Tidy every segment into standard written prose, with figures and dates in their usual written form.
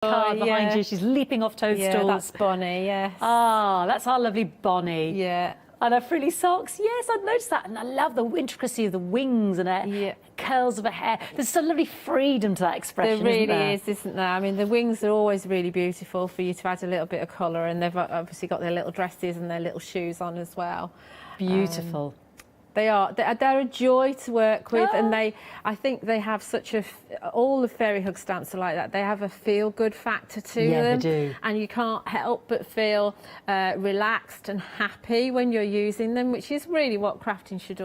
card behind you. She's leaping off toadstools. Yeah, that's Bonnie, yes. Ah, that's our lovely Bonnie. Yeah. And her frilly socks. Yes, I've noticed that. And I love the intricacy of the wings and her curls of her hair. There's some lovely freedom to that expression, there really isn't there? isn't there? I mean, the wings are always really beautiful for you to add a little bit of colour, and they've obviously got their little dresses and their little shoes on as well. Beautiful. They're a joy to work with, and I think they have such all the fairy hug stamps are like that. They have a feel-good factor to them. Yeah, they do. And you can't help but feel relaxed and happy when you're using them, which is really what crafting should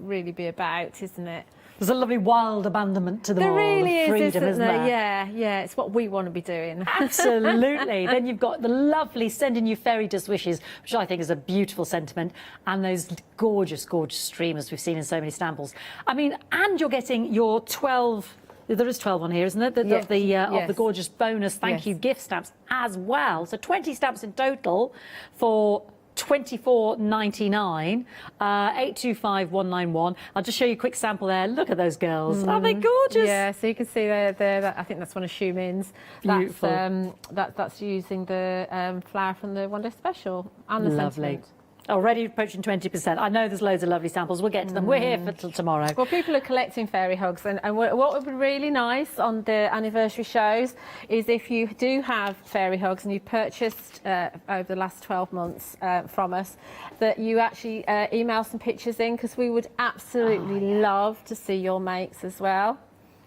really be about, isn't it? There's a lovely wild abandonment to them all. There really is, freedom, isn't there? Yeah, it's what we want to be doing. Absolutely. Then you've got the lovely sending you fairy dust wishes, which I think is a beautiful sentiment, and those gorgeous, gorgeous streamers we've seen in so many samples. I mean, and you're getting your 12. There is 12 on here, isn't there? Of the gorgeous bonus thank you gift stamps as well. So 20 stamps in total for £24.99, 825191. I'll just show you a quick sample there. Look at those girls. Aren't they gorgeous? Yeah, so you can see there. I think that's one of Shumin's. Beautiful. That's using the flower from the One Day Special and the sentiment. Already approaching 20%. I know there's loads of lovely samples. We'll get to them. We're here till tomorrow. Well, people are collecting fairy hugs, and what would be really nice on the anniversary shows is if you do have fairy hugs and you've purchased over the last 12 months from us, that you actually email some pictures in, because we would absolutely love to see your makes as well.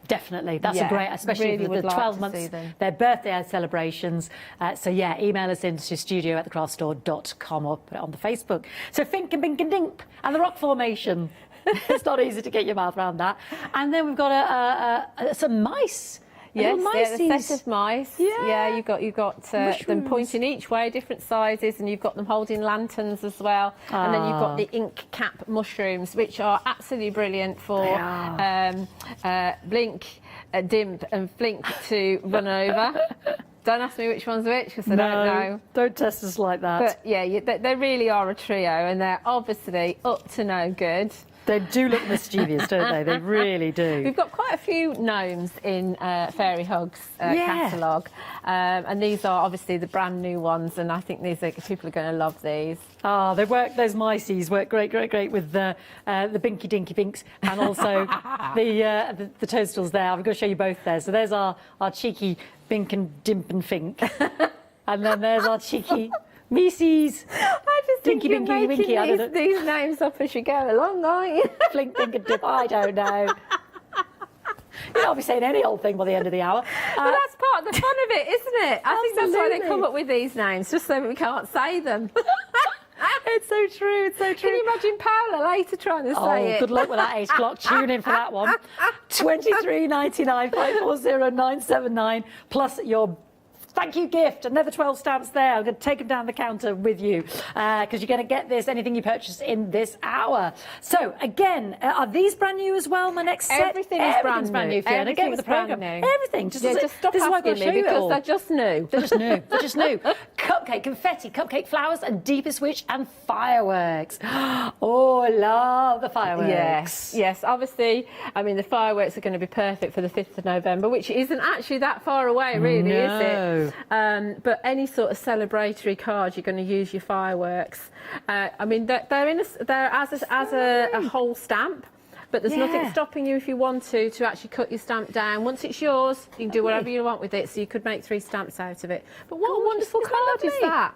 Definitely, that's a great, especially really with the 12 months, their birthday celebrations. So yeah, email us into studio@thecraftstore.com or put it on the Facebook. So Fink and Bink and Dink and the rock formation. It's not easy to get your mouth around that. And then we've got some mice. Yes, a set of mice. Yeah, you've got them pointing each way, different sizes, and you've got them holding lanterns as well. And then you've got the ink cap mushrooms, which are absolutely brilliant for Blink, Dimp and Flink to run over. Don't ask me which one's which, because I don't know. Don't test us like that. But yeah, they really are a trio, and they're obviously up to no good. They do look mischievous, don't they? They really do. We've got quite a few gnomes in Fairy Hugs catalogue, and these are obviously the brand new ones, and I think people are going to love these. Oh, they work. Those mices work great with the Binky Dinky Binks, and also the toadstools there. I'm going to show you both there. So there's our cheeky Bink and Dimp and Fink, and then there's our cheeky Mises. I just think you're making these names up as you go along, aren't you? Flink, Bink and Dip, I don't know. You'll not be saying any old thing by the end of the hour. But that's part of the fun of it, isn't it? I think that's why they come up with these names, just so we can't say them. It's so true, it's so true. Can you imagine Paola later trying to say it? Good luck with that 8 o'clock. Tune in for that one. £23.99, 540979, plus your thank you gift, another 12 stamps there. I'm going to take them down the counter with you, because you're going to get this, anything you purchase in this hour. So again, are these brand new as well? My next set? Everything's brand new, Fiona. Get with the programme. Everything. Just stop asking me, because they're just new. They're just new. They're just new. Cupcake, confetti, cupcake flowers, and deepest witch and fireworks. Oh, I love the fireworks. Yes. Obviously, I mean, the fireworks are going to be perfect for the 5th of November, which isn't actually that far away, really, is it? But any sort of celebratory card, you're going to use your fireworks. I mean, they're as a whole stamp, but there's nothing stopping you if you want to actually cut your stamp down. Once it's yours, you can do whatever you want with it. So you could make 3 stamps out of it. But what a wonderful card is that?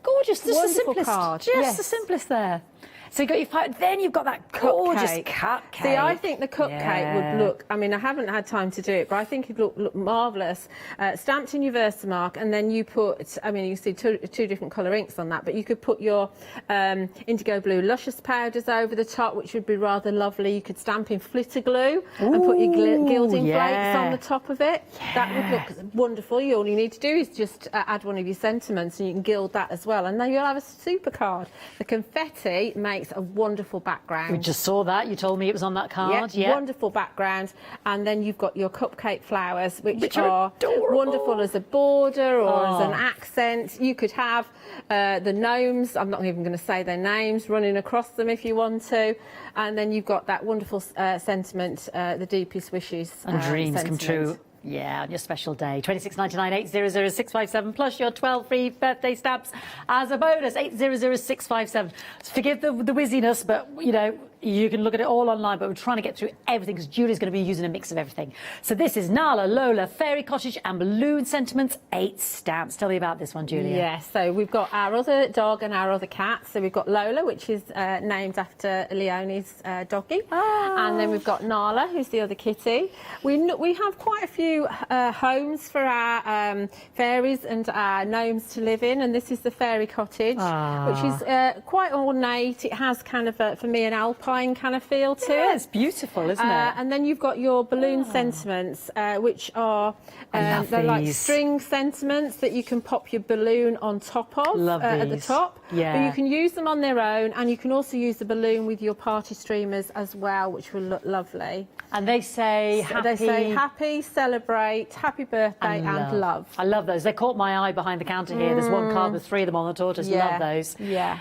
Gorgeous, just the Wonderful simplest card. Just the simplest there. So you got your fire, then you've got that gorgeous cupcake. See, I think the cupcake would look, I mean, I haven't had time to do it, but I think it'd look marvellous. Stamped in your Versamark, and then you put, I mean, you see two different colour inks on that, but you could put your indigo blue luscious powders over the top, which would be rather lovely. You could stamp in flitter glue and put your gilding flakes on the top of it. That would look wonderful. All you need to do is just add one of your sentiments, and you can gild that as well, and then you'll have a super card. The confetti makes a wonderful background. We just saw that. You told me it was on that card. Yeah, wonderful background. And then you've got your cupcake flowers, which are wonderful as a border or as an accent. You could have the gnomes, I'm not even going to say their names, running across them if you want to. And then you've got that wonderful sentiment, the deepest wishes. And dreams come true. Yeah, on your special day. 26.99 800 plus your 12 free birthday stamps as a bonus. 800 Forgive the whizziness, but you know, you can look at it all online, but we're trying to get through everything because Julie's going to be using a mix of everything. So this is Nala, Lola, Fairy Cottage and Balloon Sentiments, 8 stamps. Tell me about this one, Julia. Yeah, so we've got our other dog and our other cat. So we've got Lola, which is named after Leonie's doggy. And then we've got Nala, who's the other kitty. We have quite a few homes for our fairies and our gnomes to live in, and this is the Fairy Cottage, which is quite ornate. It has kind of, for me, an alpine kind of feel to it. It's beautiful, isn't it? And then you've got your balloon sentiments, which are they're like string sentiments that you can pop your balloon on top of at the top. Yeah. But you can use them on their own, and you can also use the balloon with your party streamers as well, which will look lovely. And they say happy. They say happy, celebrate, happy birthday, and love. I love those. They caught my eye behind the counter here. There's one card with 3 of them on the Tortoise. Yeah. Love those. Yeah.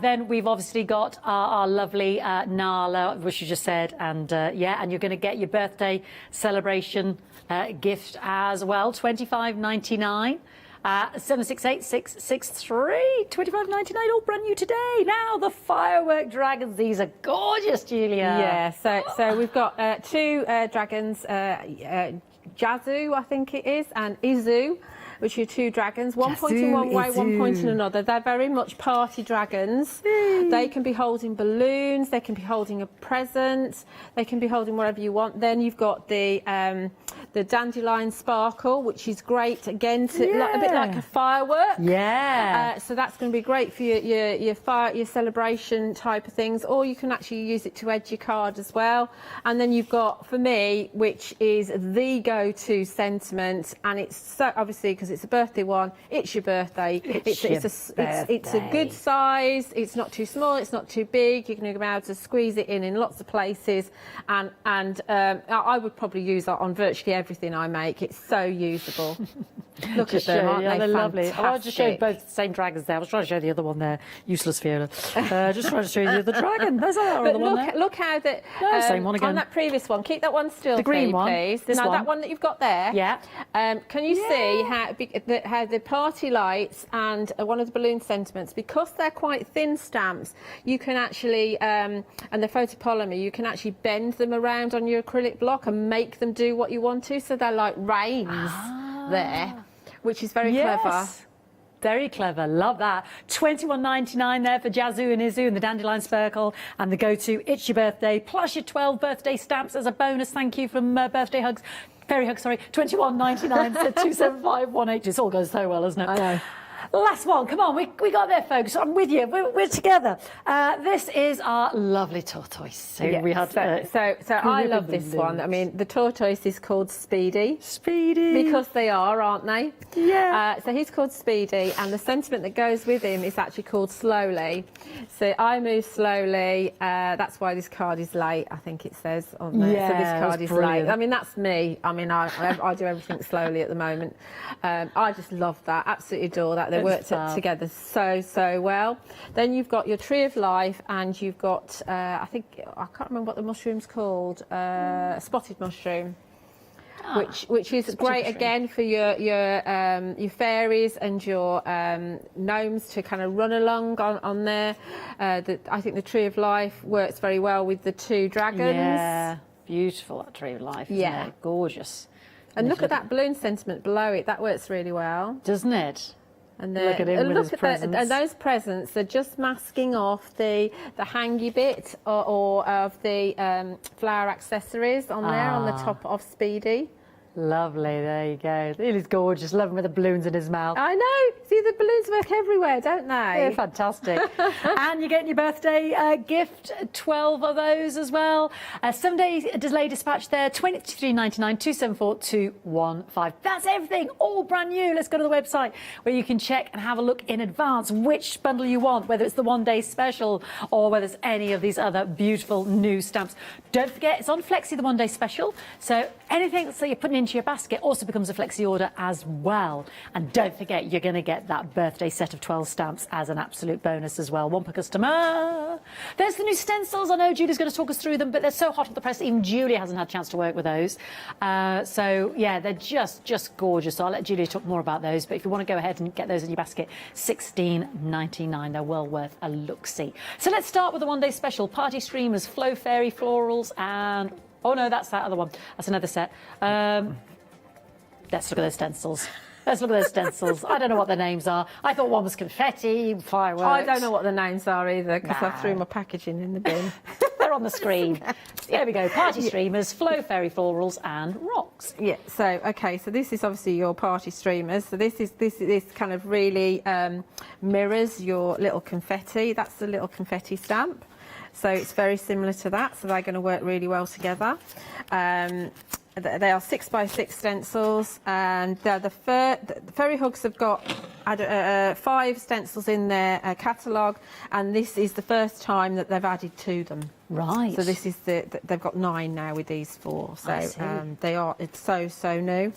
Then we've obviously got our lovely Nala, which you just said, and yeah, and you're going to get your birthday celebration gift as well. $25.99. 768663 $25.99, all brand new today. Now the firework dragons. These are gorgeous, Julia. Yeah. So we've got 2 dragons, Jazu, I think it is, and Izu, which are 2 dragons, one pointing one way, one pointing another. They're very much party dragons. They can be holding balloons, they can be holding a present, they can be holding whatever you want. Then you've got the dandelion sparkle, which is great again, to a bit like a firework. Yeah. So that's going to be great for your celebration type of things, or you can actually use it to edge your card as well. And then you've got, for me, which is the go-to sentiment, and it's so obviously because it's a birthday one. It's your birthday. It's a good size. It's not too small. It's not too big. You're going to be able to squeeze it in lots of places, and I would probably use that on virtually everything I make. It's so usable. Look at them, aren't they? They're lovely. Fantastic. I just showed both the same dragons there. I was trying to show the other one there. Useless, Fiona. Just trying to show you the dragon. There's another one there. Look how that. No, same one again. On that previous one, keep that one still. The green one, please. this one. That one that you've got there. Yeah. Can you see how the party lights and one of the balloon sentiments, because they're quite thin stamps, you can actually and they're photopolymer, you can actually bend them around on your acrylic block and make them do what you want to. So they're like rains there, which is very clever. Very clever. Love that. $21.99 there for Jazu and Izu and the dandelion sparkle and the go-to It's Your Birthday plus your 12 birthday stamps as a bonus. Thank you from Birthday Hugs. Fairy Hugs, sorry. $21.99 so 275-182. This all goes so well, isn't it? I know. Last one, come on, we got there, folks. I'm with you. We're together. This is our lovely tortoise. So we had. So I love this one. I mean, the tortoise is called Speedy. Speedy. Because they are, aren't they? Yeah. So he's called Speedy, and the sentiment that goes with him is actually called Slowly. So I move slowly. That's why this card is late. I think it says on there. Yeah, so this card is brilliant. late. I mean, that's me. I mean, I do everything slowly at the moment. I just love that. Absolutely adore that. They worked together so well. Then you've got your Tree of Life, and you've got I can't remember what the mushroom's called, spotted mushroom, which is great again for your fairies and your gnomes to kind of run along on there. I think the Tree of Life works very well with the 2 dragons. Yeah, beautiful, that Tree of Life. Isn't it? Gorgeous. And look at that balloon sentiment below it. That works really well, doesn't it? And look at him with his presents. And those presents are just masking off the hangy bit or of the flower accessories on there on the top of Speedy. Lovely, there you go. It is gorgeous. Love him with the balloons in his mouth. I know. See, the balloons work everywhere, don't they? They're fantastic. And you're getting your birthday gift, 12 of those as well. 7-day delay dispatch there, $23.99, 274-215. That's everything, all brand new. Let's go to the website where you can check and have a look in advance which bundle you want, whether it's the 1-day special or whether it's any of these other beautiful new stamps. Don't forget, it's on Flexi, the 1-day special. So anything that you're putting into into your basket also becomes a flexi order as well. And don't forget, you're going to get that birthday set of 12 stamps as an absolute bonus as well. One per customer. There's the new stencils. I know Julie's going to talk us through them, but they're so hot off the press, even Julia hasn't had a chance to work with those. So yeah, they're just gorgeous. So I'll let Julia talk more about those. But if you want to go ahead and get those in your basket, $16.99. They're well worth a look-see. So let's start with the one-day special. Party streamers, flow fairy florals, and oh no, that's that other one. That's another set. Let's look at those stencils. Let's look at those stencils. I don't know what the names are. I thought one was confetti, fireworks. I don't know what the names are either because I threw my packaging in the bin. They're on the screen. There we go. Party streamers, flow fairy florals, and rocks. Yeah. So okay. So this is obviously your party streamers. So this kind of really mirrors your little confetti. That's the little confetti stamp. So it's very similar to that. So they're going to work really well together. They are 6x6 stencils, and the Fairy Hugs have got 5 stencils in their catalogue, and this is the first time that they've added to them. Right. So this is they've got 9 now with these 4. So it's so new.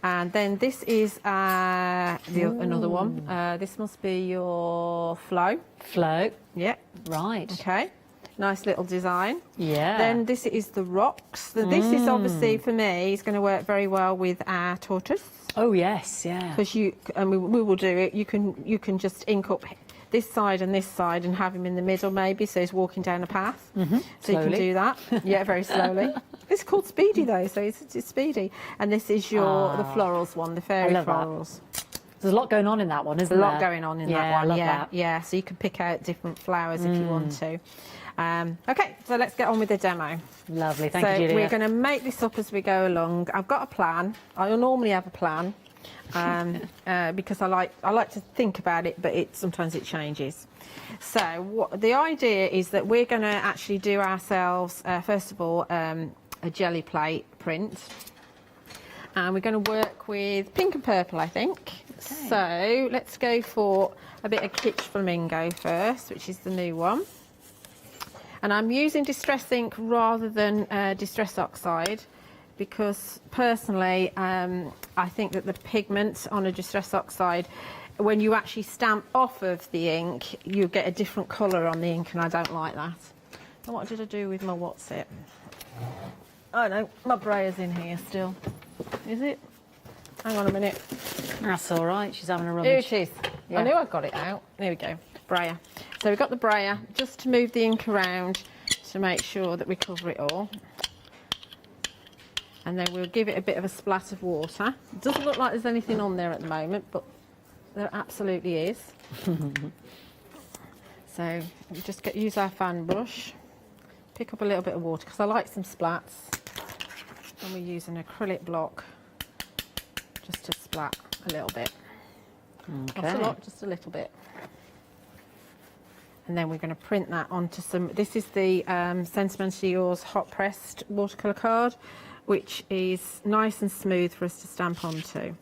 And then this is another one. This must be your flow. Flow. Yeah. Right. Okay. Nice little design. Yeah. Then this is the rocks. This is obviously, for me, is going to work very well with our tortoise. Oh yes, yeah. Because we will do it. You can just ink up this side and this side and have him in the middle maybe, so he's walking down a path. So you can do that. Yeah, very slowly. It's called Speedy though, so it's speedy. And this is the florals one, the fairy florals. There's a lot going on in that one, isn't there? A lot going on in that one. I love that. Yeah. So you can pick out different flowers if you want to. Okay, so let's get on with the demo. Lovely, thank you, Julia. So we're going to make this up as we go along. I've got a plan. I normally have a plan because I like to think about it, but sometimes it changes. So the idea is that we're going to actually do ourselves, first of all, a jelly plate print. And we're going to work with pink and purple, I think. Okay. So let's go for a bit of Kitsch Flamingo first, which is the new one. And I'm using Distress ink rather than Distress Oxide because personally I think that the pigment on a Distress Oxide, when you actually stamp off of the ink, you get a different colour on the ink, and I don't like that. And what did I do with my what's it? Oh no, my brayer's in here still. Is it? Hang on a minute. That's all right, she's having a rummage. Here it is. Yeah. I knew I got it out. There we go. Brayer. So we've got the brayer just to move the ink around to make sure that we cover it all. And then we'll give it a bit of a splat of water. It doesn't look like there's anything on there at the moment, but there absolutely is. So we just use our fan brush, pick up a little bit of water because I like some splats. And we use an acrylic block just to splat a little bit. Okay. Not a lot, just a little bit. And then we're going to print that onto some. This is the Sentimentally Yours hot pressed watercolour card, which is nice and smooth for us to stamp onto.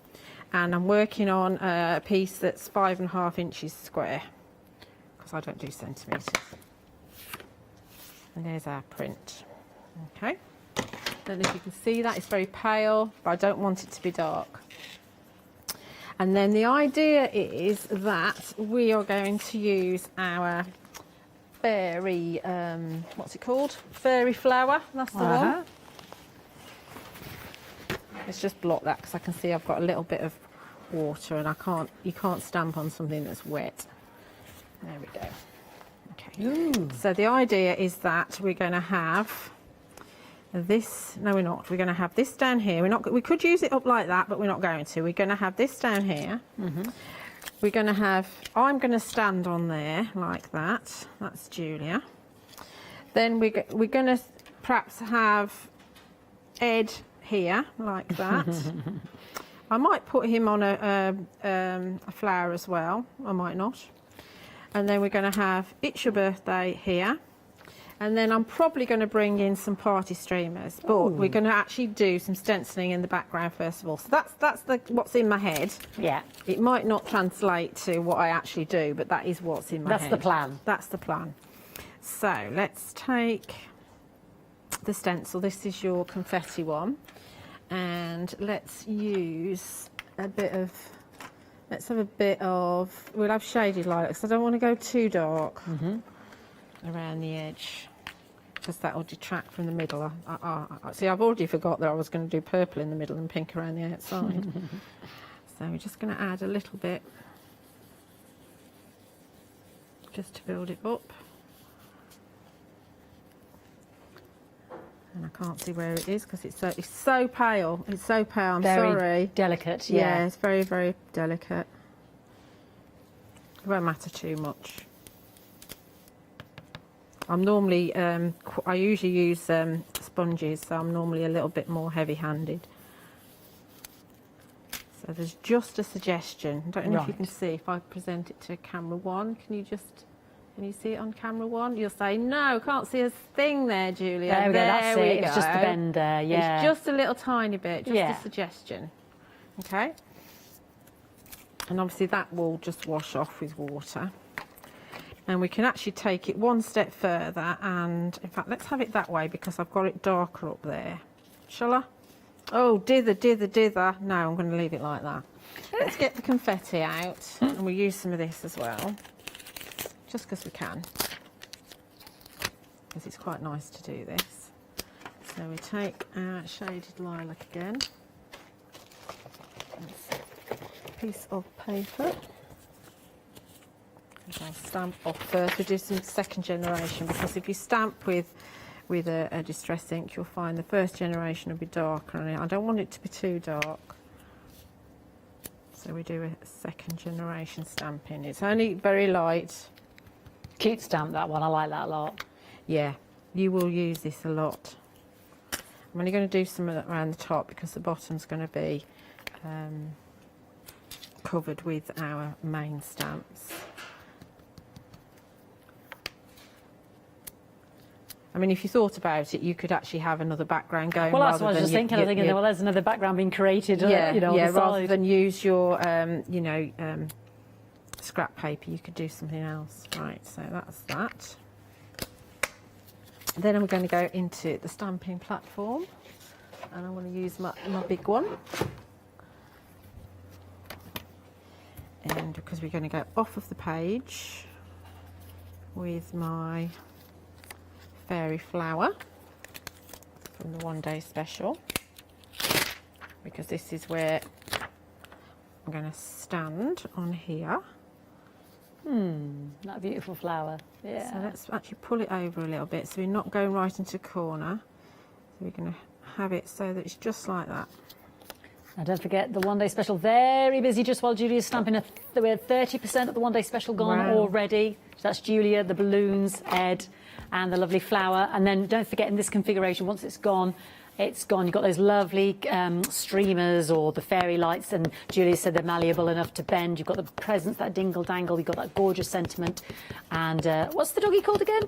And I'm working on a piece that's 5.5 inches square because I don't do centimetres. And there's our print. Okay. Don't know if you can see that, it's very pale, but I don't want it to be dark. And then the idea is that we are going to use our fairy, what's it called? Fairy flower, that's the one. Let's just block that because I can see I've got a little bit of water and you can't stamp on something that's wet. There we go. Okay. Ooh. So the idea is that we're going to have this. No, we're not. We're going to have this down here. We could use it up like that, but we're not going to. We're going to have this down here. We're going to have. I'm going to stand on there like that. That's Julia. Then we're going to perhaps have Ed here like that. I might put him on a flower as well. I might not. And then we're going to have It's Your Birthday here. And then I'm probably going to bring in some party streamers, but we're going to actually do some stenciling in the background first of all. So that's what's in my head. Yeah. It might not translate to what I actually do, but that is what's in my head. That's the plan. That's the plan. So let's take the stencil. This is your confetti one. And let's use a bit of, let's have a bit of, we'll have shaded lilacs. I don't want to go too dark around the edge, because that will detract from the middle. See, I've already forgot that I was going to do purple in the middle and pink around the outside. So we're just going to add a little bit just to build it up. And I can't see where it is because it's so pale. It's so pale. I'm very sorry. Delicate. Yeah, it's very, very delicate. It won't matter too much. I'm normally, I usually use sponges, so I'm normally a little bit more heavy-handed. So there's just a suggestion. I don't know if you can see, if I present it to camera 1, can you see it on camera 1? You'll say, no, I can't see a thing there, Julia. There we go, that's we it. go. It's just the bend there, yeah. It's just a little tiny bit, just a suggestion. Okay? And obviously that will just wash off with water. And we can actually take it one step further, and in fact, let's have it that way because I've got it darker up there. Shall I? Oh, dither. No, I'm going to leave it like that. Let's get the confetti out, and we'll use some of this as well, just because we can, because it's quite nice to do this. So we take our shaded lilac again, a piece of paper. I'll stamp off first. We do some second generation, because if you stamp with a distress ink, you'll find the first generation will be darker, and I don't want it to be too dark. So we do a second generation stamping. It's only very light. Cute stamp, that one. I like that a lot. Yeah, you will use this a lot. I'm only going to do some of that around the top because the bottom's going to be covered with our main stamps. I mean, if you thought about it, you could actually have another background going. Well, that's what I was just thinking. I was thinking, well, there's another background being created, you know, on the rather side. than use your, you know, scrap paper, you could do something else. Right, so that's that. Then I'm going to go into the stamping platform, and I want to use my big one. And because we're going to go off of the page with my fairy flower from the one day special, because this is where I'm going to stand on here. That beautiful flower. Yeah. So let's actually pull it over a little bit so we're not going right into a corner. So we're going to have it so that it's just like that. Now don't forget the one day special, very busy just while Julia's stamping. We're 30% of the one day special gone already. So that's Julia, the balloons, Ed, and the lovely flower. And then don't forget, in this configuration, once it's gone. You've got those lovely streamers or the fairy lights, and Julia said they're malleable enough to bend. You've got the presents, that dingle dangle. You've got that gorgeous sentiment. And what's the doggy called again?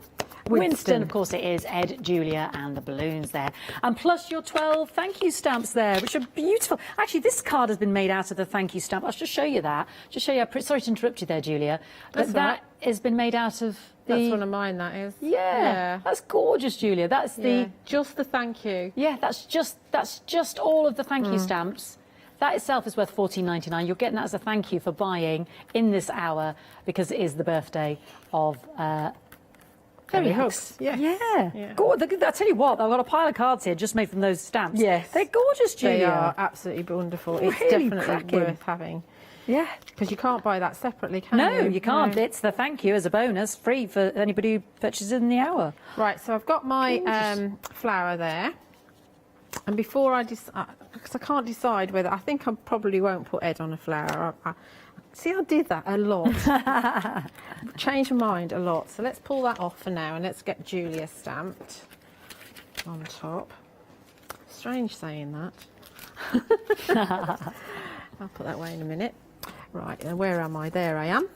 Winston, of course it is. Ed, Julia, and the balloons there. And plus your 12 thank you stamps there, which are beautiful. Actually, this card has been made out of the thank you stamp. I'll just show you that. Just show you. Sorry to interrupt you there, Julia. But that has been made out of the... That's one of mine, that is. Yeah. That's gorgeous, Julia. That's just the thank you. Yeah, that's just all of the thank you stamps. That itself is worth $14.99. You're getting that as a thank you for buying in this hour, because it is the birthday of Fairy Hugs. Yes. Yeah. I tell you what, I've got a pile of cards here just made from those stamps. Yes. They're gorgeous, Julia. They are absolutely wonderful. Really it's definitely cracking. worth having. Yeah. Because you can't buy that separately, can you? No, you can't. No. It's the thank you as a bonus, free for anybody who purchases in the hour. Right, so I've got my flower there. And before I decide, because I can't decide whether, I think I probably won't put Ed on a flower. See, I did that a lot. Changed my mind a lot. So let's pull that off for now, and let's get Julia stamped on top. Strange saying that. I'll put that away in a minute. Right, where am I? There I am.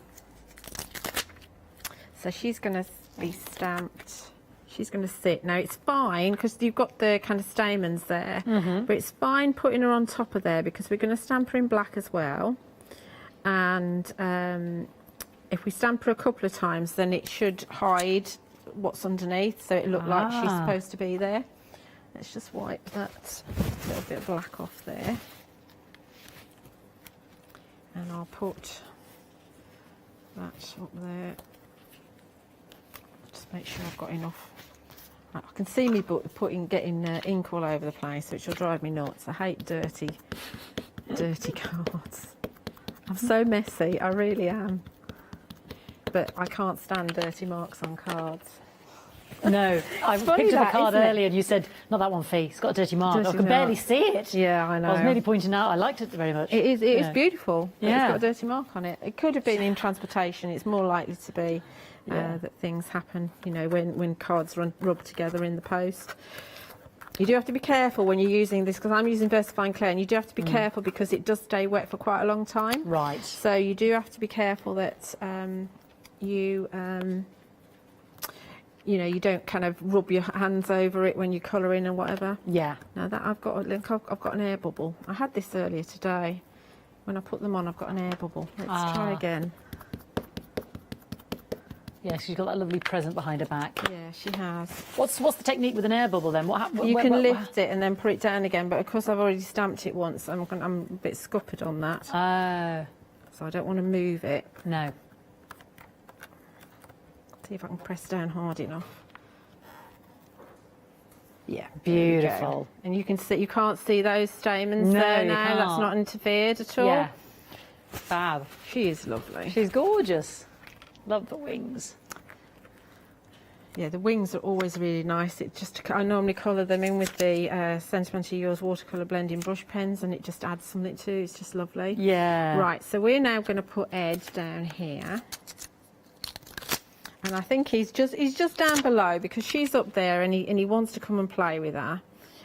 So she's going to be stamped. She's going to sit. Now, it's fine because you've got the kind of stamens there, but it's fine putting her on top of there because we're going to stamp her in black as well. And if we stamp her a couple of times, then it should hide what's underneath, so it looked like she's supposed to be there. Let's just wipe that a little bit of black off there. And I'll put that up there. Just make sure I've got enough. Right, I can see me getting ink all over the place, which will drive me nuts. I hate dirty cards. I'm so messy, I really am. But I can't stand dirty marks on cards. No, I picked up a card earlier and you said, not that one, Fee, it's got a dirty mark. I could barely see it. Yeah, I know. I was merely pointing out, I liked it very much. It is beautiful. Yeah. It's got a dirty mark on it. It could have been in transportation. It's more likely to be that things happen, you know, when cards rub together in the post. You do have to be careful when you're using this, because I'm using VersaFine Clay, and you do have to be careful because it does stay wet for quite a long time. Right. So you do have to be careful that you know, you don't kind of rub your hands over it when you're colouring and whatever. Yeah. Now that I've got an air bubble. I had this earlier today. When I put them on, I've got an air bubble. Let's try again. Yeah, she's got that lovely present behind her back. Yeah, she has. What's the technique with an air bubble then? You can lift it and then put it down again, but of course I've already stamped it once. I'm a bit scuppered on that. Oh. So I don't want to move it. No. See if I can press down hard enough. Yeah, beautiful. And you can see, you can't see those stamens No, there you now. can't. That's not interfered at all. Yeah. Fab. She is lovely. She's gorgeous. Love the wings. Yeah, the wings are always really nice. I normally colour them in with the Sentimental Yours watercolour blending brush pens, and it just adds something to it. It's just lovely. Yeah. Right, so we're now going to put Ed down here. And I think he's just down below because she's up there, and he wants to come and play with her.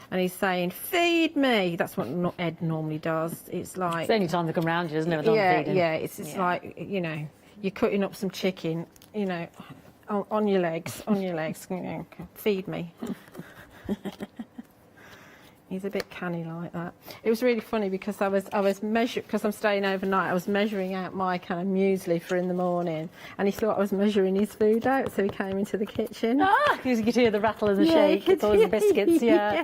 And he's saying, "Feed me." That's what Ed normally does. It's like, It's the only time they come round you, isn't it? yeah. It's like, you know, you're cutting up some chicken, you know, on your legs, feed me. He's a bit canny like that. It was really funny because I was measuring, because I'm staying overnight, I was measuring out my kind of muesli for in the morning, and he thought I was measuring his food out, so he came into the kitchen. Because you could hear the rattle and the shake. It's always the biscuits, yeah.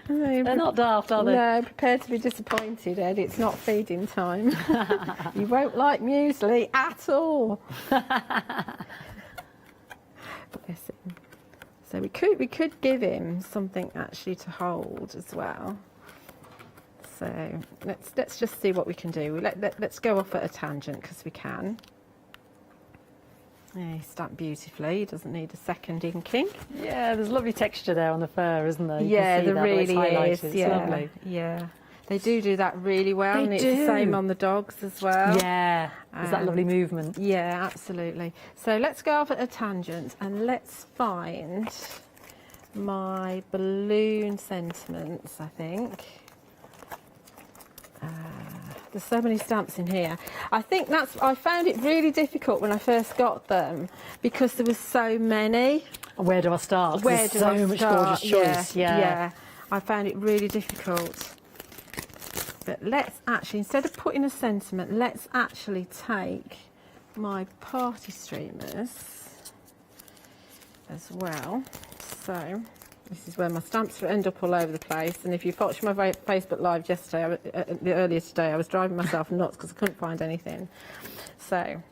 They're not daft, are they? No, prepared to be disappointed, Ed. It's not feeding time. You won't like muesli at all. Bless him. So we could give him something actually to hold as well. So let's just see what we can do. Let's go off at a tangent because we can. Yeah, he's stamped beautifully. He doesn't need a second inking. Yeah, there's lovely texture there on the fur, isn't there? You Yeah, can see there that, really it's is. highlighted. Yeah, It's lovely. yeah. They do that really well, They and it's do. the same on the dogs as well. Yeah, there's that lovely movement. Yeah, absolutely. So let's go off at a tangent and let's find my balloon sentiments, I think. There's so many stamps in here. I think I found it really difficult when I first got them because there was so many. Where do I start? Where There's do so I much start? gorgeous choice. Yeah. I found it really difficult. But let's actually, instead of putting a sentiment, let's actually take my party streamers as well. So this is where my stamps end up all over the place. And if you watched my Facebook Live yesterday, earlier today, I was driving myself nuts because I couldn't find anything. So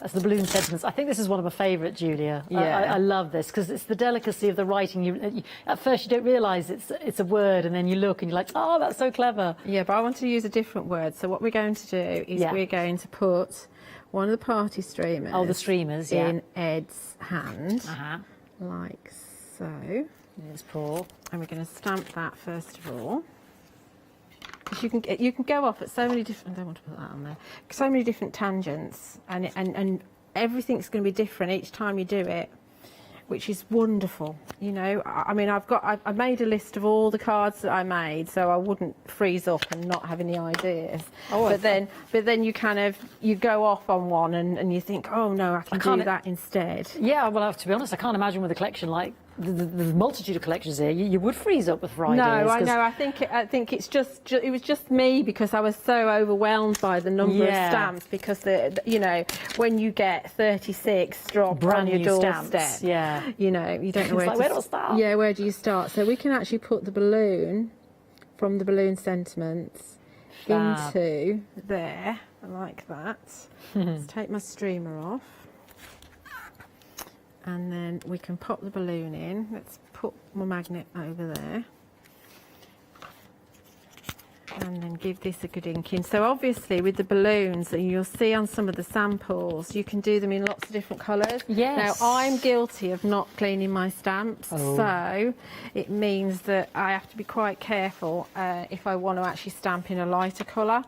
that's the balloon sentiments. I think this is one of my favourite, Julia. Yeah. I love this because it's the delicacy of the writing. You, at first you don't realise it's a word, and then you look and you're like, oh, that's so clever. Yeah, but I want to use a different word. So what we're going to do is we're going to put one of the party streamers. Oh, the streamers, in Ed's hand, like so. Let's pour. And we're going to stamp that first of all. Because you can go off at so many different. I don't want to put that on there. So many different tangents, and everything's going to be different each time you do it, which is wonderful. You know, I mean, I made a list of all the cards that I made, so I wouldn't freeze up and not have any ideas. Oh, but then you go off on one and you think, oh no, I can do that instead. Yeah, well, to be honest, I can't imagine with a collection like the multitude of collections here, you would freeze up with ideas. No, I know. I think it was just me because I was so overwhelmed by the number of stamps. Because when you get 36 drop on your doorstep, you know, you don't know where where do I start? Yeah, where do you start? So we can actually put the balloon from the balloon sentiments into there, like that. Let's take my streamer off. And then we can pop the balloon in. Let's put my magnet over there. And then give this a good inking. So obviously with the balloons, and you'll see on some of the samples, you can do them in lots of different colours. Yes. Now I'm guilty of not cleaning my stamps, so it means that I have to be quite careful if I want to actually stamp in a lighter colour.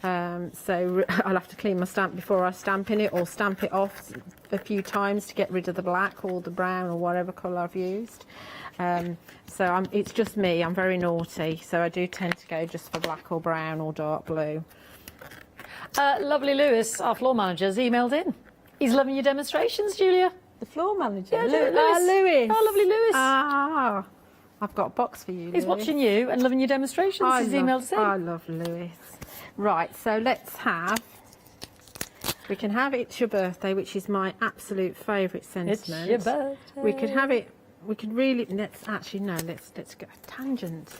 So I'll have to clean my stamp before I stamp in it, or stamp it off a few times to get rid of the black or the brown or whatever colour I've used. So it's just me, I'm very naughty, so I do tend to go just for black or brown or dark blue. Lovely Lewis, our floor manager, has emailed in. He's loving your demonstrations, Julia. The floor manager? Yeah, Lewis. Lewis. Oh, lovely Lewis. Ah, I've got a box for you, He's Lewis. watching you and loving your demonstrations. He's emailed us in. I love Lewis. Right, so we can have It's Your Birthday, which is my absolute favourite sentiment. It's your birthday. We could have it, we could really, let's go, tangent.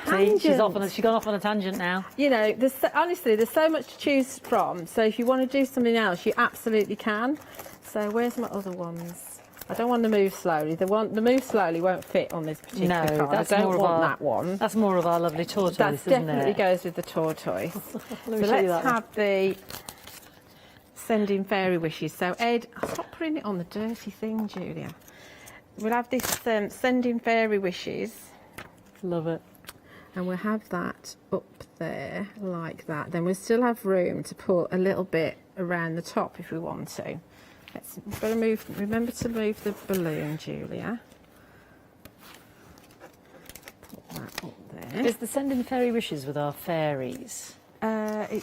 See, she's gone off on a tangent now. You know, honestly, there's so much to choose from, so if you want to do something else, you absolutely can. So where's my other ones? I don't want to move slowly. The move slowly won't fit on this particular card. That's I don't more want of that one. That's more of our lovely tortoise, That isn't it? definitely goes with the tortoise. So Let me show you let's that have the sending fairy wishes. So Ed, stop putting it on the dirty thing, Julia. We'll have this sending fairy wishes. Love it. And we'll have that up there like that. Then we'll still have room to put a little bit around the top if we want to. Remember to move the balloon, Julia. Put that up there. Is the sending fairy wishes with our fairies? I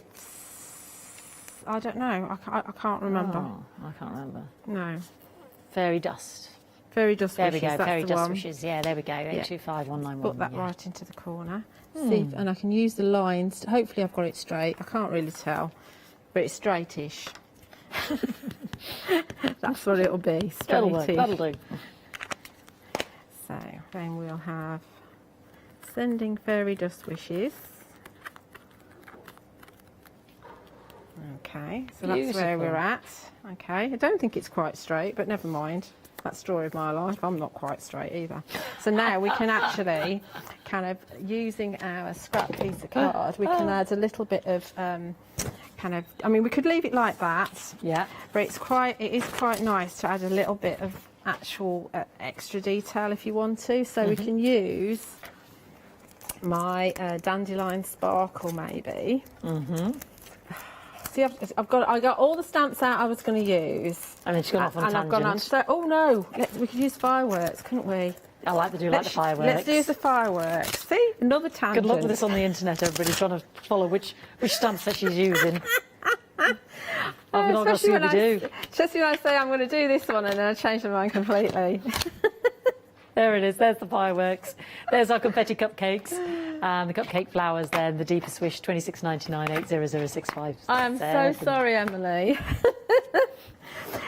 don't know. I can't remember. Oh, I can't remember. No. Fairy dust. Fairy dust There wishes. we go. That's Fairy the dust one. wishes. Yeah, there we go. 825191. Put that right into the corner. See, and I can use the lines. Hopefully, I've got it straight. I can't really tell, but it's straightish. That's what it'll be. Straightish. That'll do. So then we'll have sending fairy dust wishes. Okay, so that's where we're at. Okay, I don't think it's quite straight, but never mind. That story of my life, I'm not quite straight either. So now we can actually, kind of using our scrap piece of card, we can add a little bit of I mean, we could leave it like that. Yeah. But it is quite nice to add a little bit of actual extra detail if you want to. So we can use my dandelion sparkle maybe. See, I got all the stamps out I was going to use. And then she's gone off on a tangent. I've gone on. So, oh no, we could use fireworks, couldn't we? I like the fireworks. Let's use the fireworks. See, another tangent. Good luck with this on the internet, everybody, trying to follow which stamps that she's using. I've not got to see what they do. Especially when I say I'm going to do this one and then I change my mind completely. There it is. There's the fireworks. There's our confetti cupcakes. And the cupcake flowers then, the deepest wish, 26.99 80065. I'm so sorry, Emily.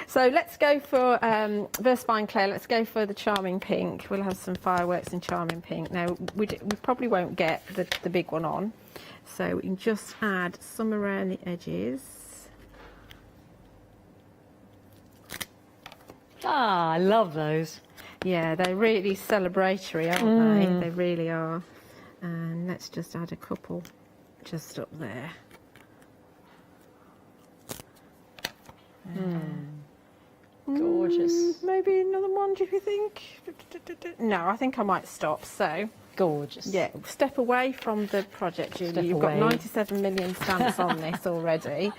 So let's go for Versfine Clay. Let's go for the Charming Pink. We'll have some fireworks in Charming Pink. Now, we probably won't get the big one on. So we can just add some around the edges. Ah, I love those. Yeah, they're really celebratory, aren't they? They really are. And let's just add a couple just up there. Gorgeous. Maybe another one, do you think? No, I think I might stop. So, gorgeous. Yeah, step away from the project, Julie. You've got 97 million stamps on this already.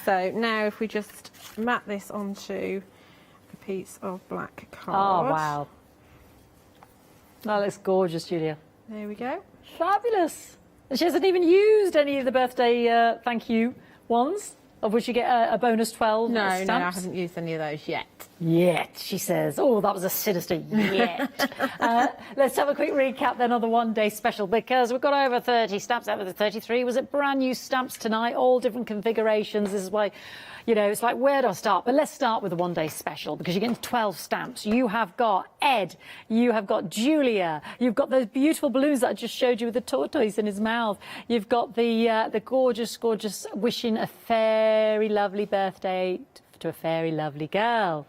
So now if we just mat this onto a piece of black card. Oh, wow. That looks gorgeous, Julia. There we go. Fabulous. And she hasn't even used any of the birthday thank you ones, of which you get a bonus 12 No, stamps. no, I haven't used any of those yet. Yet, she says. Oh, that was a sinister yet. Let's have a quick recap then on the one-day special, because we've got over 30 stamps out of the 33. Was it brand new stamps tonight? All different configurations. This is why, you know, it's like, where do I start? But let's start with the one-day special, because you're getting 12 stamps. You have got Ed. You have got Julia. You've got those beautiful balloons that I just showed you with the tortoise in his mouth. You've got the gorgeous, gorgeous wishing a very lovely birthday to a very lovely girl.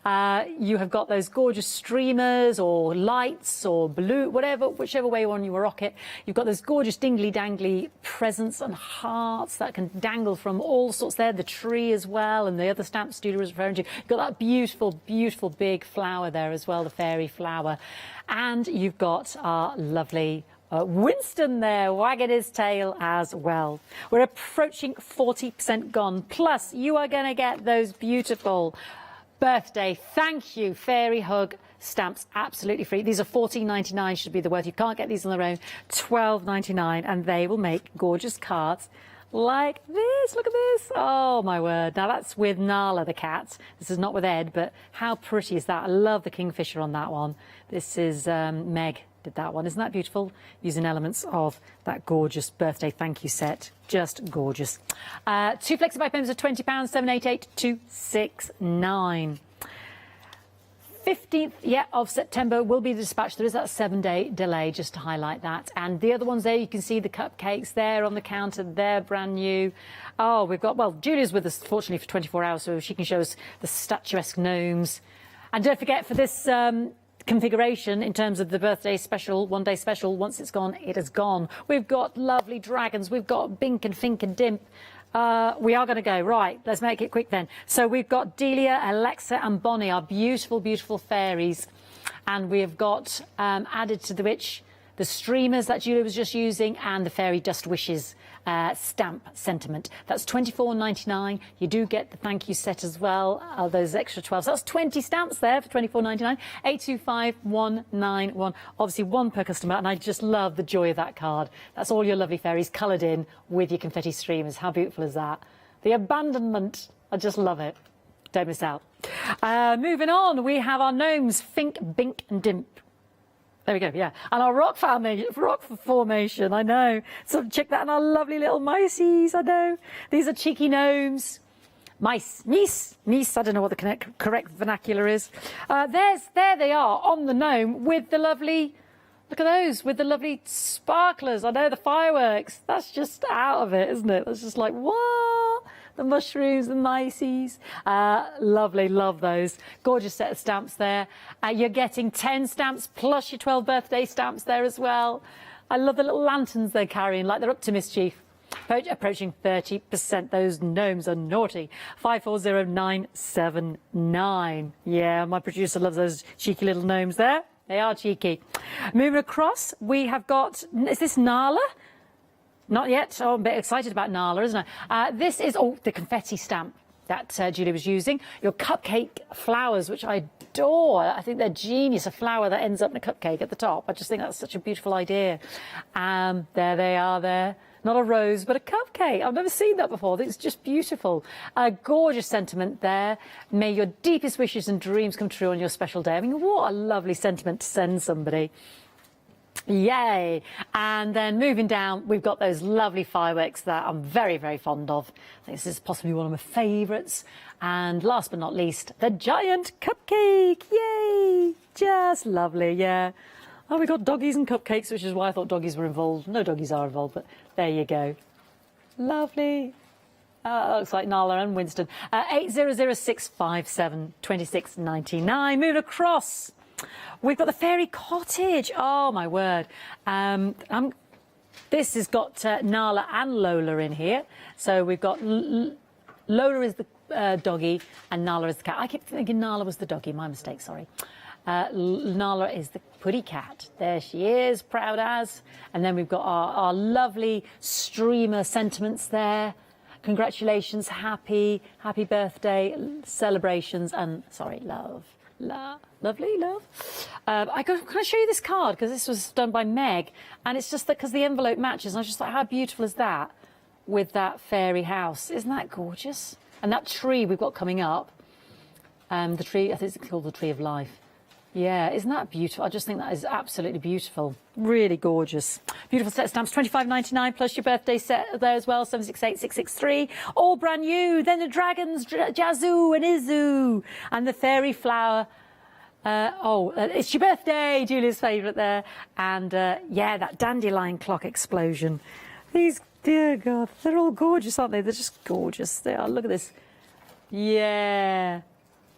You have got those gorgeous streamers or lights or blue, whichever way you want you rock it. You've got those gorgeous dingly dangly presents and hearts that can dangle from all sorts there. The tree as well, and the other stamp studio was referring to. You've got that beautiful, beautiful big flower there as well, the fairy flower. And you've got our lovely Winston there, wagging his tail as well. We're approaching 40% gone. Plus, you are going to get those beautiful birthday thank you fairy hug stamps absolutely free. These are $14.99 should be the worth. You can't get these on their own. $12.99, and they will make gorgeous cards like this. Look at this. Oh my word. Now that's with Nala the cat. This is not with Ed, but how pretty is that? I love the kingfisher on that one. This is Meg did that one. Isn't that beautiful? Using elements of that gorgeous birthday thank you set. Just gorgeous. Two flexi-pay payments of £20, 788269. 15th of September will be the dispatch. There is that 7-day delay, just to highlight that. And the other ones there, you can see the cupcakes there on the counter. They're brand new. Oh, we've got, well, Julia's with us, fortunately, for 24 hours, so she can show us the statuesque gnomes. And don't forget, for this configuration in terms of the birthday special, one-day special, once it's gone, it is gone. We've got lovely dragons. We've got Bink and Fink and Dimp. We are going to go. Right, let's make it quick then. So we've got Delia, Alexa and Bonnie, our beautiful, beautiful fairies. And we have got added to the which the streamers that Julia was just using and the fairy dust wishes stamp sentiment. That's $24.99. You do get the thank you set as well, those extra 12. So that's 20 stamps there for $24.99. 825191. Obviously one per customer, and I just love the joy of that card. That's all your lovely fairies coloured in with your confetti streamers. How beautiful is that? The abandonment. I just love it. Don't miss out. Moving on, we have our gnomes, Fink, Bink and Dimp. There we go, yeah. And our rock formation, I know. So check that, and our lovely little miceys, I know. These are cheeky gnomes. Mice, meese, I don't know what the correct vernacular is. There they are on the gnome with the lovely, look at those, with the lovely sparklers. I know, the fireworks. That's just out of it, isn't it? That's just like, what? The mushrooms, the miceys. Lovely, love those. Gorgeous set of stamps there. You're getting 10 stamps plus your 12 birthday stamps there as well. I love the little lanterns they're carrying, like they're up to mischief. Approaching 30%. Those gnomes are naughty. 540979. Yeah, my producer loves those cheeky little gnomes there. They are cheeky. Moving across, we have got, is this Nala? Not yet. Oh, I'm a bit excited about Nala, isn't I? This is the confetti stamp that Julia was using. Your cupcake flowers, which I adore. I think they're genius. A flower that ends up in a cupcake at the top. I just think that's such a beautiful idea. There they are there. Not a rose, but a cupcake. I've never seen that before. It's just beautiful. A gorgeous sentiment there. May your deepest wishes and dreams come true on your special day. I mean, what a lovely sentiment to send somebody. Yay. And then moving down, we've got those lovely fireworks that I'm very, very fond of. I think this is possibly one of my favourites. And last but not least, the giant cupcake. Yay. Just lovely, yeah. Oh, we got doggies and cupcakes, which is why I thought doggies were involved. No doggies are involved, but there you go. Lovely. Looks like Nala and Winston. 8006572699. Moving across. We've got the fairy cottage. Oh, my word. This has got Nala and Lola in here. So we've got Lola is the doggy and Nala is the cat. I keep thinking Nala was the doggy. My mistake, sorry. Nala is the putty cat. There she is, proud as. And then we've got our lovely streamer sentiments there. Congratulations, happy birthday, celebrations, and sorry, love. Lovely, love. Can I show you this card? Because this was done by Meg, and it's just that because the envelope matches, and I was just like, how beautiful is that with that fairy house? Isn't that gorgeous? And that tree we've got coming up. The tree, I think it's called the Tree of Life. Yeah, isn't that beautiful? I just think that is absolutely beautiful. Really gorgeous. Beautiful set of stamps, £25.99 plus your birthday set there as well, 768663. All brand new. Then the dragons, Jazoo and Izu, and the fairy flower. It's your birthday, Julia's favourite there. And yeah, that dandelion clock explosion. These, dear God, they're all gorgeous, aren't they? They're just gorgeous. They are. Look at this. Yeah.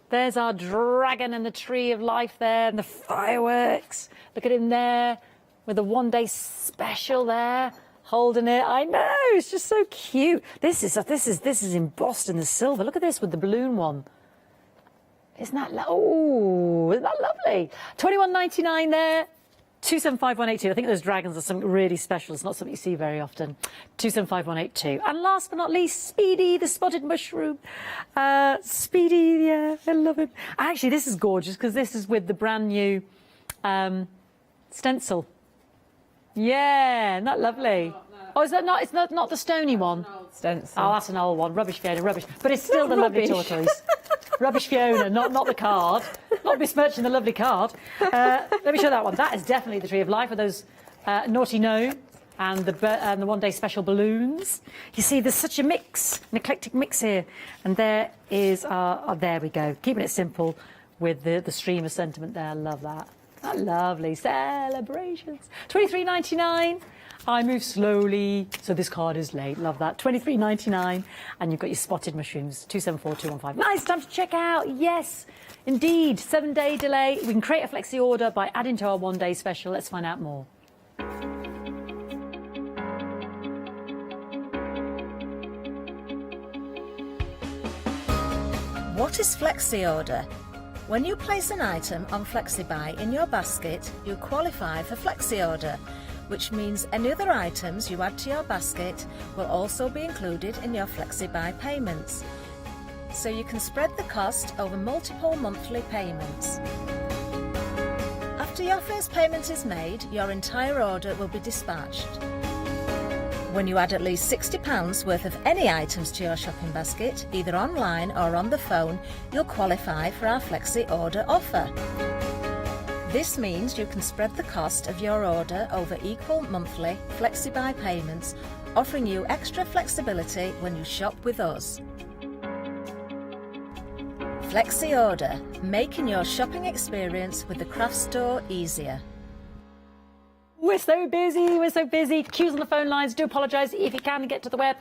There's our dragon and the Tree of Life there, and the fireworks. Look at him there with the one-day special there, holding it. I know, it's just so cute. This is embossed in the silver. Look at this with the balloon one. Isn't that lovely? £21.99 there. 275182. I think those dragons are something really special. It's not something you see very often. 275182. And last but not least, Speedy, the spotted mushroom. Speedy, yeah, I love him. Actually, this is gorgeous because this is with the brand new stencil. Yeah, isn't that lovely? Oh, is that not? It's not the stony one. Stencil. Oh, that's an old one. Rubbish, Fiona, rubbish. But it's still the lovely tortoise. Rubbish, Fiona, not the card. Not besmirching the lovely card. Let me show that one. That is definitely the Tree of Life with those naughty gnomes and the one-day special balloons. You see, there's such a mix, an eclectic mix here. And there is there we go. Keeping it simple with the stream of sentiment there. I love that. Lovely celebrations. £23.99. I move slowly, so this card is late. Love that. £23.99, and you've got your spotted mushrooms. 274215. Nice, time to check out. Yes, indeed. 7-day delay. We can create a flexi order by adding to our one-day special. Let's find out more. What is flexi order? When you place an item on FlexiBuy in your basket, you qualify for flexi order, which means any other items you add to your basket will also be included in your FlexiBuy payments. So you can spread the cost over multiple monthly payments. After your first payment is made, your entire order will be dispatched. When you add at least £60 worth of any items to your shopping basket, either online or on the phone, you'll qualify for our flexi order offer. This means you can spread the cost of your order over equal monthly FlexiBuy payments, offering you extra flexibility when you shop with us. Flexi Order, making your shopping experience with the craft store easier. We're so busy. Queues on the phone lines. Do apologise if you can get to the web.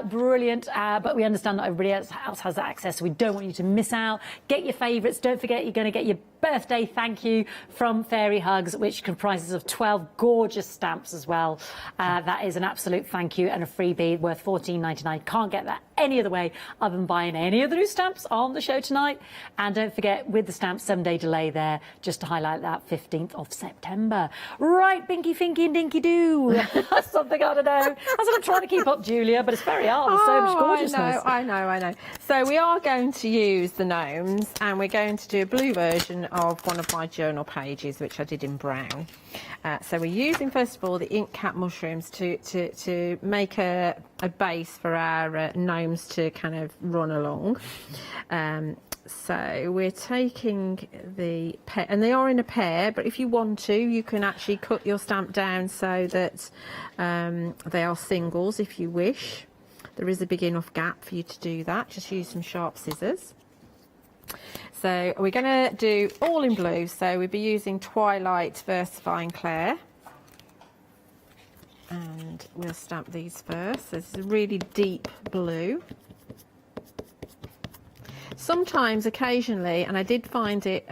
Brilliant. But we understand not everybody else has that access, so we don't want you to miss out. Get your favourites. Don't forget you're going to get your birthday thank you from Fairy Hugs, which comprises of 12 gorgeous stamps as well. That is an absolute thank you and a freebie worth £14.99. Can't get that any other way other than buying any of the new stamps on the show tonight. And don't forget, with the stamps, 7-day delay there, just to highlight that 15th of September. Right, Binky, Finky and Dinky Doo. That's something I don't know. That's what I'm trying to keep up, Julia, but it's very hard. There's so much gorgeousness. I know. So we are going to use the gnomes, and we're going to do a blue version of one of my journal pages, which I did in brown. So we're using, first of all, the ink cap mushrooms to make a base for our gnomes to kind of run along. So we're taking the pair, and they are in a pair, but if you want to, you can actually cut your stamp down so that they are singles if you wish. There is a big enough gap for you to do that. Just use some sharp scissors. So we're going to do all in blue, so we'll be using Twilight Versifying Clair. And we'll stamp these first. So this is a really deep blue. Sometimes, occasionally, and I did find it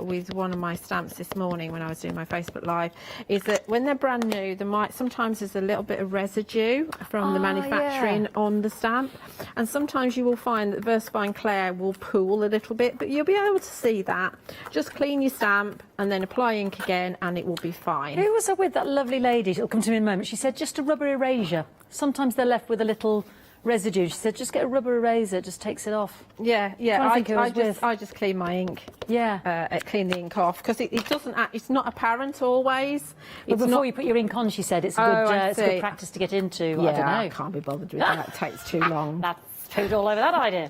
with one of my stamps this morning when I was doing my Facebook Live, is that when they're brand new, sometimes there's a little bit of residue from the manufacturing on the stamp, and sometimes you will find that Versifying Clair will pool a little bit, but you'll be able to see that. Just clean your stamp and then apply ink again, and it will be fine. Who was I with, that lovely lady? It'll come to me in a moment. She said just a rubber erasure. Sometimes they're left with a little residue. She said just get a rubber eraser, it just takes it off. Yeah. I just clean my ink. Yeah. Clean the ink off because it doesn't. It's not apparent always. But before you put your ink on, she said it's a good practice to get into. Yeah, I don't know. I can't be bothered with that. It takes too long. That's pooed all over that idea.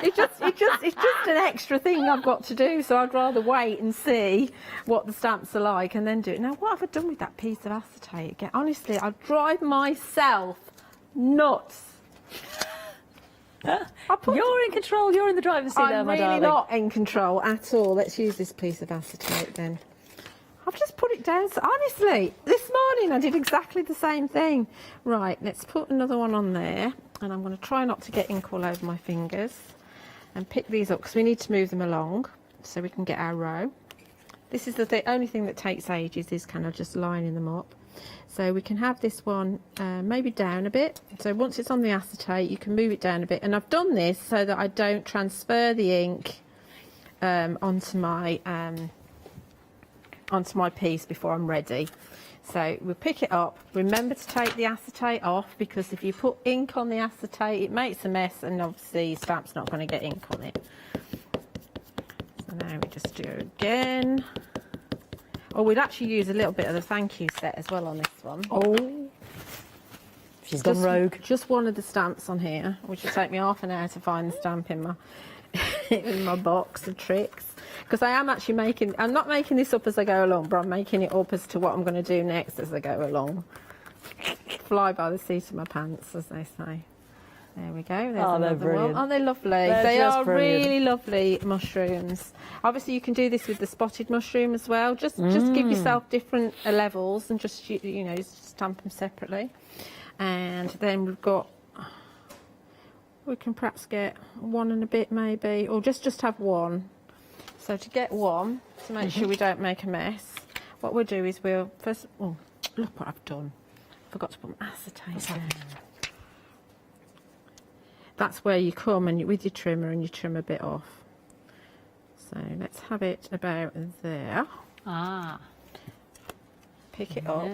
It's just an extra thing I've got to do, so I'd rather wait and see what the stamps are like and then do it. Now, what have I done with that piece of acetate again? Honestly, I'd drive myself nuts. You're in control. You're in the driver's seat there, I'm my really darling. not in control at all. Let's use this piece of acetate then. I've just put it down. So honestly, this morning I did exactly the same thing. Right, let's put another one on there. And I'm going to try not to get ink all over my fingers. And pick these up because we need to move them along so we can get our row. This is the only thing that takes ages, is kind of just lining them up. So we can have this one maybe down a bit. So once it's on the acetate, you can move it down a bit. And I've done this so that I don't transfer the ink onto my piece before I'm ready. So we'll pick it up. Remember to take the acetate off, because if you put ink on the acetate, it makes a mess, and obviously the stamp's not going to get ink on it. So now we just do it again. Oh, we'd actually use a little bit of the thank you set as well on this one. Oh, she's gone rogue. Just one of the stamps on here, which will take me half an hour to find the stamp in my in my box of tricks. Because I am actually I'm not making this up as I go along, but I'm making it up as to what I'm going to do next as I go along. Fly by the seat of my pants, as they say. There we go. There's another one. Aren't they lovely? They are really lovely mushrooms. Obviously, you can do this with the spotted mushroom as well. Just give yourself different levels and just, you know, stamp them separately. And then we can perhaps get one and a bit maybe, or just have one. So to get one, to make sure we don't make a mess, what we'll do is we'll first, oh, look what I've done. Forgot to put my acetate down. That's where you come and with your trimmer and you trim a bit off. So let's have it about there. Ah. Pick it up,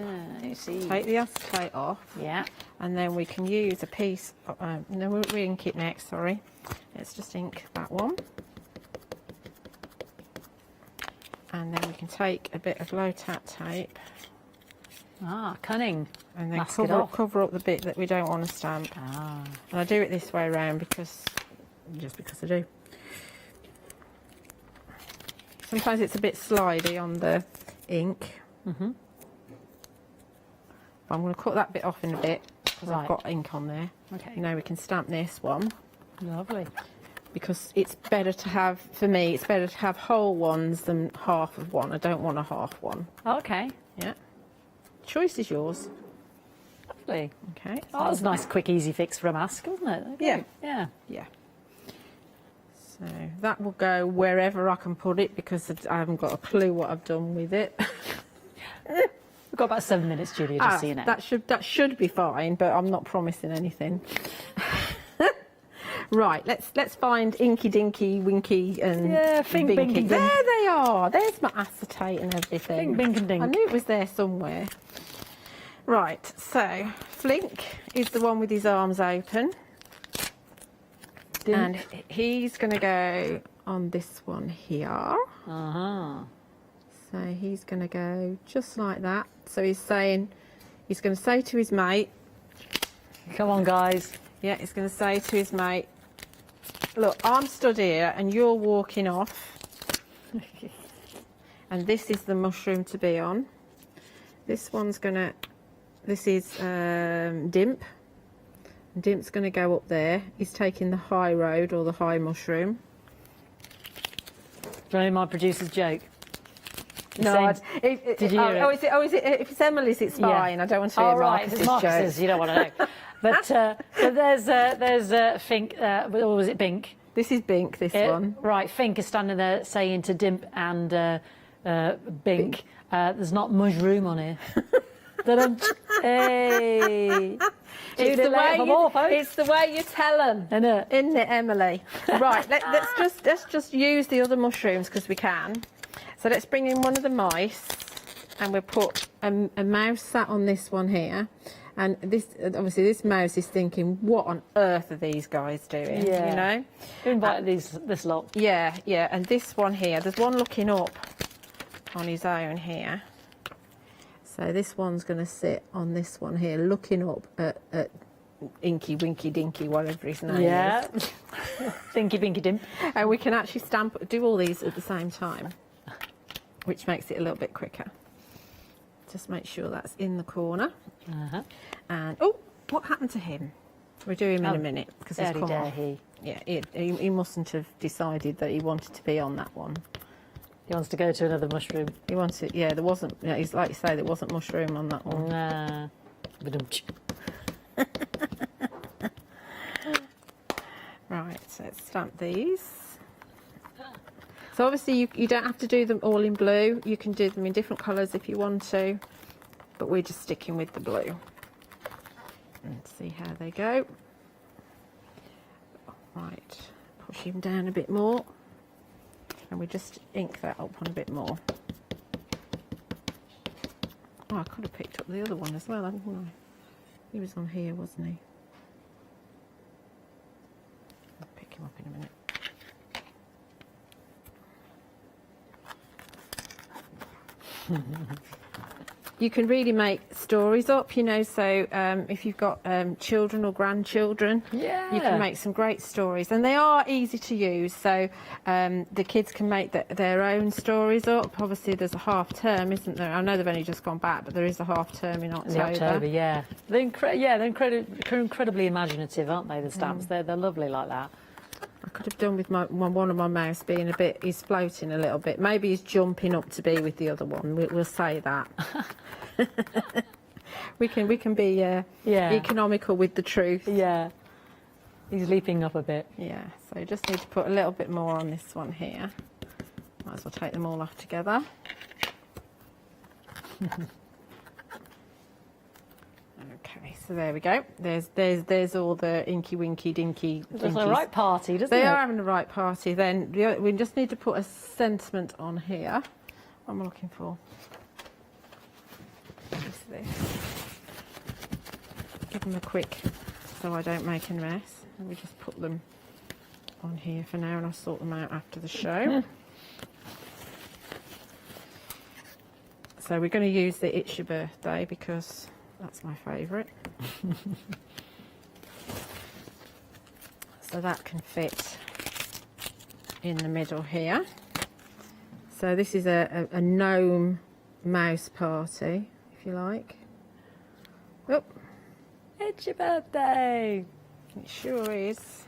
see. take the acetate off. Yeah. And then we can use a piece, no, we'll re-ink it next, sorry. Let's just ink that one. And then we can take a bit of low-tack tape. Ah, cunning. And then Mask it off. cover up the bit that we don't want to stamp. Ah. And I do it this way around just because I do. Sometimes it's a bit slidey on the ink. But I'm going to cut that bit off in a bit because I've got ink on there. Okay. You know, we can stamp this one. Lovely. Because it's better to have, for me, it's better to have whole ones than half of one. I don't want a half one. Okay. Yeah. Choice is yours. Lovely. Okay. Oh, that was a nice, quick, easy fix for a mask, wasn't it? Okay. Yeah. Yeah. Yeah. So that will go wherever I can put it because I haven't got a clue what I've done with it. We've got about 7 minutes, Julia, just so you know. That should be fine, but I'm not promising anything. Right, let's find Inky Dinky Winky and Fink, Binky. Bink and There Dink. they are. There's my acetate and everything. Fink, Bink and Dink. I knew it was there somewhere. Right, so Flink is the one with his arms open. Dink. And he's going to go on this one here. Uh-huh. So he's going to go just like that. So he's going to say to his mate. Come on, guys. Yeah, he's going to say to his mate, look, I'm stood here and you're walking off. And this is the mushroom to be on. This is Dimp. And Dimp's going to go up there. He's taking the high road or the high mushroom. Do you know my producer's joke? No, Did you hear it? If it's Emily's, it's fine. I don't want to hear right, it's Marcus's, you don't want to know. But so there's Fink, or was it Bink? This is Bink, this one. Right, Fink is standing there saying to Dimp and Bink, there's not mushroom on here. Hey. It's the way you tell them, isn't it, Emily? Right, let's just use the other mushrooms because we can. So let's bring in one of the mice, and we'll put a mouse sat on this one here. And this, obviously, this mouse is thinking, what on earth are these guys doing? Yeah. You know? Who invited this lot? Yeah, yeah. And this one here, there's one looking up on his own here. So this one's going to sit on this one here, looking up at Inky Winky Dinky, whatever his name Yeah. is. Thinky binky dim. And we can actually do all these at the same time, which makes it a little bit quicker. Just make sure that's in the corner. Uh-huh. And, oh, what happened to him? We'll do him in a minute, because he's come off. Yeah, he mustn't have decided that he wanted to be on that one. He wants to go to another mushroom. He wanted, yeah, there wasn't, yeah, he's like you say, there wasn't mushroom on that one. Nah. Right, so let's stamp these. So obviously you don't have to do them all in blue. You can do them in different colours if you want to, but we're just sticking with the blue. And see how they go. Right, push him down a bit more. And we just ink that up on a bit more. Oh, I could have picked up the other one as well, hadn't I? He was on here, wasn't he? I'll pick him up in a minute. You can really make stories up, you know, so if you've got children or grandchildren, Yeah. you can make some great stories. And they are easy to use, so the kids can make their own stories up. Obviously, there's a half term, isn't there? I know they've only just gone back, but there is a half term in October. In October, yeah. They're incredibly imaginative, aren't they, the stamps? They're lovely like that. I could have done with one of my mouse being a bit, he's floating a little bit. Maybe he's jumping up to be with the other one. We'll say that. we can be economical with the truth. Yeah. He's leaping up a bit. Yeah, so you just need to put a little bit more on this one here. Might as well take them all off together. Okay, so there we go. There's all the inky winky dinky. It's a right party, doesn't it? They are having a right party. Then we just need to put a sentiment on here. What am I looking for? What's this? Give them a quick, so I don't make a mess. And we just put them on here for now, and I'll sort them out after the show. So we're going to use the It's Your Birthday because that's my favourite. So that can fit in the middle here. So this is a gnome mouse party, if you like. Oh, It's your birthday. it sure is.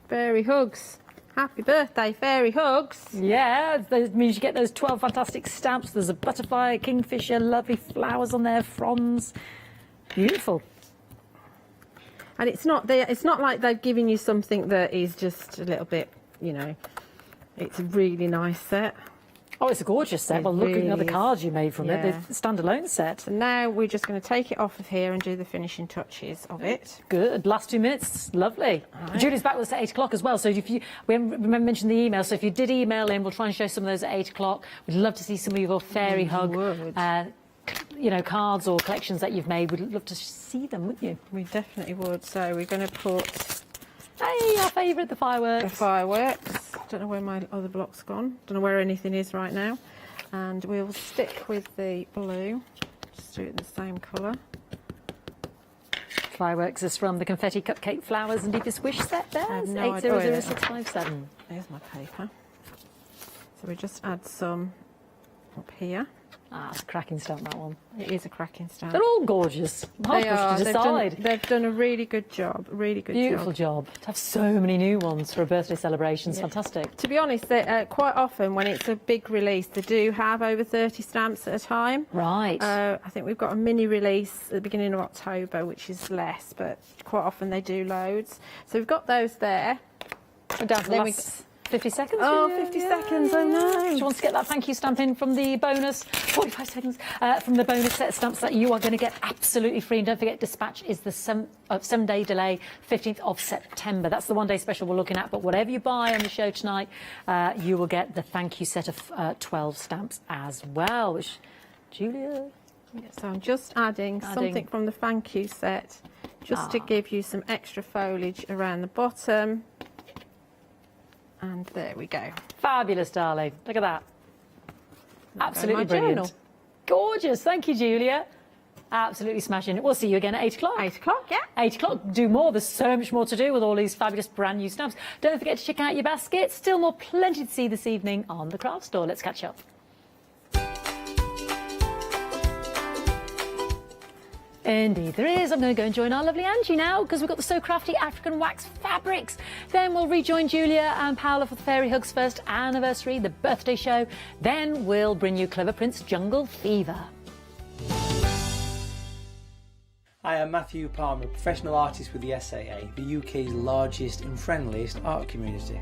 Fairy hugs. Happy birthday, fairy hugs. Yeah, that means you get those 12 fantastic stamps. There's a butterfly, a kingfisher, lovely flowers on there, fronds. Beautiful. And it's not like they've given you something that is just a little bit, you know, it's a really nice set. Oh, it's a gorgeous set. It Well, looking at the really cards you made from it, Yeah. the standalone set. So now we're just going to take it off of here and do the finishing touches of it. Good. Last 2 minutes. Lovely. Right. Julie's back with us at 8 o'clock as well. So if you, we haven't mentioned the email. So if you did email in, we'll try and show some of those at 8 o'clock. We'd love to see some of your fairy hug, you know, cards or collections that you've made. We'd love to see them, wouldn't you? We definitely would. So we're going to put Hey, our favourite, the fireworks. the fireworks. Don't know where my other block's gone. Don't know where anything is right now. And we'll stick with the blue. Just do it in the same colour. Fireworks is from the Confetti Cupcake Flowers and Deepest Wish set. There's no idea. 800657. There's my paper. So we just add some up here. Ah, it's a cracking stamp, that one. It is a cracking stamp. They're all gorgeous. Hard They for us are. to decide. They've done a really good job. Really good Beautiful job. To have so many new ones for a birthday celebration is fantastic. To be honest, quite often when it's a big release, they do have over 30 stamps at a time. Right. I think we've got a mini release at the beginning of October, which is less, but quite often they do loads. So we've got those there. We're down to the then last 50 seconds. Oh, yeah, 50 yeah. seconds, oh no. She wants to get that thank you stamp in from the bonus, 45 seconds, from the bonus set of stamps that you are going to get absolutely free. And don't forget, dispatch is the 7-day delay, 15th of September. That's the one-day special we're looking at. But whatever you buy on the show tonight, you will get the thank you set of 12 stamps as well, which, Julia? So I'm just adding something from the thank you set, just to give you some extra foliage around the bottom. And there we go. Fabulous, darling. Look at that. Absolutely my brilliant. journal. Gorgeous. Thank you, Julia. Absolutely smashing. We'll see you again at 8 o'clock. 8 o'clock, yeah. 8 o'clock, do more. There's so much more to do with all these fabulous brand new stamps. Don't forget to check out your basket. Still more plenty to see this evening on the craft store. Let's catch up. Indeed there is. I'm going to go and join our lovely Angie now because we've got the So Crafty African Wax Fabrics. Then we'll rejoin Julia and Paola for the Fairy Hugs first anniversary, the birthday show. Then we'll bring you Clever Prince Jungle Fever. Hi, I'm Matthew Palmer, professional artist with the SAA, the UK's largest and friendliest art community.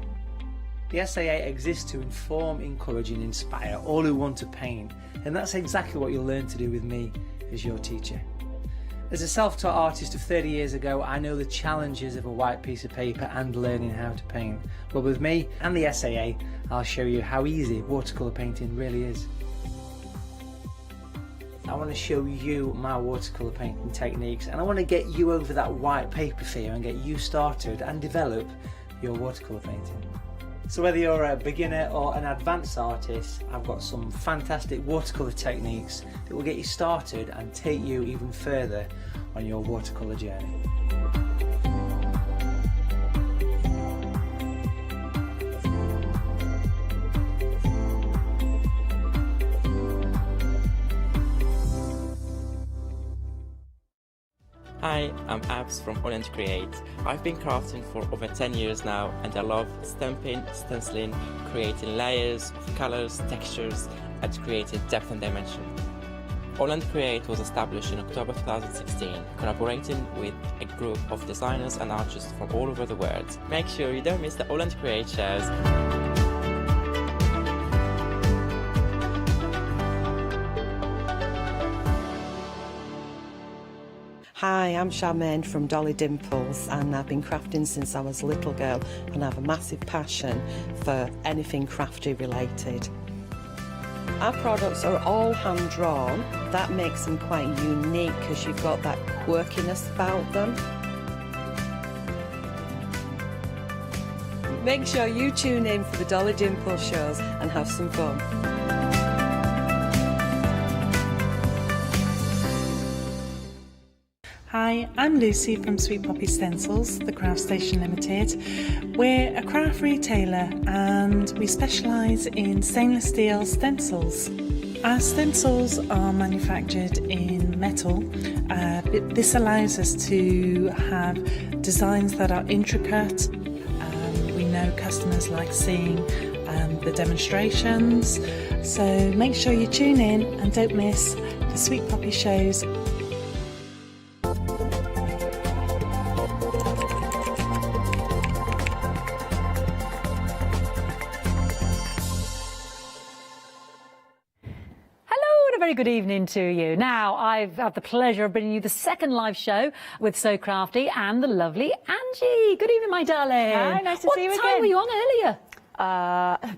The SAA exists to inform, encourage and inspire all who want to paint, and that's exactly what you'll learn to do with me as your teacher. As a self-taught artist of 30 years ago, I know the challenges of a white piece of paper and learning how to paint. But with me and the SAA, I'll show you how easy watercolour painting really is. I want to show you my watercolour painting techniques, and I want to get you over that white paper fear and get you started and develop your watercolour painting. So whether you're a beginner or an advanced artist, I've got some fantastic watercolour techniques that will get you started and take you even further on your watercolour journey. Hi, I'm Abs from AALL Create. I've been crafting for over 10 years now and I love stamping, stenciling, creating layers of colours, textures and creating depth and dimension. AALL Create was established in October 2016, collaborating with a group of designers and artists from all over the world. Make sure you don't miss the AALL Create shows. Hi, I'm Charmaine from Dolly Dimples and I've been crafting since I was a little girl and I have a massive passion for anything crafty related. Our products are all hand drawn. That makes them quite unique because you've got that quirkiness about them. Make sure you tune in for the Dolly Dimples shows and have some fun. Hi, I'm Lucy from Sweet Poppy Stencils, the Craft Station Limited. We're a craft retailer and we specialise in stainless steel stencils. Our stencils are manufactured in metal. This allows us to have designs that are intricate. We know customers like seeing the demonstrations, so make sure you tune in and don't miss the Sweet Poppy shows. Very good evening to you. Now, I've had the pleasure of bringing you the second live show with So Crafty and the lovely Angie. Good evening, my darling. Hi, nice to see you again. What time were you on earlier?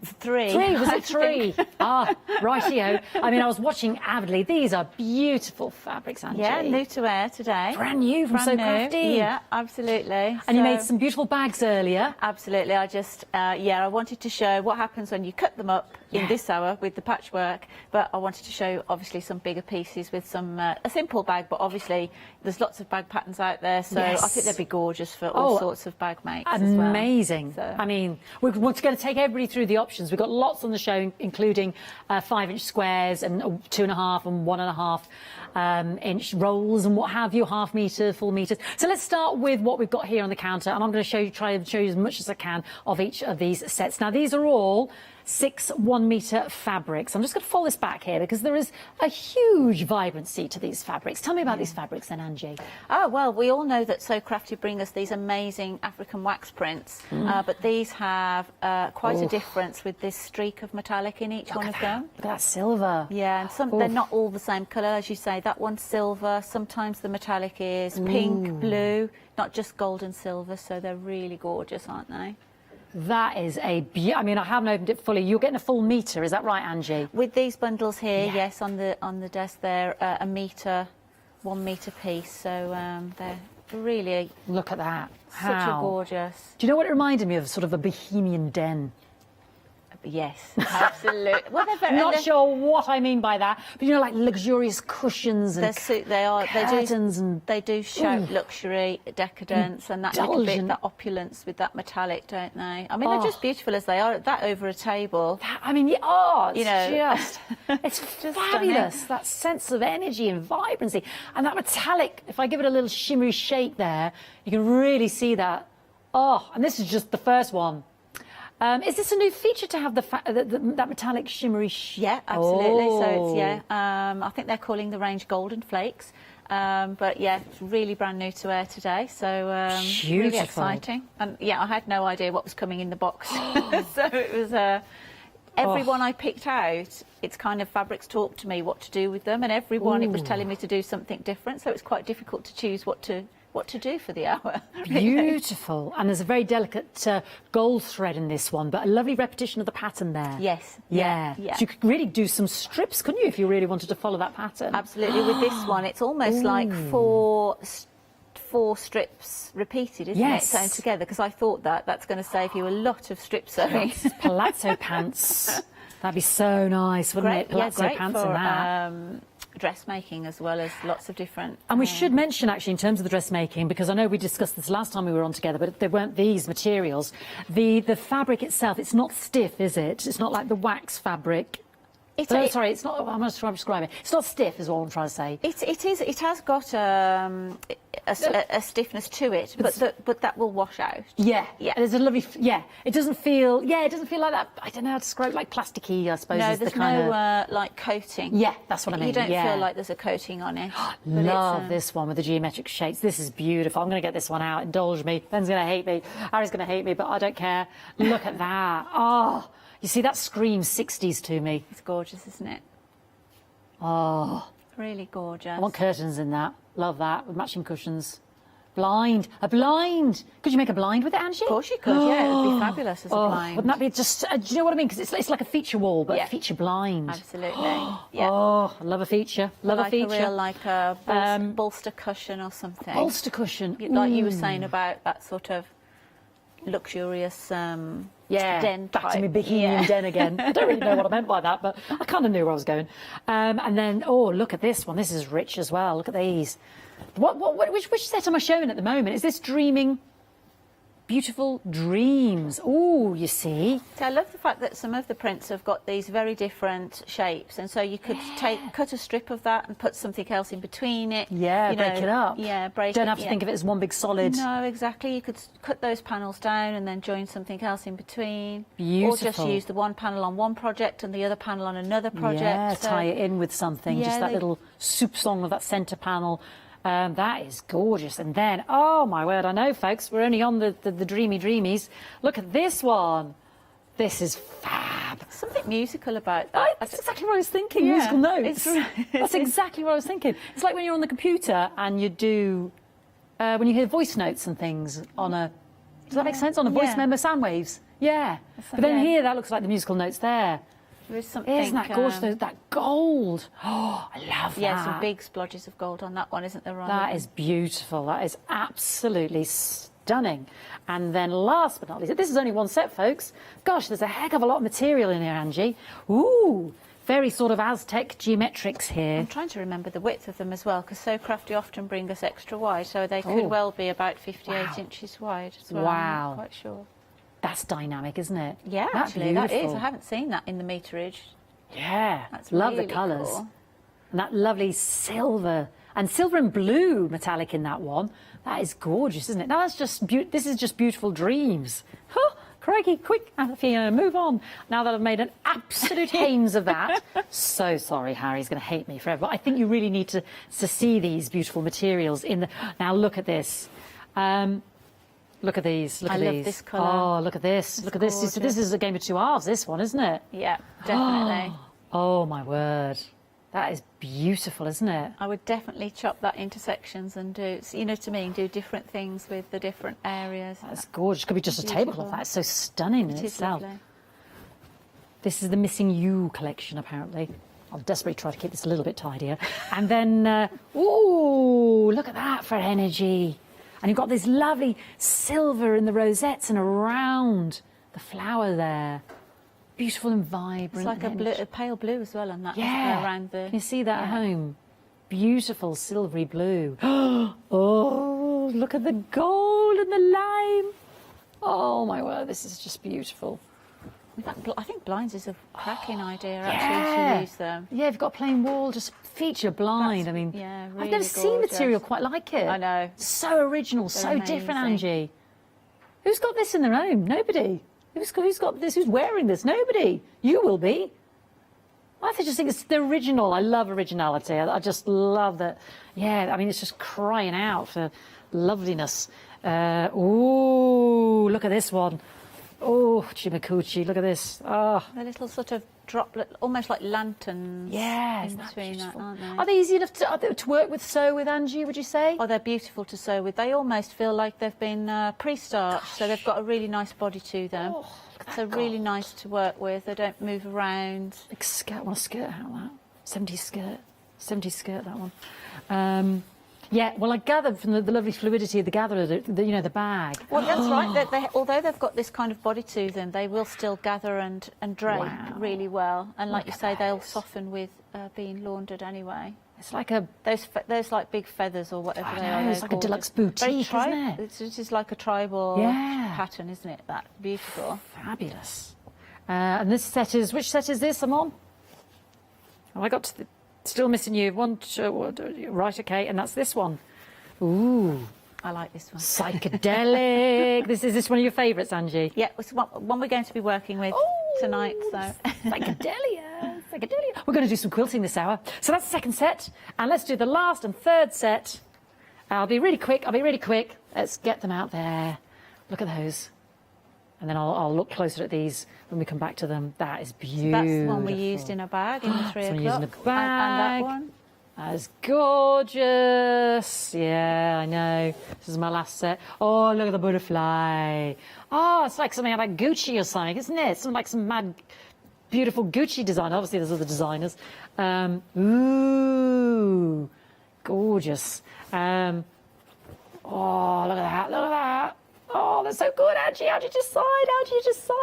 3. 3, was it 3? Rightio. I mean, I was watching avidly. These are beautiful fabrics, Angie. Yeah, new to wear today. Brand new from So Crafty. Yeah, absolutely. And you made some beautiful bags earlier. Absolutely. I just, I wanted to show what happens when you cut them up in this hour with the patchwork, but I wanted to show obviously some bigger pieces with some a simple bag, but obviously there's lots of bag patterns out there, so I think they'd be gorgeous for all sorts of bag makes as well. Amazing. So. I mean, we're going to take everybody through the options. We've got lots on the show, including 5-inch squares and 2.5 and 1.5 inch rolls and what have you, half metre, full metres. So let's start with what we've got here on the counter, and I'm going to try and show you as much as I can of each of these sets. Now, these are all 6 1-metre fabrics. I'm just going to follow this back here because there is a huge vibrancy to these fabrics. Tell me about these fabrics then, Angie. Oh, well, we all know that So Crafty bring us these amazing African wax prints, but these have quite a difference with this streak of metallic in each one of them. Look at that silver. Yeah, and they're not all the same colour, as you say. That one's silver, sometimes the metallic is pink, blue, not just gold and silver, so they're really gorgeous, aren't they? That is I mean, I haven't opened it fully. You're getting a full metre, is that right, Angie? With these bundles here, yes, on the desk, they're a metre, 1 metre piece. So they're really look at that. Such a gorgeous. Do you know what it reminded me of? Sort of a bohemian den. A Yes, absolutely. Well, they're very, Not sure what I mean by that, but you know, like luxurious cushions and curtains and they do shout luxury, decadence, and that little bit, that opulence with that metallic, don't they? I mean, they're just beautiful as they are. That over a table. I mean, it's you know, just, it's fabulous. Stunning. That sense of energy and vibrancy, and that metallic. If I give it a little shimmery shake there, you can really see that. Oh, and this is just the first one. Is this a new feature to have that metallic shimmery? Yeah, absolutely. So it's I think they're calling the range Golden Flakes. But yeah, it's really brand new to air today, so really exciting. And yeah, I had no idea what was coming in the box, so it was everyone I picked out. It's kind of fabrics talk to me what to do with them, and everyone it was telling me to do something different. So it's quite difficult to choose what to do for the hour. Beautiful. And there's a very delicate gold thread in this one, but a lovely repetition of the pattern there. Yes. Yeah. So you could really do some strips, couldn't you, if you really wanted to follow that pattern? Absolutely. With this one, it's almost like four strips repeated, isn't it, sewn together? Because I thought that's going to save you a lot of strip sewing. Palazzo pants. That'd be so nice, wouldn't it? Palazzo pants for, and that. Dressmaking as well as lots of different. And we should mention, actually, in terms of the dressmaking, because I know we discussed this last time we were on together, but there weren't these materials. The fabric itself, it's not stiff, is it? It's not like the wax fabric. Sorry, it's not. I'm going to try to describe it. It's not stiff, is what I'm trying to say. It is. It has got a stiffness to it, but that will wash out. Yeah. There's a lovely. Yeah. It doesn't feel. Yeah. It doesn't feel like that. I don't know how to describe it, like plasticky, I suppose. No, is there's the kind no like coating. Yeah, that's what I mean. You don't feel like there's a coating on it. Love this one with the geometric shapes. This is beautiful. I'm going to get this one out. Indulge me. Ben's going to hate me. Harry's going to hate me, but I don't care. Look at that. Oh. You see, that screams 60s to me. It's gorgeous, isn't it? Oh. Really gorgeous. I want curtains in that. Love that, with matching cushions. Blind. A blind. Could you make a blind with it, Angie? Of course you could, yeah. It would be fabulous as a blind. Wouldn't that be just... do you know what I mean? Because it's like a feature wall, but a feature blind. Absolutely. Yeah. Oh, I love a feature. Love a feature. Like a bolster cushion or something. Bolster cushion. Like you were saying about that sort of luxurious den type. Back to my bohemian den again. I don't really know what I meant by that, but I kind of knew where I was going. And then, look at this one. This is rich as well. Look at these. Which set am I showing at the moment? Is this Dreaming Beautiful Dreams? Oh, you see. So I love the fact that some of the prints have got these very different shapes, and so you could cut a strip of that and put something else in between it. Yeah, break it up. Yeah, break it. Don't have to think of it as one big solid. No, exactly. You could cut those panels down and then join something else in between. Beautiful. Or just use the one panel on one project and the other panel on another project. Yeah, tie it in with something. Just that little soup song of that centre panel. That is gorgeous. And then, oh my word, I know, folks, we're only on the dreamy dreamies. Look at this one. This is fab. Something musical about that. That's exactly what I was thinking, musical notes. That's exactly what I was thinking. It's like when you're on the computer and you do, when you hear voice notes and things on a, does that make sense? On a voice memo, sound waves. Yeah. But then here, that looks like the musical notes there. There is something. Isn't that gorgeous? That gold. Oh, I love that. Yeah, some big splodges of gold on that one, isn't there, Ron? That is beautiful. That is absolutely stunning. And then last but not least, this is only one set, folks. Gosh, there's a heck of a lot of material in here, Angie. Ooh, very sort of Aztec geometrics here. I'm trying to remember the width of them as well, because So Crafty often bring us extra wide, so they could well be about 58 inches wide as well. Wow. I'm not quite sure. That's dynamic, isn't it? Yeah, actually, that is. I haven't seen that in the meterage. Yeah, that's love really the colours. Cool. And that lovely silver and blue metallic in that one. That is gorgeous, isn't it? Now that's just this is just beautiful dreams. Huh, crikey, quick, move on. Now that I've made an absolute hames of that. So sorry, Harry's going to hate me forever. But I think you really need to see these beautiful materials in the. Now look at this. Look at these. Look at these. I love this colour. Oh, look at this. Look at this. This is a game of two halves, this one, isn't it? Yeah, definitely. Oh, my word. That is beautiful, isn't it? I would definitely chop that into sections and do, you know what I mean, do different things with the different areas. That's gorgeous. Could be just a tablecloth. That's so stunning in itself. Lovely. This is the Missing You collection, apparently. I'll desperately try to keep this a little bit tidier. And then, ooh, look at that for energy. And you've got this lovely silver in the rosettes and around the flower there. beautiful and vibrant. It's like a pale blue as well on that. Yeah. Around the. Can you see that at home? Beautiful silvery blue. Oh, look at the gold and the lime. Oh my word, this is just beautiful. In fact, I think blinds is a cracking idea actually to use them. Yeah, if you've got a plain wall, just feature blind. I mean, yeah, really I've never seen material quite like it. I know. So original, so different, amazing. Angie. Who's got this in their home? Nobody. Who's got this? Who's wearing this? Nobody. You will be. I just think it's the original. I love originality. I just love that. Yeah, I mean, it's just crying out for loveliness. Ooh, look at this one. Oh, Chimakuchi, look at this. Oh. The little sort of droplet, almost like lanterns. Yeah, in between that, aren't they? Are they easy enough to work with, sew with, Angie, would you say? Oh, they're beautiful to sew with. They almost feel like they've been pre-starched, so they've got a really nice body to them. Oh, so really nice to work with. They don't move around. Like skirt, I want a skirt out of that. 70s skirt. 70s skirt, that one. Yeah, well, I gathered from the lovely fluidity of the gatherer, the bag. Well, that's right. Although they've got this kind of body to them, they will still gather and drape really well. And like you say, they'll soften with being laundered anyway. It's like a... Those like big feathers or whatever they are. It's like a deluxe boutique, isn't it? It's just like a tribal pattern, isn't it? That beautiful. Fabulous. And this set is... Which set is this I'm on? Oh, I got to the... Still missing you. One, two, right, okay, and that's this one. Ooh. I like this one. Psychedelic. Is this one of your favourites, Angie? Yeah, it's one we're going to be working with tonight. So Psychedelia. We're going to do some quilting this hour. So that's the second set. And let's do the last and third set. I'll be really quick. Let's get them out there. Look at those. And then I'll look closer at these when we come back to them. That is beautiful. That's the one we used in a bag in the 3 o'clock. Used in a bag. And that one. That is gorgeous. Yeah, I know. This is my last set. Oh, look at the butterfly. Oh, it's like something out of Gucci or something, isn't it? Something like some mad, beautiful Gucci design. Obviously, there's other designers. Ooh, gorgeous. Oh, look at that. Look at that. Oh, they're so good, Angie. How'd you decide?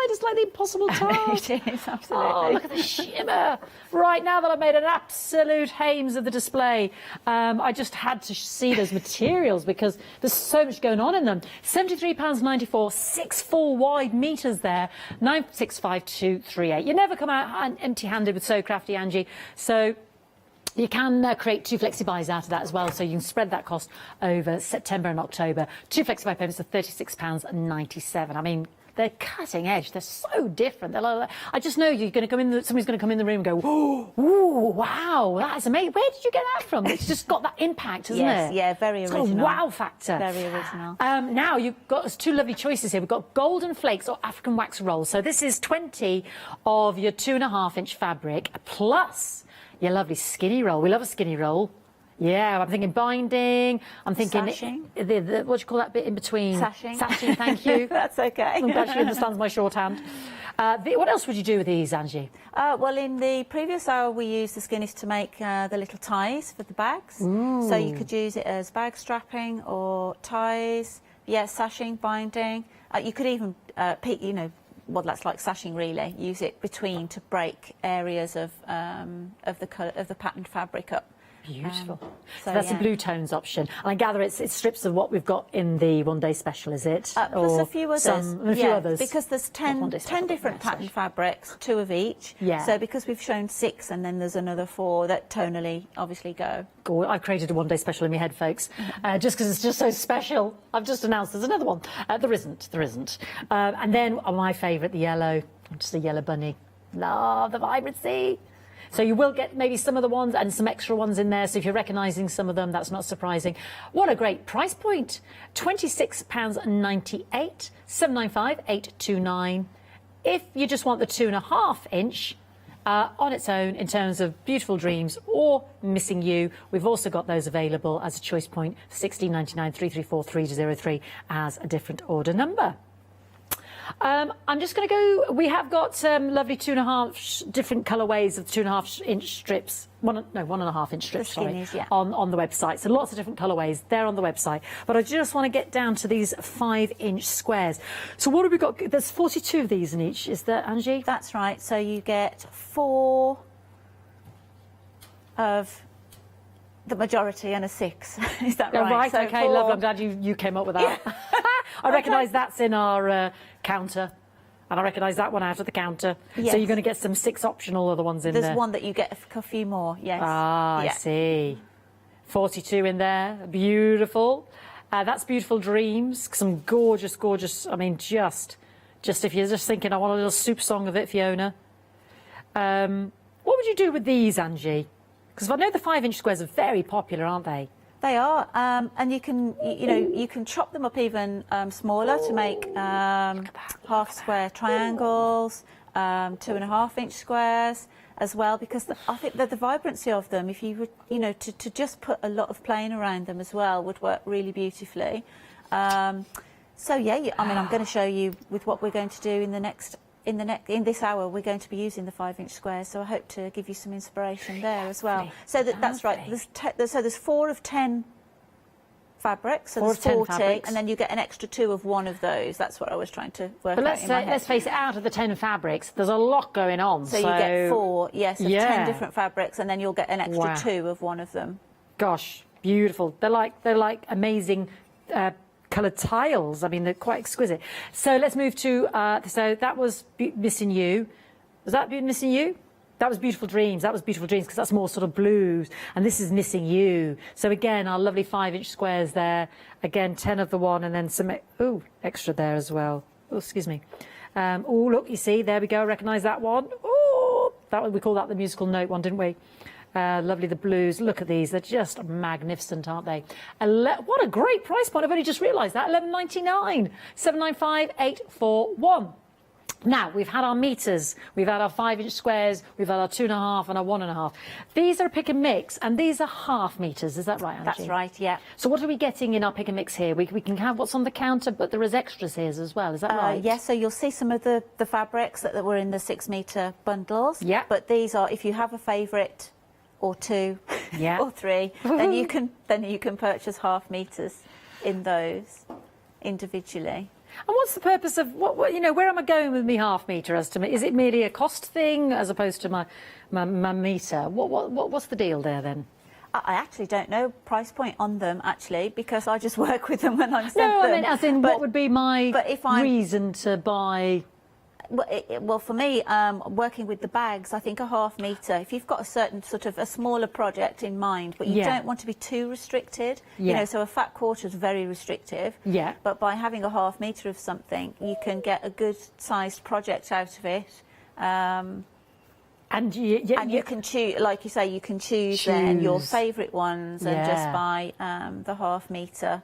It's like the impossible task. It is, absolutely. Oh, look at the shimmer. Right now that I've made an absolute hames of the display, I just had to see those materials because there's so much going on in them. £73.94, 6 full wide metres there, 965238. You never come out empty-handed with So Crafty, Angie. So you can create 2 flexi-buys out of that as well, so you can spread that cost over September and October. 2 flexi-buy payments are £36.97. I mean, they're cutting edge. They're so different. I just know you're going to come in. Somebody's going to come in the room and go, "Oh, wow, that's amazing! Where did you get that from?" It's just got that impact, hasn't it? Yeah, very original. It's got a wow factor. Very original. Now you've got us 2 lovely choices here. We've got golden flakes or African wax rolls. So this is 20 of your 2.5-inch fabric plus your lovely skinny roll. We love a skinny roll. Yeah, I'm thinking binding. I'm thinking Sashing. what do you call that bit in between? Sashing. Sashing, thank you. That's okay. I'm glad she understands my shorthand. What else would you do with these, Angie? Well, in the previous hour, we used the skinnies to make the little ties for the bags. Ooh. So you could use it as bag strapping or ties. Yeah, sashing, binding. You could even, well, that's like sashing really. Use it between to break areas of the patterned fabric up. Beautiful. So that's a blue tones option. And I gather it's strips of what we've got in the one-day special, is it? Plus a few others. A few others. Because there's 10 different pattern fabrics, 2 of each. Yeah. So because we've shown 6 and then there's another 4 that tonally obviously go. I've created a one-day special in my head, folks, just because it's just so special. I've just announced there's another one. There isn't. And then my favourite, the yellow. I'm just a yellow bunny. Love the vibrancy. So you will get maybe some of the ones and some extra ones in there. So if you're recognising some of them, that's not surprising. What a great price point. £26.98, £7.95, £8.29. If you just want the 2.5-inch on its own in terms of Beautiful Dreams or Missing You, we've also got those available as a choice point, £16.99, 334 303 as a different order number. I'm just going to go. We have got lovely 2.5 different colourways of 2.5-inch strips. 1.5-inch strips. The skinnies, yeah. On the website. So lots of different colourways. They're on the website. But I just want to get down to these 5-inch squares. So what have we got? There's 42 of these in each. Is there, Angie? That's right. So you get 4 of the majority and a 6. Is that right? Oh, right. So okay. 4... Lovely. I'm glad you came up with that. I recognise that's in our counter. And I recognise that one out of the counter. Yes. So you're going to get some 6 optional other ones in there. There's one that you get a few more, yes. Ah, yeah. I see. 42 in there. Beautiful. That's Beautiful Dreams. Some gorgeous, gorgeous, I mean, just if you're just thinking, I want a little soup song of it, Fiona. What would you do with these, Angie? Because I know the 5-inch squares are very popular, aren't they? They are, and you can chop them up even smaller to make half square triangles, 2.5-inch squares as well. Because I think that the vibrancy of them, if you would, to just put a lot of plain around them as well, would work really beautifully. So yeah, I mean, I'm going to show you with what we're going to do in this hour. We're going to be using the 5-inch squares, so I hope to give you some inspiration there as well. So that's right. There's 4 of 10 fabrics, so there's 40, and then you get an extra 2 of one of those. That's what I was trying to work out in my head. Let's face it, out of the 10 fabrics, there's a lot going on. So you get 4, yes, of 10 different fabrics, and then you'll get an extra 2 of one of them. Gosh, beautiful. They're like amazing coloured tiles. I mean, they're quite exquisite. So let's move to, so that was Missing You. Was that Missing You? That was Beautiful Dreams. That was Beautiful Dreams because that's more sort of blues. And this is Missing You. So again, our lovely 5-inch squares there. Again, 10 of the one and then some, extra there as well. Oh, excuse me. Oh, look, you see, there we go. Recognise that one. Oh, that one, we call that the musical note one, didn't we? Lovely, the blues. Look at these. They're just magnificent, aren't they? What a great price point. I've only just realised that. $11.99. 795-841. Now, we've had our meters. We've had our 5-inch squares. We've had our 2.5 and our 1.5. These are a pick and mix, and these are half meters. Is that right, Angie? That's right, yeah. So what are we getting in our pick and mix here? We can have what's on the counter, but there is extras here as well. Is that right? Yes, so you'll see some of the fabrics that were in the 6-meter bundles. Yeah. But these are, if you have a favourite or 2 or 3, then you can purchase half meters in those individually. And what's the purpose of what where am I going with me half meter? As to me, is it merely a cost thing as opposed to my meter? What's the deal there then? I actually don't know price point on them actually because I just work with them when I'm sent them. No, I mean as in what would be my reason to buy? Well, for me, working with the bags, I think a half metre, if you've got a certain sort of a smaller project in mind, but you don't want to be too restricted, so a fat quarter is very restrictive. Yeah. But by having a half metre of something, you can get a good sized project out of it. And you can choose, like you say, you can choose then your favourite ones and just buy the half metre.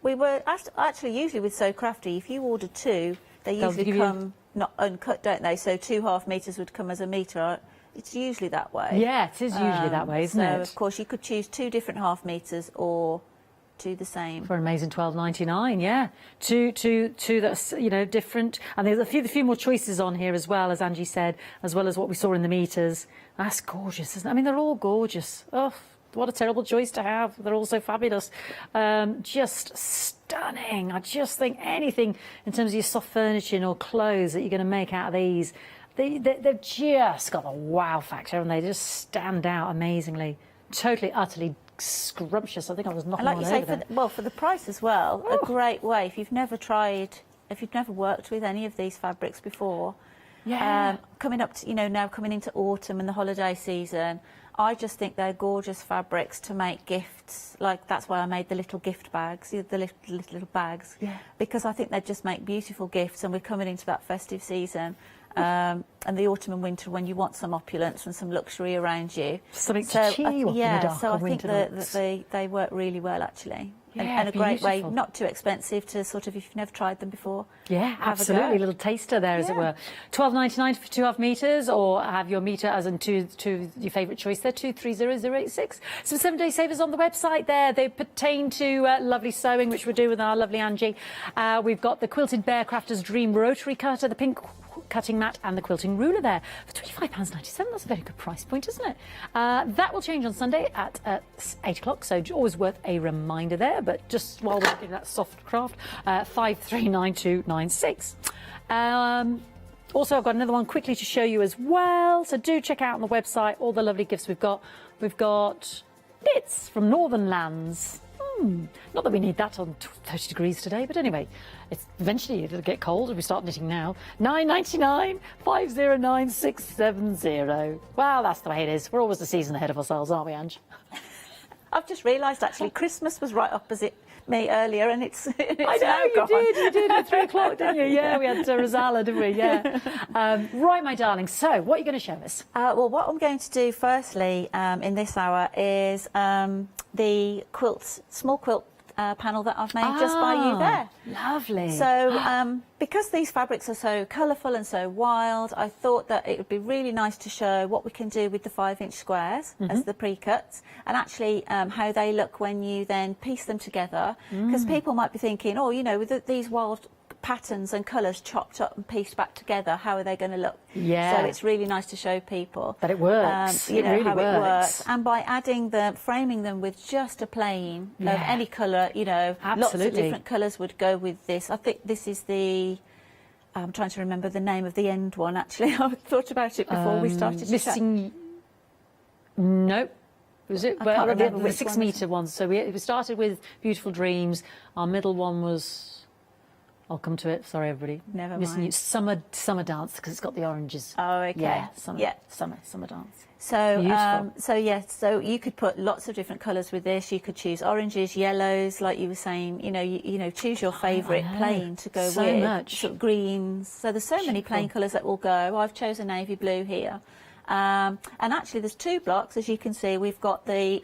We were actually usually with So Crafty, if you order 2, they usually come not uncut, don't they? So 2 half meters would come as a metre. It's usually that way. Yeah, it is usually that way, isn't it? So of course you could choose 2 different half meters or 2 the same. For an amazing $12.99, yeah. Two that's different. And there's a few more choices on here as well, as Angie said, as well as what we saw in the meters. That's gorgeous, isn't it? I mean, they're all gorgeous. Oh, what a terrible choice to have. They're all so fabulous. Just stunning. I just think anything in terms of your soft furnishing or clothes that you're going to make out of these, they've just got a wow factor and they just stand out amazingly. Totally, utterly scrumptious. I think I was knocking on over them. For the price as well, a great way. If you've never worked with any of these fabrics before, coming up to, now coming into autumn and the holiday season, I just think they're gorgeous fabrics to make gifts. Like, that's why I made the little gift bags, the little bags. Yeah. Because I think they just make beautiful gifts, and we're coming into that festive season. And the autumn and winter when you want some opulence and some luxury around you. Something to cheer you up in the dark. So I think that they work really well, actually. Yeah, and a great way, beautiful. not too expensive to sort of, if you've never tried them before. Yeah, have a absolutely. go. A little taster there, as it Yeah. were. $12.99 for 2.5 meters, or have your meter as in two your favourite choice there, 230086. Some 7-day savers on the website there. They pertain to lovely sewing, which we'll do with our lovely Angie. We've got the Quilted Bear Crafter's Dream Rotary Cutter, the pink cutting mat and the quilting ruler there for £25.97. That's a very good price point, isn't it? That will change on Sunday at 8 o'clock, so always worth a reminder there. But just while we're looking at that soft craft, 539296. Also, I've got another one quickly to show you as well. So do check out on the website all the lovely gifts we've got. We've got bits from Northern Lands. Not that we need that on 30 degrees today, but anyway, eventually it'll get cold if we start knitting now. £9.99, 509670. Well, that's the way it is. We're always a season ahead of ourselves, aren't we, Ange? I've just realised actually Christmas was right opposite me earlier, and it's I know, now you gone. did at 3 o'clock, didn't you? Yeah, we had Rosala, didn't we? Yeah. Right, my darling. So, what are you going to show us? Well, what I'm going to do firstly in this hour is the small quilt panel that I've made just by you there. Lovely. So, because these fabrics are so colourful and so wild, I thought that it would be really nice to show what we can do with the 5-inch squares as the pre-cuts, and actually how they look when you then piece them together. Because people might be thinking, oh, you know, with these wild patterns and colours chopped up and pieced back together, how are they going to look? Yeah. So it's really nice to show people that it works. you know, really how works. it works, and by adding framing them with just a plain of any colour, you know, lots of Absolutely. different colours would go with this. I think this is the. I'm trying to remember the name of the end one. Actually, I thought about it before we started. to chat. Missing. Nope. Was it? I can't remember the which 6 one metre ones. So we started with Beautiful Dreams. Our middle one was. I'll come to it. Sorry, everybody. Never Missing mind. You. Summer Dance, because it's got the oranges. Oh, okay. Yeah. Summer Dance. So, Beautiful. So you could put lots of different colours with this. You could choose oranges, yellows, like you were saying. You know, choose your favourite know. plain to go So with. much. Sort of greens. So there's so many plain colours that will go. I've chosen navy blue here, and actually there's 2 blocks, as you can see. We've got the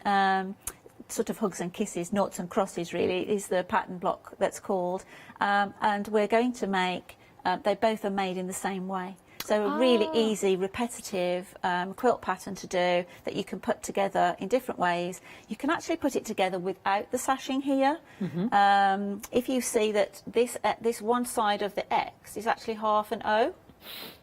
sort of hugs and kisses, noughts and crosses. Really, is the pattern block that's called, and we're going to make. They both are made in the same way. So a really easy, repetitive quilt pattern to do that you can put together in different ways. You can actually put it together without the sashing here. If you see that this one side of the X is actually half an O,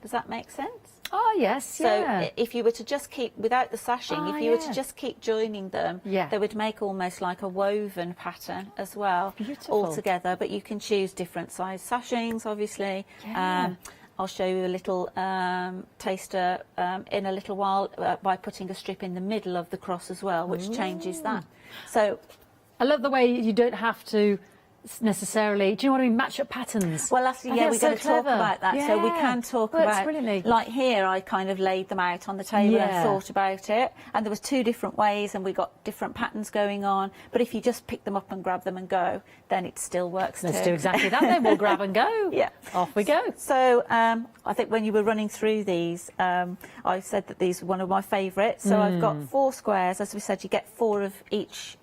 does that make sense? Oh yes. So if you were to just keep, without the sashing, if you were yeah. to just keep joining them, Yeah. they would make almost like a woven pattern as well, Beautiful. all together. But you can choose different size sashings, obviously. Yeah. I'll show you a little taster in a little while by putting a strip in the middle of the cross as well, which changes that. So I love the way you don't have to necessarily. Do you know what I mean? Match up patterns. well, actually, I yeah, think we're it's going to so talk clever. about that. So we Yeah. can talk Works about, brilliantly. like here, I kind of laid them out on the table Yeah. and thought about it. And there was 2 different ways, and we got different patterns going on. But if you just pick them up and grab them and go, then it still works Let's too. do exactly that then. We'll grab and go. Yeah. Off we go. So I think when you were running through these, I said that these are one of my favourites. So I've got 4 squares. As we said, you get 4 of each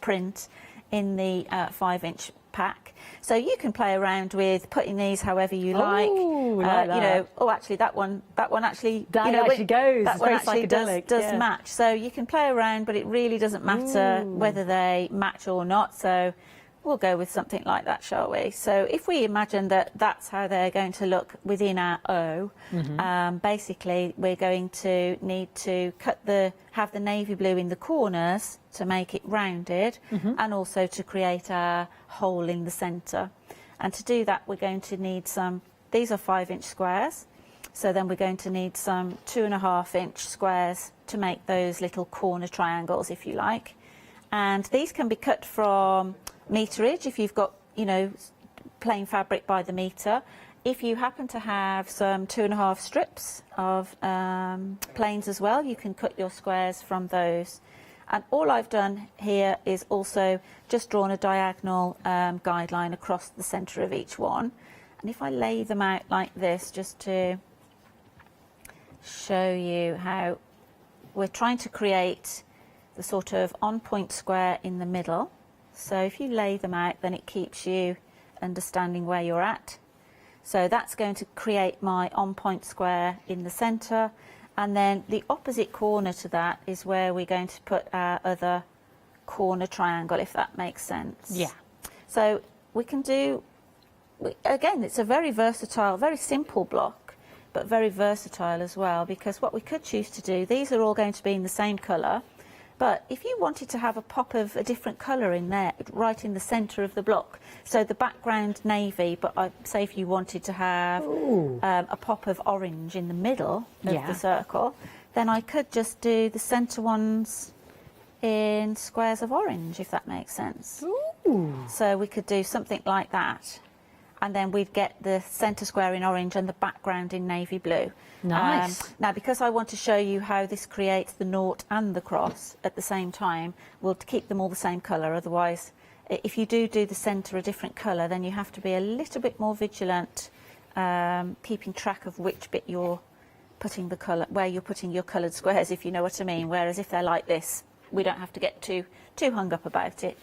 print in the 5-inch pack. So you can play around with putting these however you like. Ooh, like You know, oh, actually that one actually, That you know, actually goes. That It's one very actually psychedelic, does yeah. match. So you can play around, but it really doesn't matter whether they match or not. So we'll go with something like that, shall we? So if we imagine that that's how they're going to look within our O, basically we're going to need to have the navy blue in the corners to make it rounded, and also to create a hole in the centre. And to do that, we're going to need these are 5-inch squares. So then we're going to need some 2.5-inch squares to make those little corner triangles, if you like. And these can be cut from meterage if you've got, you know, plain fabric by the metre. If you happen to have some 2.5 strips of plains as well, you can cut your squares from those. And all I've done here is also just drawn a diagonal guideline across the centre of each one. And if I lay them out like this, just to show you how we're trying to create the sort of on-point square in the middle. So if you lay them out, then it keeps you understanding where you're at. So that's going to create my on-point square in the centre, and then the opposite corner to that is where we're going to put our other corner triangle, if that makes sense. Yeah. So we can do, again, it's a very versatile, very simple block, but very versatile as well, because what we could choose to do, these are all going to be in the same colour, but if you wanted to have a pop of a different colour in there, right in the centre of the block, so the background navy, but say if you wanted to have a pop of orange in the middle of the circle, then I could just do the centre ones in squares of orange, if that makes sense. Ooh. So we could do something like that, and then we'd get the centre square in orange and the background in navy blue. Nice. Now, because I want to show you how this creates the nought and the cross at the same time, we'll keep them all the same colour. Otherwise, if you do the centre a different colour, then you have to be a little bit more vigilant, keeping track of which bit you're putting the colour, where you're putting your coloured squares, if you know what I mean. Whereas if they're like this, we don't have to get too hung up about it.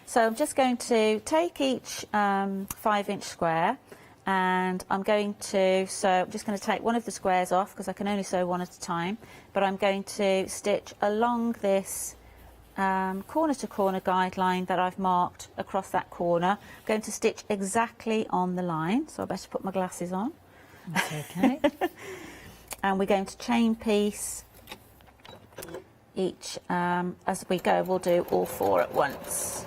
So I'm just going to take each 5-inch square, and I'm just going to take one of the squares off because I can only sew one at a time, but I'm going to stitch along this corner to corner guideline that I've marked across that corner. I'm going to stitch exactly on the line, so I better put my glasses on. That's okay. And we're going to chain piece each as we go. We'll do all 4 at once.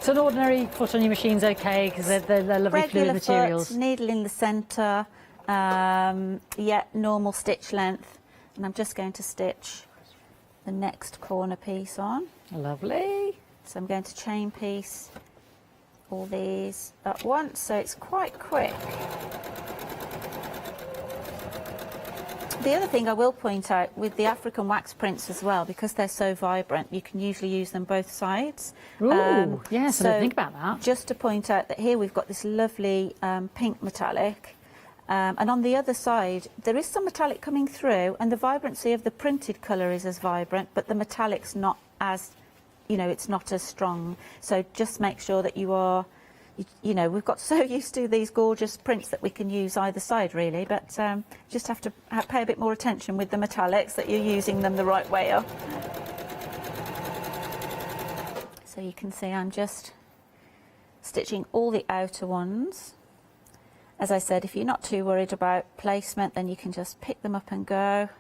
So an ordinary foot on your machine's okay because they're lovely Regular fluid materials. foot, needle in the centre, normal stitch length, and I'm just going to stitch the next corner piece on. Lovely. So I'm going to chain piece all these at once, so it's quite quick. The other thing I will point out with the African wax prints as well, because they're so vibrant, you can usually use them both sides. Ooh, yes, I didn't think about that. Just to point out that here we've got this lovely pink metallic, and on the other side there is some metallic coming through, and the vibrancy of the printed colour is as vibrant, but the metallic's not as, it's not as strong. So just make sure that you are, we've got so used to these gorgeous prints that we can use either side really, but just have to pay a bit more attention with the metallics, that you're using them the right way up. So you can see I'm just stitching all the outer ones. As I said, if you're not too worried about placement, then you can just pick them up and go,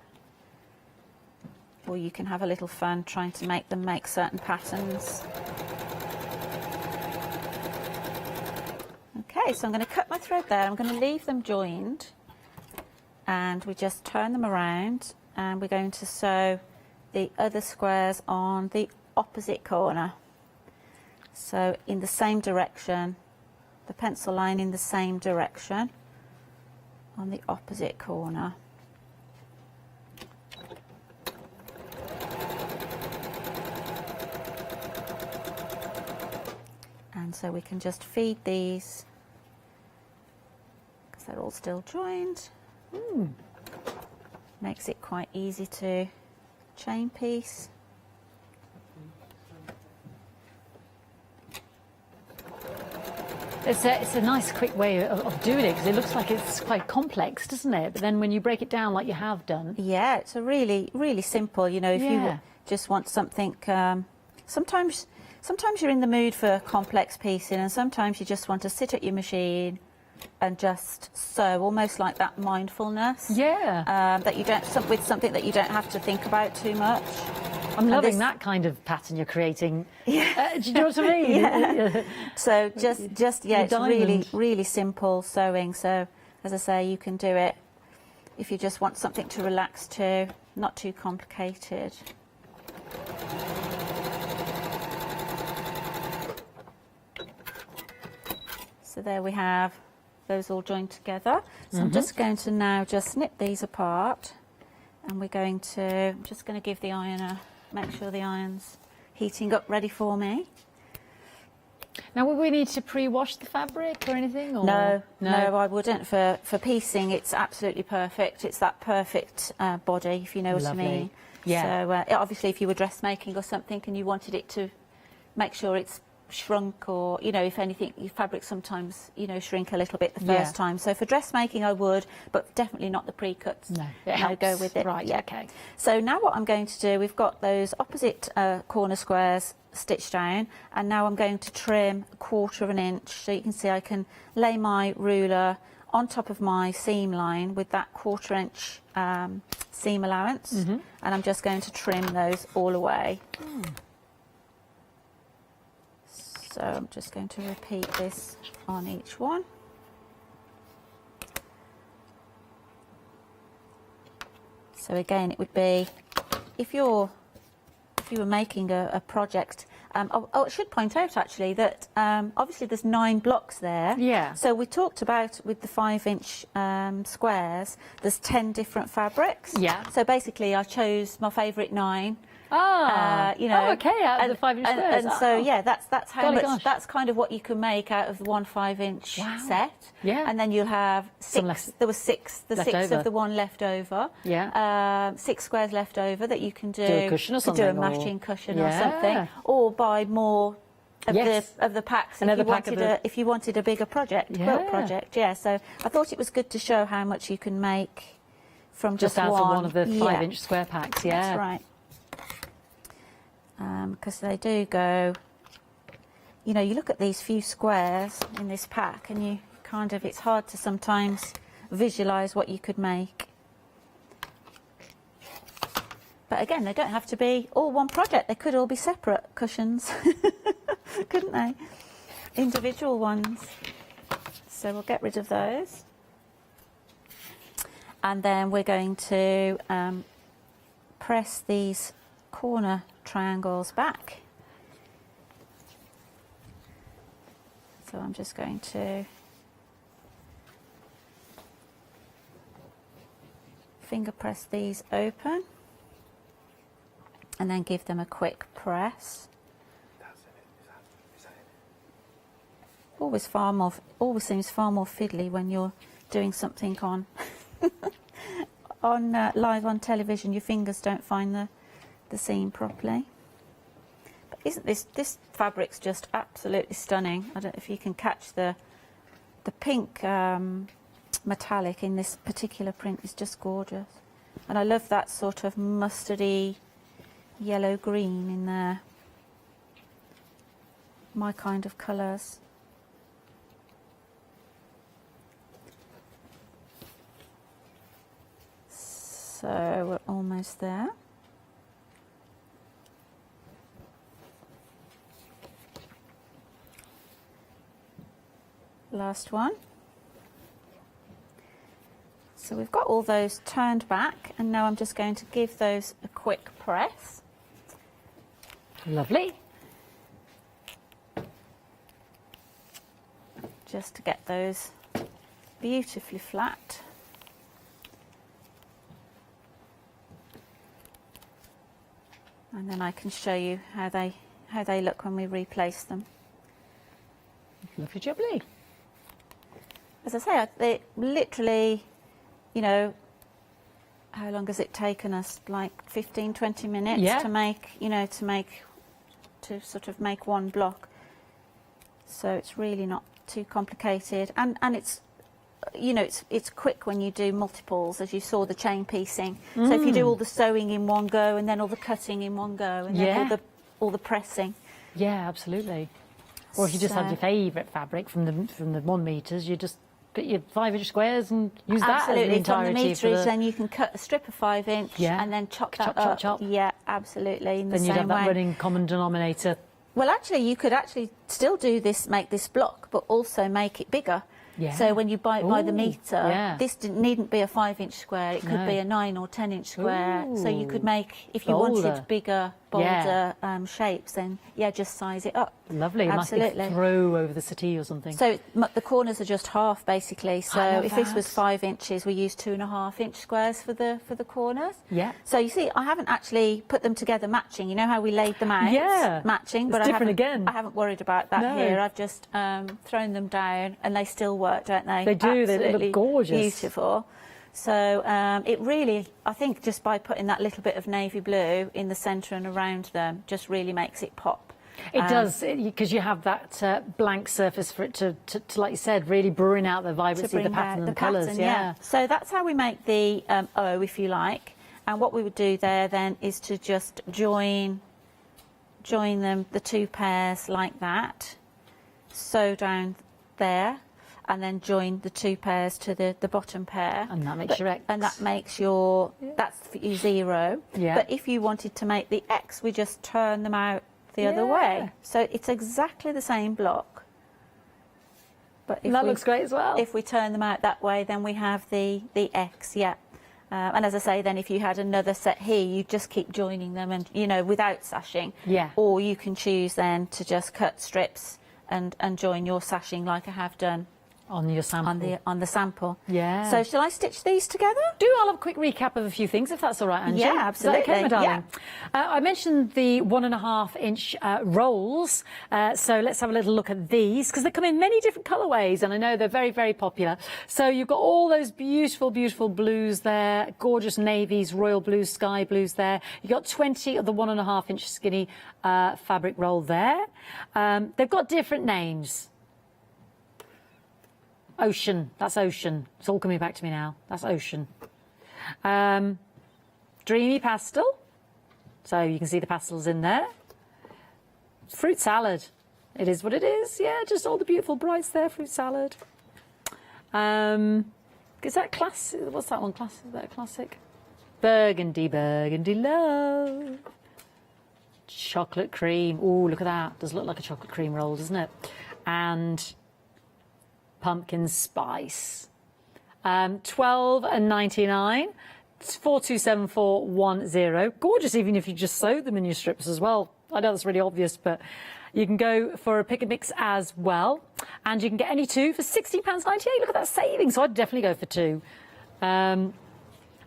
or you can have a little fun trying to make them make certain patterns. Okay, so I'm going to cut my thread there. I'm going to leave them joined, and we just turn them around, and we're going to sew the other squares on the opposite corner. So in the same direction, the pencil line in the same direction on the opposite corner. And so we can just feed these, because they're all still joined. Makes it quite easy to chain piece. It's a nice quick way of doing it, because it looks like it's quite complex, doesn't it? But then when you break it down like you have done. Yeah, it's a really, really simple, if you just want something, sometimes you're in the mood for complex piecing, and sometimes you just want to sit at your machine and just sew, almost like that mindfulness. Yeah. That you don't, with something that you don't have to think about too much. I'm loving that kind of pattern you're creating. Yeah. Do you know what I mean? Yeah. So just it's diamond. really simple sewing. So as I say, you can do it if you just want something to relax to, not too complicated. So there we have those all joined together. So I'm just going to now just snip these apart, and I'm just going to give the iron make sure the iron's heating up ready for me. Now, would we need to pre-wash the fabric or anything? Or? No, I wouldn't. For piecing, it's absolutely perfect. It's that perfect body, if you know what I mean. Yeah. So obviously, if you were dressmaking or something and you wanted it to make sure it's shrunk, or if anything, your fabrics sometimes shrink a little bit the first time. So for dressmaking I would, but definitely not the pre-cuts. No, go with it. Right, okay. So now what I'm going to do, we've got those opposite corner squares stitched down, and now I'm going to trim 1/4 of an inch. So you can see I can lay my ruler on top of my seam line with that 1/4 inch seam allowance, and I'm just going to trim those all away. So I'm just going to repeat this on each one. So again, it would be, if you were making a project, I should point out actually that obviously there's 9 blocks there. Yeah. So we talked about with the 5-inch squares, there's 10 different fabrics. Yeah. So basically I chose my favourite 9. Okay, out of the 5-inch squares. And so yeah, that's how Golly much. gosh. That's kind of what you can make out of the one 5-inch set. Yeah. And then you'll have 6. There was 6. The 6 over. of the one left over. Yeah. 6 squares left over that you can do. Do a cushion or to do a something, or- matching cushion Yeah. or something, or buy more of Yes. the packs Another pack of if you wanted a bigger project, Yeah. quilt project. Yeah. So I thought it was good to show how much you can make from Just just out one. of one of the Yeah. 5-inch square packs, yeah. That's right. Because they do go, you look at these few squares in this pack and it's hard to sometimes visualise what you could make. But again, they don't have to be all one project. They could all be separate cushions, couldn't they? Individual ones. So we'll get rid of those. And then we're going to press these corner triangles back. So I'm just going to finger press these open and then give them a quick press. Always seems far more fiddly when you're doing something on live on television. Your fingers don't find the seam properly. But isn't this fabric's just absolutely stunning. I don't know if you can catch the pink metallic in this particular print is just gorgeous. And I love that sort of mustardy yellow green in there. My kind of colours. So we're almost there. Last one. So we've got all those turned back, and now I'm just going to give those a quick press. Lovely. Just to get those beautifully flat. And then I can show you how they look when we replace them. Lovely jubbly. As I say, they literally, how long has it taken us? Like 15, 20 minutes Yeah. to make, to sort of make one block. So it's really not too complicated, and it's, it's quick when you do multiples, as you saw the chain piecing. So if you do all the sewing in one go, and then all the cutting in one go, and then all the pressing. Yeah, absolutely. Or if you just had your favourite fabric from the 1 metres, you just get your 5-inch squares and use that as the Absolutely, from the entirety for meterage, then you can cut a strip of 5-inch and then chop that up. Chop. Yeah, absolutely. Then you'd have that running common denominator. Well, actually, you could actually still do this, make this block, but also make it bigger. Yeah. So when you buy it by the Ooh, metre, this needn't be a 5-inch square. It could be a 9 or 10-inch square. So you could make, if you wanted bigger, bolder shapes, then just size it up. Lovely. Absolutely. Like throw over the settee or something. So the corners are just half, basically. So if this was 5 inches, we use 2.5-inch squares for the corners. Yeah. So you see, I haven't actually put them together matching. You know how we laid them out? Yeah. Matching. It's But different again. I haven't worried about that here. I've just thrown them down, and they still work, don't they? They do. Absolutely They look gorgeous. Beautiful. So it really, I think, just by putting that little bit of navy blue in the centre and around them, just really makes it pop. It does, because you have that blank surface for it to, like you said, really bring out the vibrancy of the pattern and the colours. Yeah. So that's how we make the O, if you like. And what we would do there then is to just join them, the two pairs like that, sew down there, and then join the two pairs to the bottom pair. And that makes your X. And that makes your, that's for your 0. Yeah. But if you wanted to make the X, we just turn them out the other way. So it's exactly the same block. But if that looks great as well. If we turn them out that way, then we have the X, yeah. And as I say, then if you had another set here, you just keep joining them and, you know, without sashing. Yeah. Or you can choose then to just cut strips and join your sashing like I have done. On your sample. On the sample. Yeah. So shall I stitch these together? I'll have a quick recap of a few things, if that's all right, Angie. Yeah, absolutely. Is that okay, my darling? Yeah. I mentioned the 1.5-inch rolls, so let's have a little look at these, because they come in many different colourways, and I know they're very, very popular. So you've got all those beautiful, beautiful blues there, gorgeous navies, royal blues, sky blues there. You've got 20 of the 1.5-inch skinny fabric roll there. They've got different names. Ocean, that's Ocean. It's all coming back to me now. That's Ocean. Dreamy pastel. So you can see the pastels in there. Fruit salad. It is what it is. Yeah, just all the beautiful brights there. Fruit salad. Is that classic? What's that one? Classic? Is that a classic? Burgundy, burgundy love. Chocolate cream. Oh, look at that. Does look like a chocolate cream roll, doesn't it? And pumpkin spice. 12.99. It's 427410. Gorgeous, even if you just sewed them in your strips as well. I know that's really obvious, but you can go for a pick and mix as well, and you can get any two for £16.98. Look at that saving. So I'd definitely go for two.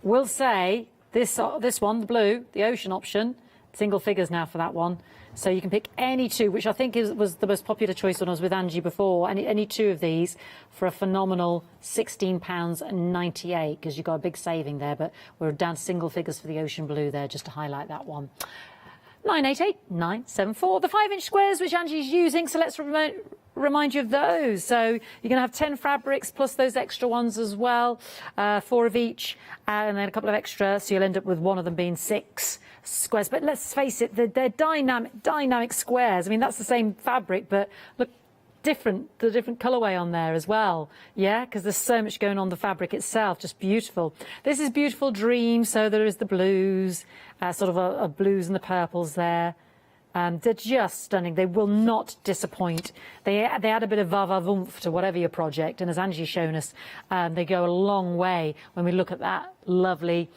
We'll say this one, the blue, the ocean option, single figures now for that one. So you can pick any two, which I think was the most popular choice when I was with Angie before. Any two of these for a phenomenal £16.98, because you've got a big saving there. But we're down to single figures for the ocean blue there, just to highlight that one. 988974. The 5-inch squares, which Angie's using. So let's remind you of those. So you're going to have 10 fabrics plus those extra ones as well, 4 of each, and then a couple of extra. So you'll end up with one of them being 6 squares. But let's face it, they're dynamic squares. I mean, that's the same fabric, but look, the different colourway on there as well. Yeah, because there's so much going on the fabric itself. Just beautiful. This is Beautiful Dream. So there is the blues, sort of a blues and the purples there. They're just stunning. They will not disappoint. They add a bit of va-va-voomf to whatever your project. And as Angie's shown us, they go a long way when we look at that lovely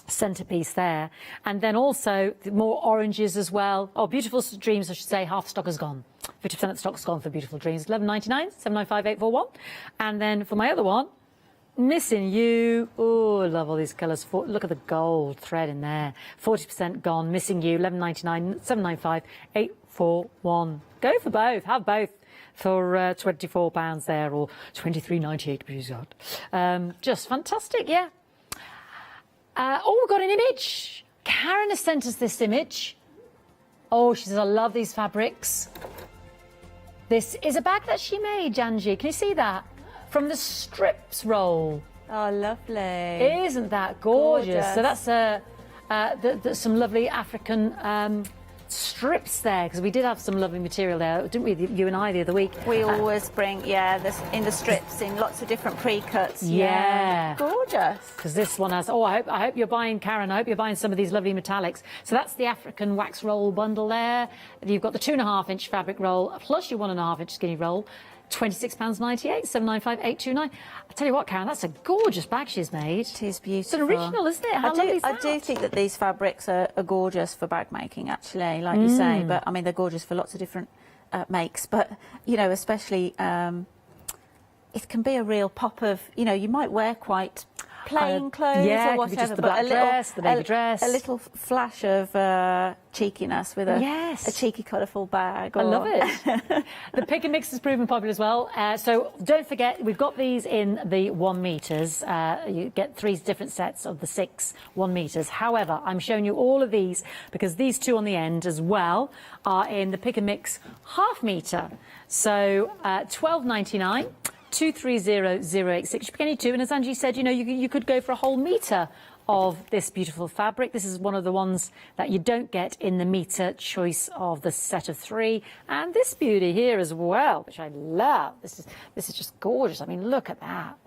centerpiece there. And then also more oranges as well. Oh, Beautiful Dreams, I should say, half stock is gone. 50% of the stock's gone for Beautiful Dreams. 11.99, 795,841. And then for my other one, Missing You. Oh, I love all these colours. Look at the gold thread in there. 40% gone. Missing You. 11.99, 795,841. Go for both. Have both for £24 there, or 23.98 to be exact. Just fantastic, yeah. Oh, we've got an image. Karen has sent us this image. Oh, she says, I love these fabrics. This is a bag that she made, Angie. Can you see that? From the strips roll. Oh, lovely. Isn't that gorgeous? So that's some lovely African strips there, because we did have some lovely material there, didn't we, you and I, the other week? We always bring, in the strips, in lots of different pre-cuts. Yeah. Gorgeous. Because this one has, I hope you're buying, Karen, I hope you're buying some of these lovely metallics. So that's the African wax roll bundle there. You've got the 2.5-inch fabric roll, plus your 1.5-inch skinny roll. £26.98, 795,829. I tell you what, Karen, that's a gorgeous bag she's made. It is beautiful. It's an original, isn't it? How lovely is that? I do think that these fabrics are gorgeous for bag making, actually, like you say. But I mean, they're gorgeous for lots of different makes. But you know, especially, it can be a real pop of. You know, you might wear quite plain clothes yeah, or it could be whatever, just the but black dress, the navy dress. a little flash of cheekiness with a cheeky, colourful bag. I love it. The pick and mix has proven popular as well. So don't forget, we've got these in the 1 meters. You get 3 different sets of the 6 1 meters. However, I'm showing you all of these because these 2 on the end as well are in the pick and mix half meter. So $12.99. 230086. You pick any 2, and as Angie said, you know, you could go for a whole metre of this beautiful fabric. This is one of the ones that you don't get in the metre choice of the set of 3, and this beauty here as well, which I love. This is just gorgeous. I mean, look at that.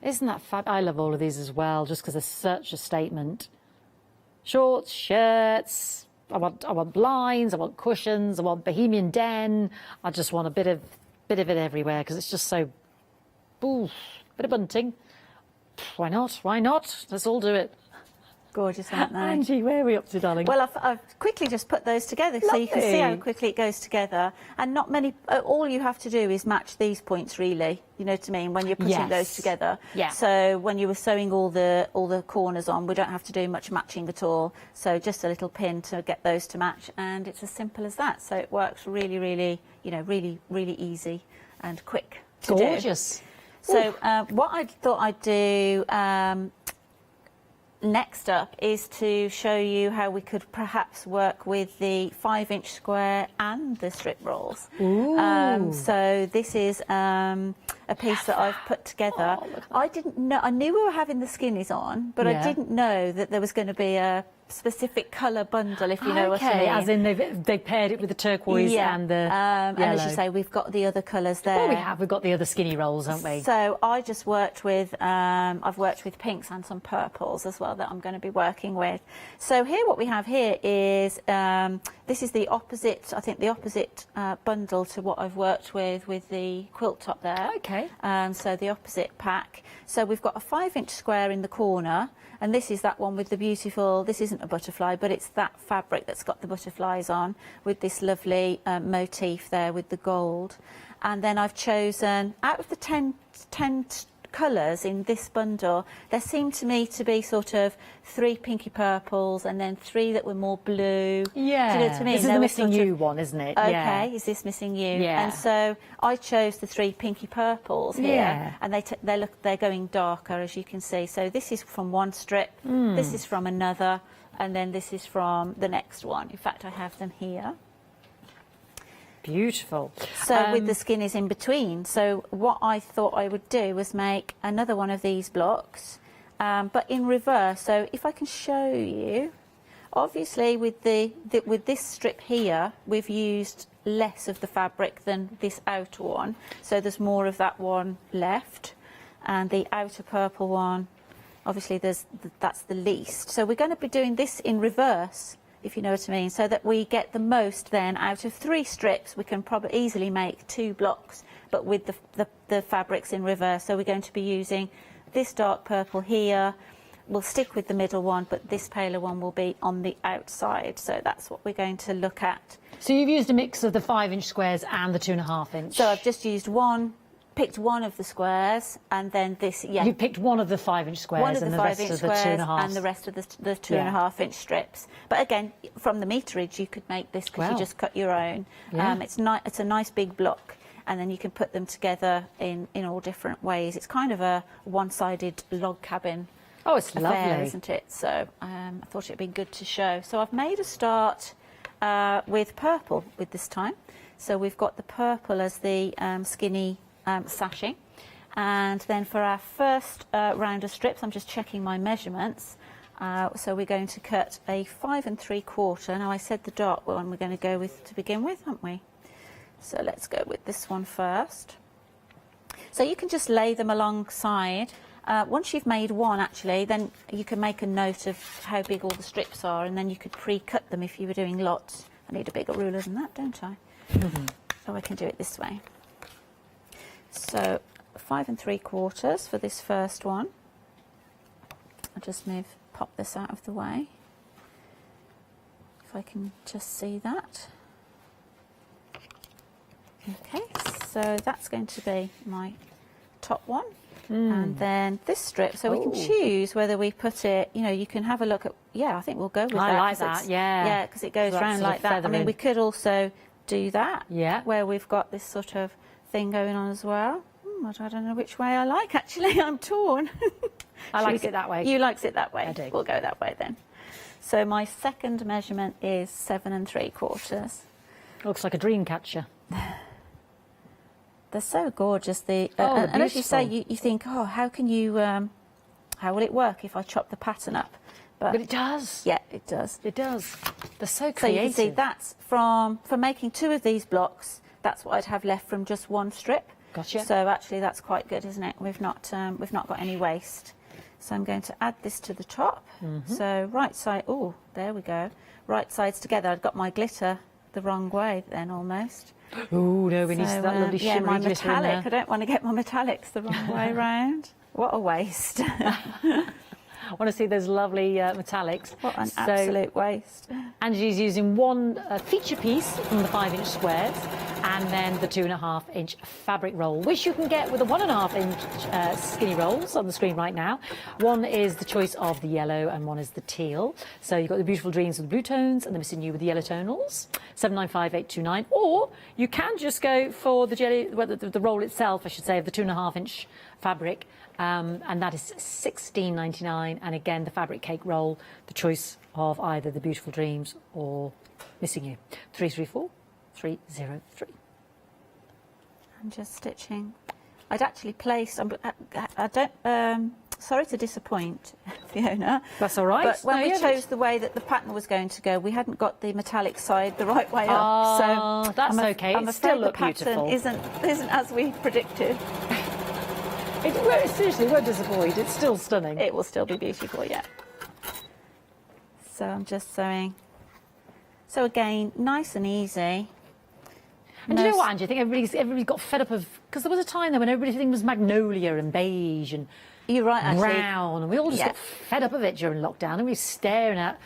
Isn't that fab? I love all of these as well, just because they're such a statement. Shorts, shirts. I want blinds. I want cushions. I want bohemian den. I just want a bit of it everywhere because it's just so. Ooh, bit of bunting. Why not? Why not? Let's all do it. Gorgeous, aren't they? Angie, where are we up to, darling? Well, I've quickly just put those together so you can see how quickly it goes together. And not many, all you have to do is match these points, really. You know what I mean? When you're putting those together. Yeah. So when you were sewing all the corners on, we don't have to do much matching at all. So just a little pin to get those to match, and it's as simple as that. So it works really, really, you know, really, really easy and quick to do. Gorgeous. So what I thought I'd do next up is to show you how we could perhaps work with the 5-inch square and the strip rolls. So this is a piece that I've put together. I didn't know, I knew we were having the skinnies on, but I didn't know that there was going to be a specific colour bundle, if you know what I mean. As in they paired it with the turquoise and the and as you say, we've got the other colours there. Well, we've got the other skinny rolls, haven't we? So I just worked with, I've worked with pinks and some purples as well that I'm going to be working with. So here, what we have here is, this is the opposite, I think the opposite bundle to what I've worked with the quilt top there. Okay. So the opposite pack. So we've got a 5-inch square in the corner, and this is that one with the beautiful, this isn't a butterfly, but it's that fabric that's got the butterflies on with this lovely motif there with the gold. And then I've chosen, out of the 10 colours in this bundle, there seemed to me to be sort of 3 pinky purples and then 3 that were more blue. Yeah. Do you know what I mean? This is the missing you one, isn't it? Okay, yeah. is this missing you? Yeah. And so I chose the 3 pinky purples here, and they're going darker, as you can see. So this is from one strip, this is from another, and then this is from the next one. In fact, I have them here. Beautiful. So with the skinnies in between. So what I thought I would do was make another one of these blocks, but in reverse. So if I can show you, obviously with with this strip here, we've used less of the fabric than this outer one. So there's more of that one left, and the outer purple one, obviously that's the least. So we're going to be doing this in reverse, if you know what I mean, so that we get the most then out of 3 strips. We can probably easily make 2 blocks, but with the fabrics in reverse. So we're going to be using this dark purple here. We'll stick with the middle one, but this paler one will be on the outside. So that's what we're going to look at. So you've used a mix of the 5-inch squares and the 2.5-inch. So I've just used picked one of the squares, and then this, You picked one of the 5-inch squares one of and the the rest 5-inch of the squares 2.5. and the rest of the 2.5-inch strips. But again, from the meterage, you could make this because you just cut your own. Yeah. It's a nice big block, and then you can put them together in all different ways. It's kind of a one-sided log cabin. Oh, it's affair, lovely, isn't it? So I thought it'd be good to show. So I've made a start with purple with this time. So we've got the purple as the skinny sashing. And then for our first round of strips, I'm just checking my measurements. So we're going to cut a 5 3/4. Now I said the dark one we're going to go with to begin with, haven't we? So let's go with this one first. So you can just lay them alongside. Once you've made one, actually, then you can make a note of how big all the strips are, and then you could pre-cut them if you were doing lots. I need a bigger ruler than that, don't I? So I can do it this way. So 5 3/4 for this first one. I'll just pop this out of the way. If I can just see that. Okay, so that's going to be my top one. And then this strip, so we can choose whether we put it, you know, you can have a look at, yeah, I think we'll go with that. I like 'cause that, it's- yeah. Yeah, because it goes So that's round sort like of that. I mean, feathering. we could also do that, Yeah. where we've got this sort of thing going on as well. I don't know which way I like, actually. I'm torn. I Should like we it that way. You likes it that way? I do. We'll go that way then. So my second measurement is 7 3/4. Looks like a dream catcher. They're so gorgeous. they're And as you say, beautiful. you think, oh, how can you, how will it work if I chop the pattern up? But it does. Yeah, it does. It does. They're so So you creative. can see that's from making 2 of these blocks. That's what I'd have left from just 1 strip. Gotcha. So actually, that's quite good, isn't it? We've not got any waste. So I'm going to add this to the top. So right side. Oh, there we go. Right sides together. I'd got my glitter the wrong way then almost. Oh no, we need So, that lovely yeah, shimmery my glitter in metallic. I there. don't want to get my metallics the wrong way round. What a waste. I want to see those lovely metallics. What an So absolute waste. Angie's using one feature piece from the 5-inch squares and then the 2.5-inch fabric roll, which you can get with the 1.5-inch skinny rolls on the screen right now. One is the choice of the yellow and one is the teal. So you've got the Beautiful Dreams with the blue tones and the Missing You with the yellow tonals, 795829. Or you can just go for the the roll itself, I should say, of the 2.5-inch fabric. And that is $16.99, and again the fabric cake roll, the choice of either the Beautiful Dreams or Missing You. 334303. I'm just stitching. I'd actually placed. I don't. Sorry to disappoint, Fiona. That's all right. But when No, we you chose the way that the pattern was going to go, we hadn't got the metallic side the right way up. Oh, So that's I'm okay. I'm It still afraid the looked pattern beautiful. isn't as we predicted. Seriously, won't disappoint. It's still stunning. It will still be beautiful, yeah. So I'm just sewing. So again, nice and easy. And do you know what, Angie? I think everybody got fed up of, because there was a time there when everything was magnolia and beige and You're right, actually. brown, and we all just Yeah. got fed up of it during lockdown, and we were staring at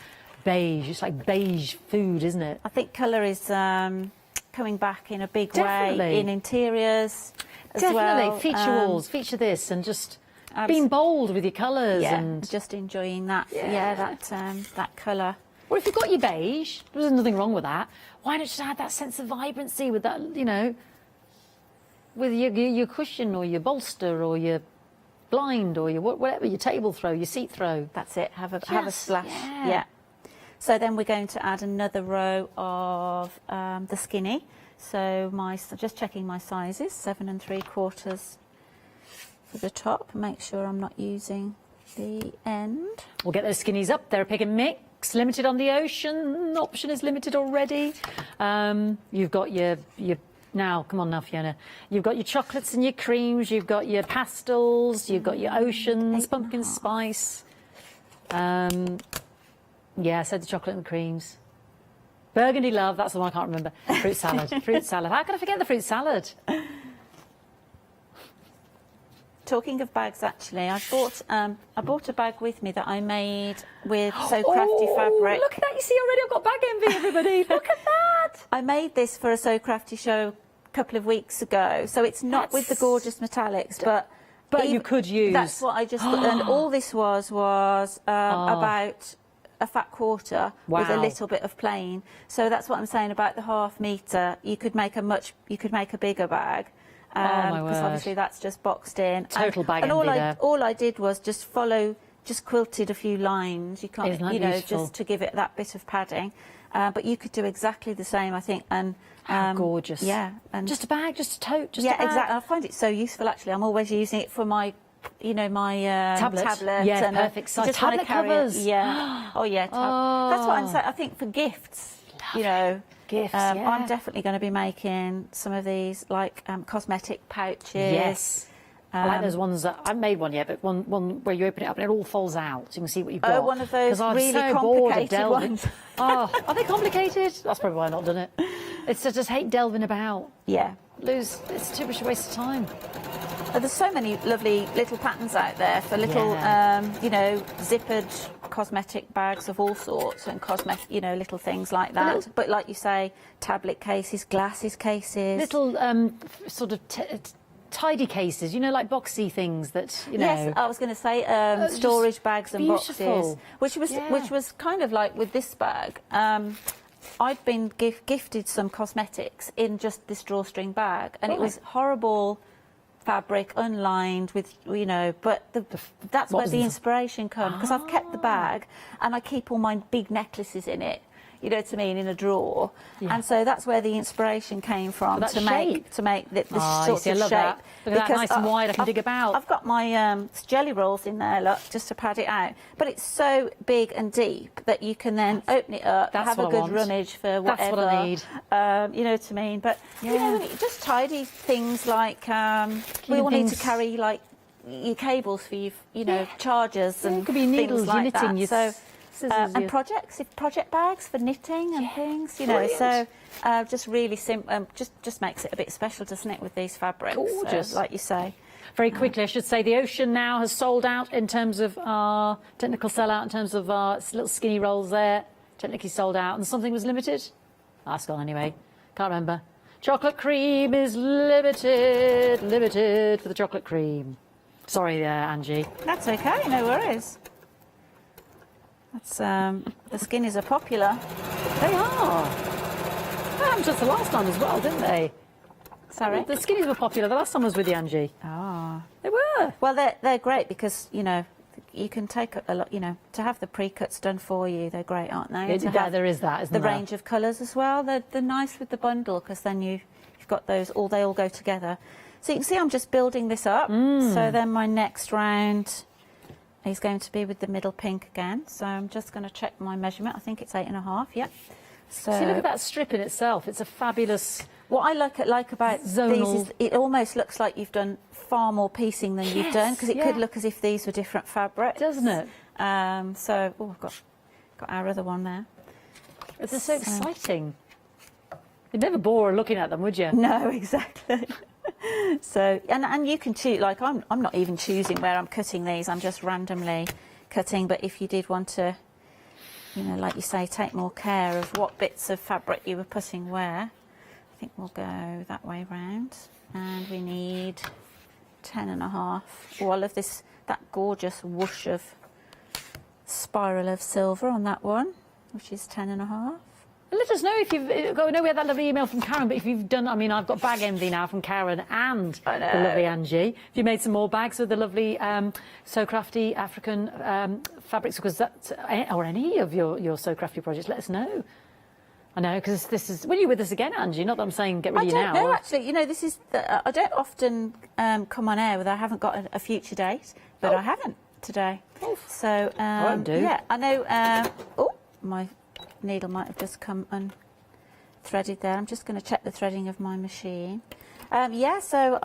beige. It's like beige food, isn't it? I think colour is coming back in a big Definitely. way in interiors as Definitely. well. Feature walls, feature this, and just Abs- being bold with your colours. Yeah, And just enjoying that. Yeah, that colour. or if you've got your beige, there's nothing wrong with that. Why not just add that sense of vibrancy with that, you know, with your cushion or your bolster or your blind or your whatever, your table throw, your seat throw. That's it. Have a Just, splash. yeah. So then we're going to add another row of the skinny. So just checking my sizes, 7 3/4 for the top. Make sure I'm not using the end. We'll get those skinnies up. They're a pick and mix, limited on the ocean. Option is limited already. You've got your now, come on now, Fiona. You've got your chocolates and your creams. You've got your pastels. You've got your oceans, pumpkin spice. Yeah, I said the chocolate and the creams. Burgundy love, that's the one I can't remember. Fruit salad. Fruit salad. How can I forget the fruit salad? Talking of bags, actually, I bought a bag with me that I made with So Crafty fabric. Look at that. You see already I've got bag envy, everybody. Look at that. I made this for a So Crafty show a couple of weeks ago, so it's not with the gorgeous metallics, but you could use. That's what I just thought. And all this was about a fat quarter with a Wow. little bit of plain. So that's what I'm saying about the half metre. You could make a bigger bag. my Because word. obviously that's just boxed in. Total bag and envy there. all I did was just quilted a few lines. You can't, Isn't that you know, beautiful? just to give it that bit of padding. But you could do exactly the same, I think. And How gorgeous. Yeah, and Just a bag, just a tote, just yeah, a bag. exactly. I find it so useful. Actually, I'm always using it for my, my Tablet. Yeah, and perfect size. just wanna Tablet carry it. covers. Yeah. Oh yeah. That's what I'm saying. I think for gifts, Gifts, I'm yeah. definitely going to be making some of these, like cosmetic pouches. Yes. I like those ones that I haven't made one yet, but one where you open it up and it all falls out, so you can see what you've got. Oh, one of those 'Cause I'm really so bored of complicated delving. ones. Oh, are they complicated? That's probably why I've not done it. It's I just hate delving about. Yeah. It's too much a waste of time. There's so many lovely little patterns out there for little, zippered cosmetic bags of all sorts and little things like that. But like you say, tablet cases, glasses cases. Little sort of tidy cases, you know, like boxy things that, you know. Yes, I was going to say storage bags and beautiful. boxes, which was kind of like with this bag. I'd been gifted some cosmetics in just this drawstring bag, and it was horrible fabric, unlined with, you know, but that's where the inspiration comes, because I've kept the bag and I keep all my big necklaces in it. You know what I mean, in a drawer, and so that's where the inspiration came from to make this sort of shape. That. Look at that, nice and wide. I can dig about. I've got my jelly rolls in there, look, just to pad it out. But it's so big and deep that you can then open it up, have a good rummage for whatever. That's what I need. You know what I mean? But you know, just tidy things like we all need to carry like your cables for your, you know, chargers and it could be needles, things like your knitting, that. And projects. project bags for knitting and things, you know. So just really simple, just makes it a bit special, doesn't it, with these fabrics? Gorgeous, like you say. Very quickly, I should say the Ocean now has sold out in terms of our technical sellout, in terms of our little skinny rolls there. Technically sold out, and something was limited. That's gone anyway. Can't remember. Chocolate cream is limited for the chocolate cream. Sorry there, Angie. That's okay, no worries. That's the skinnies are popular. They are. That happened to us the last time as well, didn't they? Sorry? The skinnies were popular. The last time was with you, Angie. Ah. They were. Well, they're great because, you know, you can take a lot, you know, to have the pre-cuts done for you, they're great, aren't they? Yeah, there is that, isn't there? The range of colours as well, they're nice with the bundle because then you've got those, they all go together. So you can see I'm just building this up. So then my next round is going to be with the middle pink again. So I'm just going to check my measurement. I think it's 8.5, yep. So see, look at that strip in itself. It's a fabulous... What I like about zonal... these is it almost looks like you've done far more piecing than you've done, because it could look as if these were different fabrics. Doesn't it? So, I've got our other one there. It's so exciting. You'd never bore looking at them, would you? No, exactly. So, and you can choose, like I'm not even choosing where I'm cutting these, I'm just randomly cutting, but if you did want to, you know, like you say, take more care of what bits of fabric you were putting where, I think we'll go that way round. And we need 10.5. Oh, I love this, that gorgeous whoosh of spiral of silver on that one, which is 10.5. Let us know if you've... I know we had that lovely email from Karen, but if you've done... I mean, I've got bag envy now from Karen and the lovely Angie. If you made some more bags with the lovely So Crafty African fabrics, because that's... Or any of your So Crafty projects, let us know. I know, because this is... When are you with us again, Angie? Not that I'm saying get rid of you now. I don't know, actually. You know, this is... I don't often come on air with I haven't got a future date, but I haven't today. So, I won't do. Yeah, I know... oh, my... needle might have just come unthreaded there. I'm just going to check the threading of my machine. Yeah, so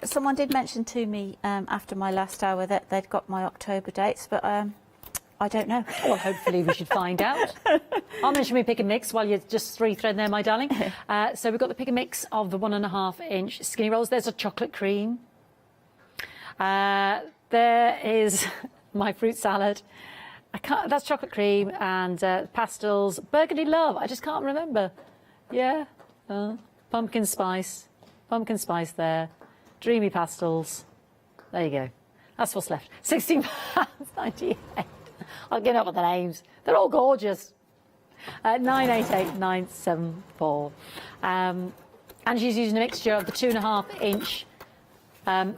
someone did mention to me after my last hour that they'd got my October dates, but I don't know. Well, hopefully we should find out. I'll mention my pick and mix while you're just threading there, my darling. So we've got the pick and mix of the 1.5-inch skinny rolls. There's a chocolate cream. There is my fruit salad. That's chocolate cream and pastels. Burgundy Love, I just can't remember. Yeah, pumpkin spice there. Dreamy pastels. There you go. That's what's left. £16.98. I'll get up with the names. They're all gorgeous. 988974. And she's using a mixture of the 2.5-inch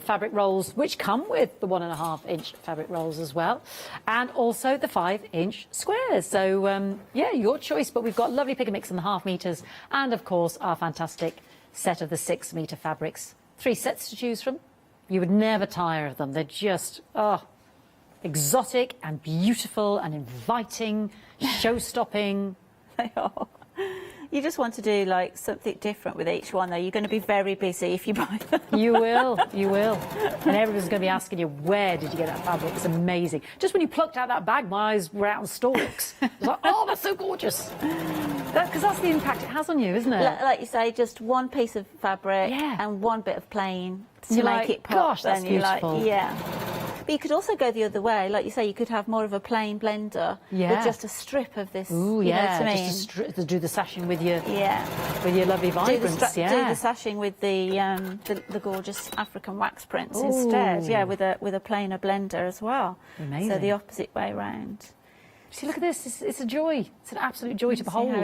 fabric rolls, which come with the 1.5-inch fabric rolls as well, and also the 5-inch squares. So yeah, your choice, but we've got lovely pick and mix in the 0.5 meters, and of course our fantastic set of the 6-meter fabrics. 3 sets to choose from. You would never tire of them. They're just exotic and beautiful and inviting, show-stopping. They are. You just want to do like something different with each one, though. You're going to be very busy if you buy them. You will. And everyone's going to be asking you, where did you get that fabric? It's amazing. Just when you plucked out that bag, my eyes were out on stalks. It's like, oh, that's so gorgeous. Because that's the impact it has on you, isn't it? Like you say, just one piece of fabric and one bit of plain to make it pop. Gosh, that's beautiful. Yeah. But you could also go the other way, like you say, you could have more of a plain blender with just a strip of this. Ooh, you know what I mean? just to do the sashing with your Yeah. lovely vibrance. Do the sashing with the gorgeous African wax prints instead. Yeah, with a plainer blender as well. Amazing. So the opposite way round. See, look at this. It's a joy. It's an absolute joy to behold.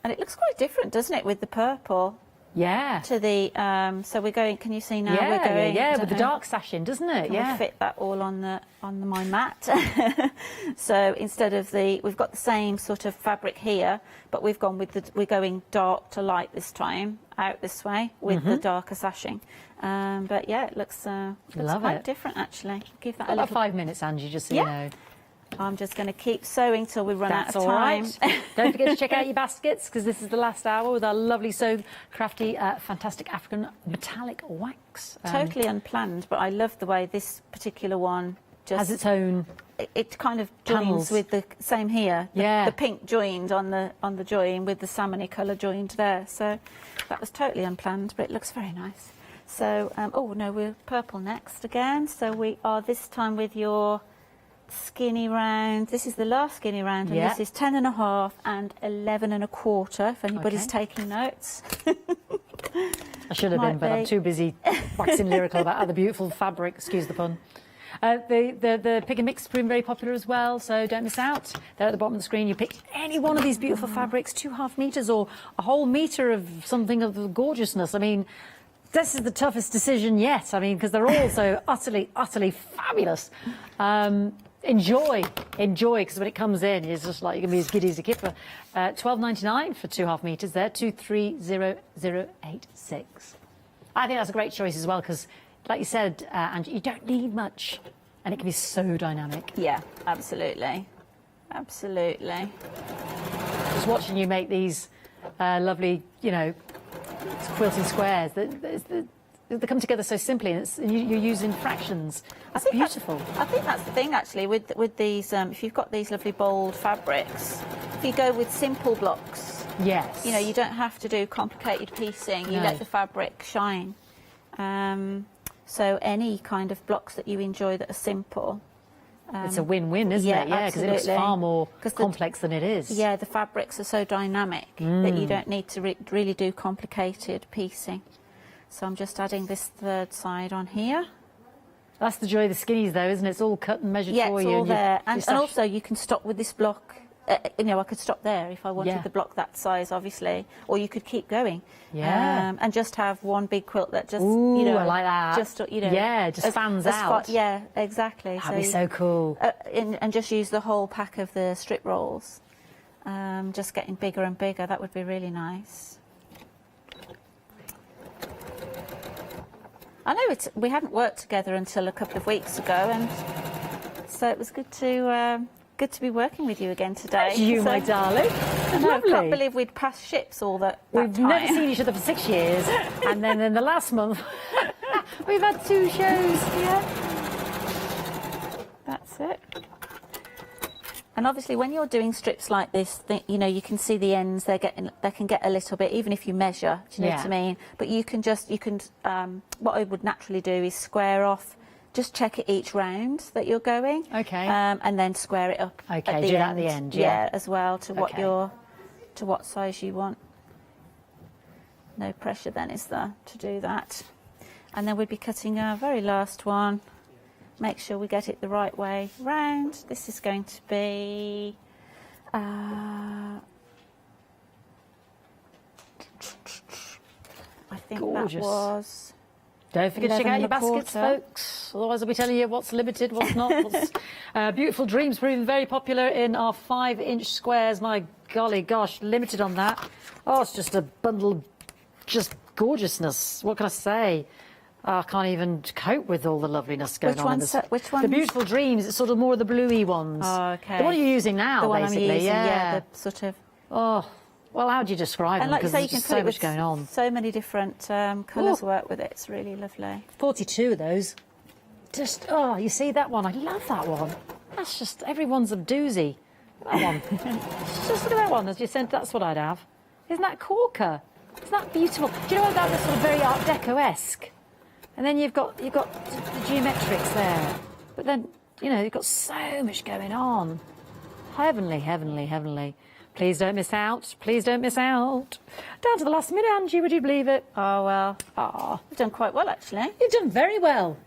And it looks quite different, doesn't it, with the purple? Yeah. To the so we're going. Can you see now? Yeah, we're going. with the dark sashing, doesn't it? Can we fit that all on my mat? So instead of we've got the same sort of fabric here, but we've gone with we're going dark to light this time, out this way with the darker sashing. But yeah, it looks quite different actually. Give that about 5 minutes, Angie, just so you know. I'm just going to keep sewing till we run out of All time. right. Don't forget to check out your baskets, because this is the last hour with our lovely sewn, crafty, fantastic African metallic wax. Totally unplanned, but I love the way this particular one just has its own. It kind of joins panels. with the same here. The pink joined on the join with the salmony colour joined there. So that was totally unplanned, but it looks very nice. So oh no, we're purple next again. So we are this time with your skinny round. This is the last skinny round, and this is 10.5 and 11.25. If anybody's taking notes. I should have been, but I'm too busy waxing lyrical about other beautiful fabric. Excuse the pun. The pick and mix has proven very popular as well, so don't miss out. There at the bottom of the screen, you pick any one of these beautiful fabrics, 2.5 meters or a whole meter of something of the gorgeousness. I mean, this is the toughest decision yet. I mean, because they're all so utterly fabulous. Enjoy, because when it comes in, it's just like you're going to be as giddy as a kipper. £12.99 for 2.5 meters there, 230086. I think that's a great choice as well, because, like you said, Angie, you don't need much, and it can be so dynamic. Yeah, absolutely, absolutely. Just watching you make these lovely, you know, quilting squares. They come together so simply, and you're using fractions. It's beautiful. I think that's the thing, actually, with these. If you've got these lovely bold fabrics, if you go with simple blocks, yes, you know, you don't have to do complicated piecing. You let the fabric shine. So any kind of blocks that you enjoy that are simple. It's a win-win, isn't it? Yeah, because it looks far more complex than it is. Yeah, the fabrics are so dynamic that you don't need to really do complicated piecing. So I'm just adding this third side on here. That's the joy of the skinnies, though, isn't it? It's all cut and measured for you. Yeah, it's all there. And also you can stop with this block. You know, I could stop there if I wanted the block that size, obviously. Or you could keep going. Yeah. And just have one big quilt that just, you know. I like that. Just, you know. Yeah, just fans out. Yeah, exactly. That'd be so cool. And just use the whole pack of the strip rolls. Just getting bigger and bigger. That would be really nice. I know we hadn't worked together until a couple of weeks ago, and so it was good to be working with you again today. You, my darling. I can't believe we'd passed ships all that We've time. never seen each other for 6 years, and then in the last month we've had 2 shows. Yeah, that's it. And obviously, when you're doing strips like this, you know, you can see the ends. They can get a little bit, even if you measure. Do you know what I mean? But you can what I would naturally do is square off. Just check it each round that you're going. Okay. And then square it up. Okay. At the Do end. that at the end. Yeah. As well to what size you want. No pressure then, is there, to do that? And then we'd be cutting our very last one. Make sure we get it the right way round. This is going to be I think gorgeous. That was. Don't forget to check out your baskets, folks. Otherwise, I'll be telling you what's limited, what's not. Beautiful Dreams proving very popular in our 5-inch squares. My golly gosh, limited on that. Oh, it's just a bundle of just gorgeousness. What can I say? Oh, I can't even cope with all the loveliness going on in this. Which one? The Beautiful Dreams. It's sort of more of the bluey ones. Oh, okay. The one you're using now, the one basically. I'm using, yeah. The sort of. Oh, well, how do you describe them? And like you say, you there's can so much going on. So many different colours work with it. It's really lovely. 42 of those. Just, oh, you see that one? I love that one. That's just, everyone's a doozy. That one. Just look at that one. As you said, that's what I'd have. Isn't that corker? Isn't that beautiful? Do you know what that was sort of very Art Deco-esque? And then you've got the geometrics there. but then, you know, you've got so much going on. Heavenly, heavenly, heavenly. Please don't miss out. Please don't miss out. Down to the last minute, Angie, would you believe it? Oh, well, Ah, I've done quite well, actually. you've done very well.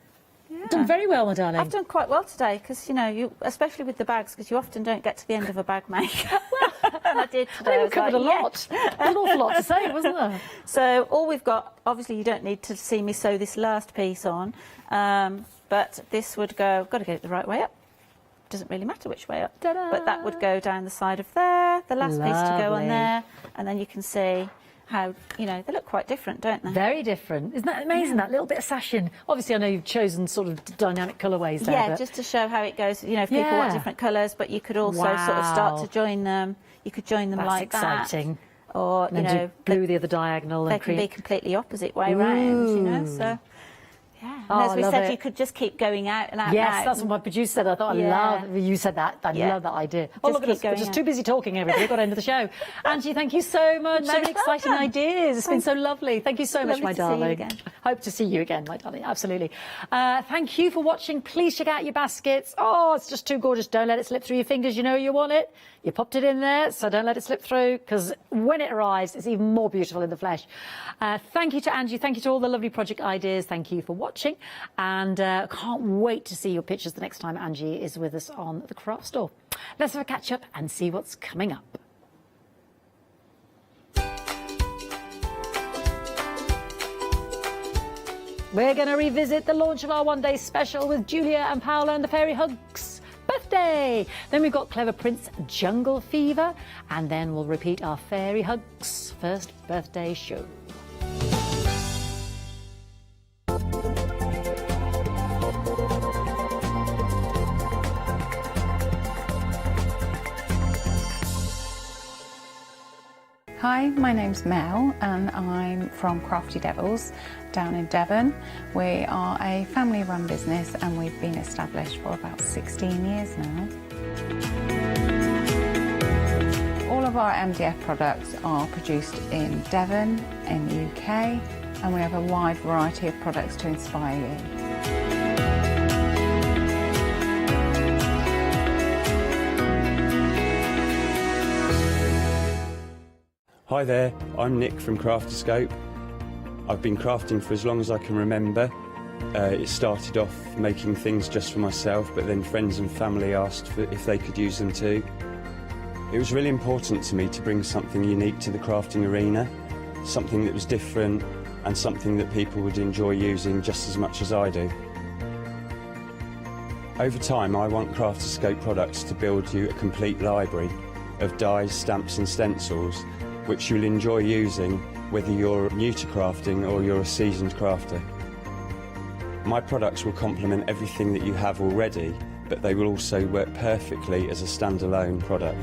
Yeah. Done very well, my darling. I've done quite well today because, you know, especially with the bags, because you often don't get to the end of a bag make. And I did today. I I think was we covered like, a lot. There's an awful lot to say, wasn't there? So all we've got, obviously you don't need to see me sew this last piece on, but this would go, got to get it the right way up. Doesn't really matter which way up. Ta-da. But that would go down the side of there, the last piece to go on Lovely. there, and then you can see how, you know, they look quite different, don't they? Very different. Isn't that amazing, that little bit of sashing? Obviously, I know you've chosen sort of dynamic colourways there. Yeah, but just to show how it goes, you know, if people Yeah. want different colours, but you could also sort of start Wow. to join them. You could join them That's like exciting. that. Or, And you then know, do blue the other diagonal they and can be create... completely opposite way round, you know, Ooh. so... Yeah, Oh, and I as we love said, it. you could just keep going out and out and Yes, out. that's what my producer said. I thought, I Yeah. love... You said that. I Yeah. love that idea. Oh, Just look at keep us. We're going just out. too busy talking, everybody. We've got to end of the show. Angie, thank you so much. So many Most exciting welcome. ideas. It's been so lovely. Thank you so much, Lovely my to see you darling. again. Hope to see you again, my darling. Absolutely. Thank you for watching. Please check out your baskets. Oh, it's just too gorgeous. Don't let it slip through your fingers. You know you want it. You popped it in there, so don't let it slip through, because when it arrives, it's even more beautiful in the flesh. Thank you to Angie. Thank you to all the lovely project ideas. Thank you for watching. And can't wait to see your pictures the next time Angie is with us on the craft store. Let's have a catch up and see what's coming up. We're going to revisit the launch of our one-day special with Julia and Paola and the Fairy Hugs birthday. Then we've got Clever Prince Jungle Fever, and then we'll repeat our Fairy Hugs first birthday show. Hi, my name's Mel and I'm from Crafty Devils down in Devon. We are a family-run business and we've been established for about 16 years now. All of our MDF products are produced in Devon, in the UK, and we have a wide variety of products to inspire you. Hi there, I'm Nick from Crafterscope. I've been crafting for as long as I can remember. It started off making things just for myself, but then friends and family asked if they could use them too. It was really important to me to bring something unique to the crafting arena, something that was different and something that people would enjoy using just as much as I do. Over time, I want Crafterscope products to build you a complete library of dies, stamps and stencils which you'll enjoy using whether you're new to crafting or you're a seasoned crafter. My products will complement everything that you have already, but they will also work perfectly as a standalone product.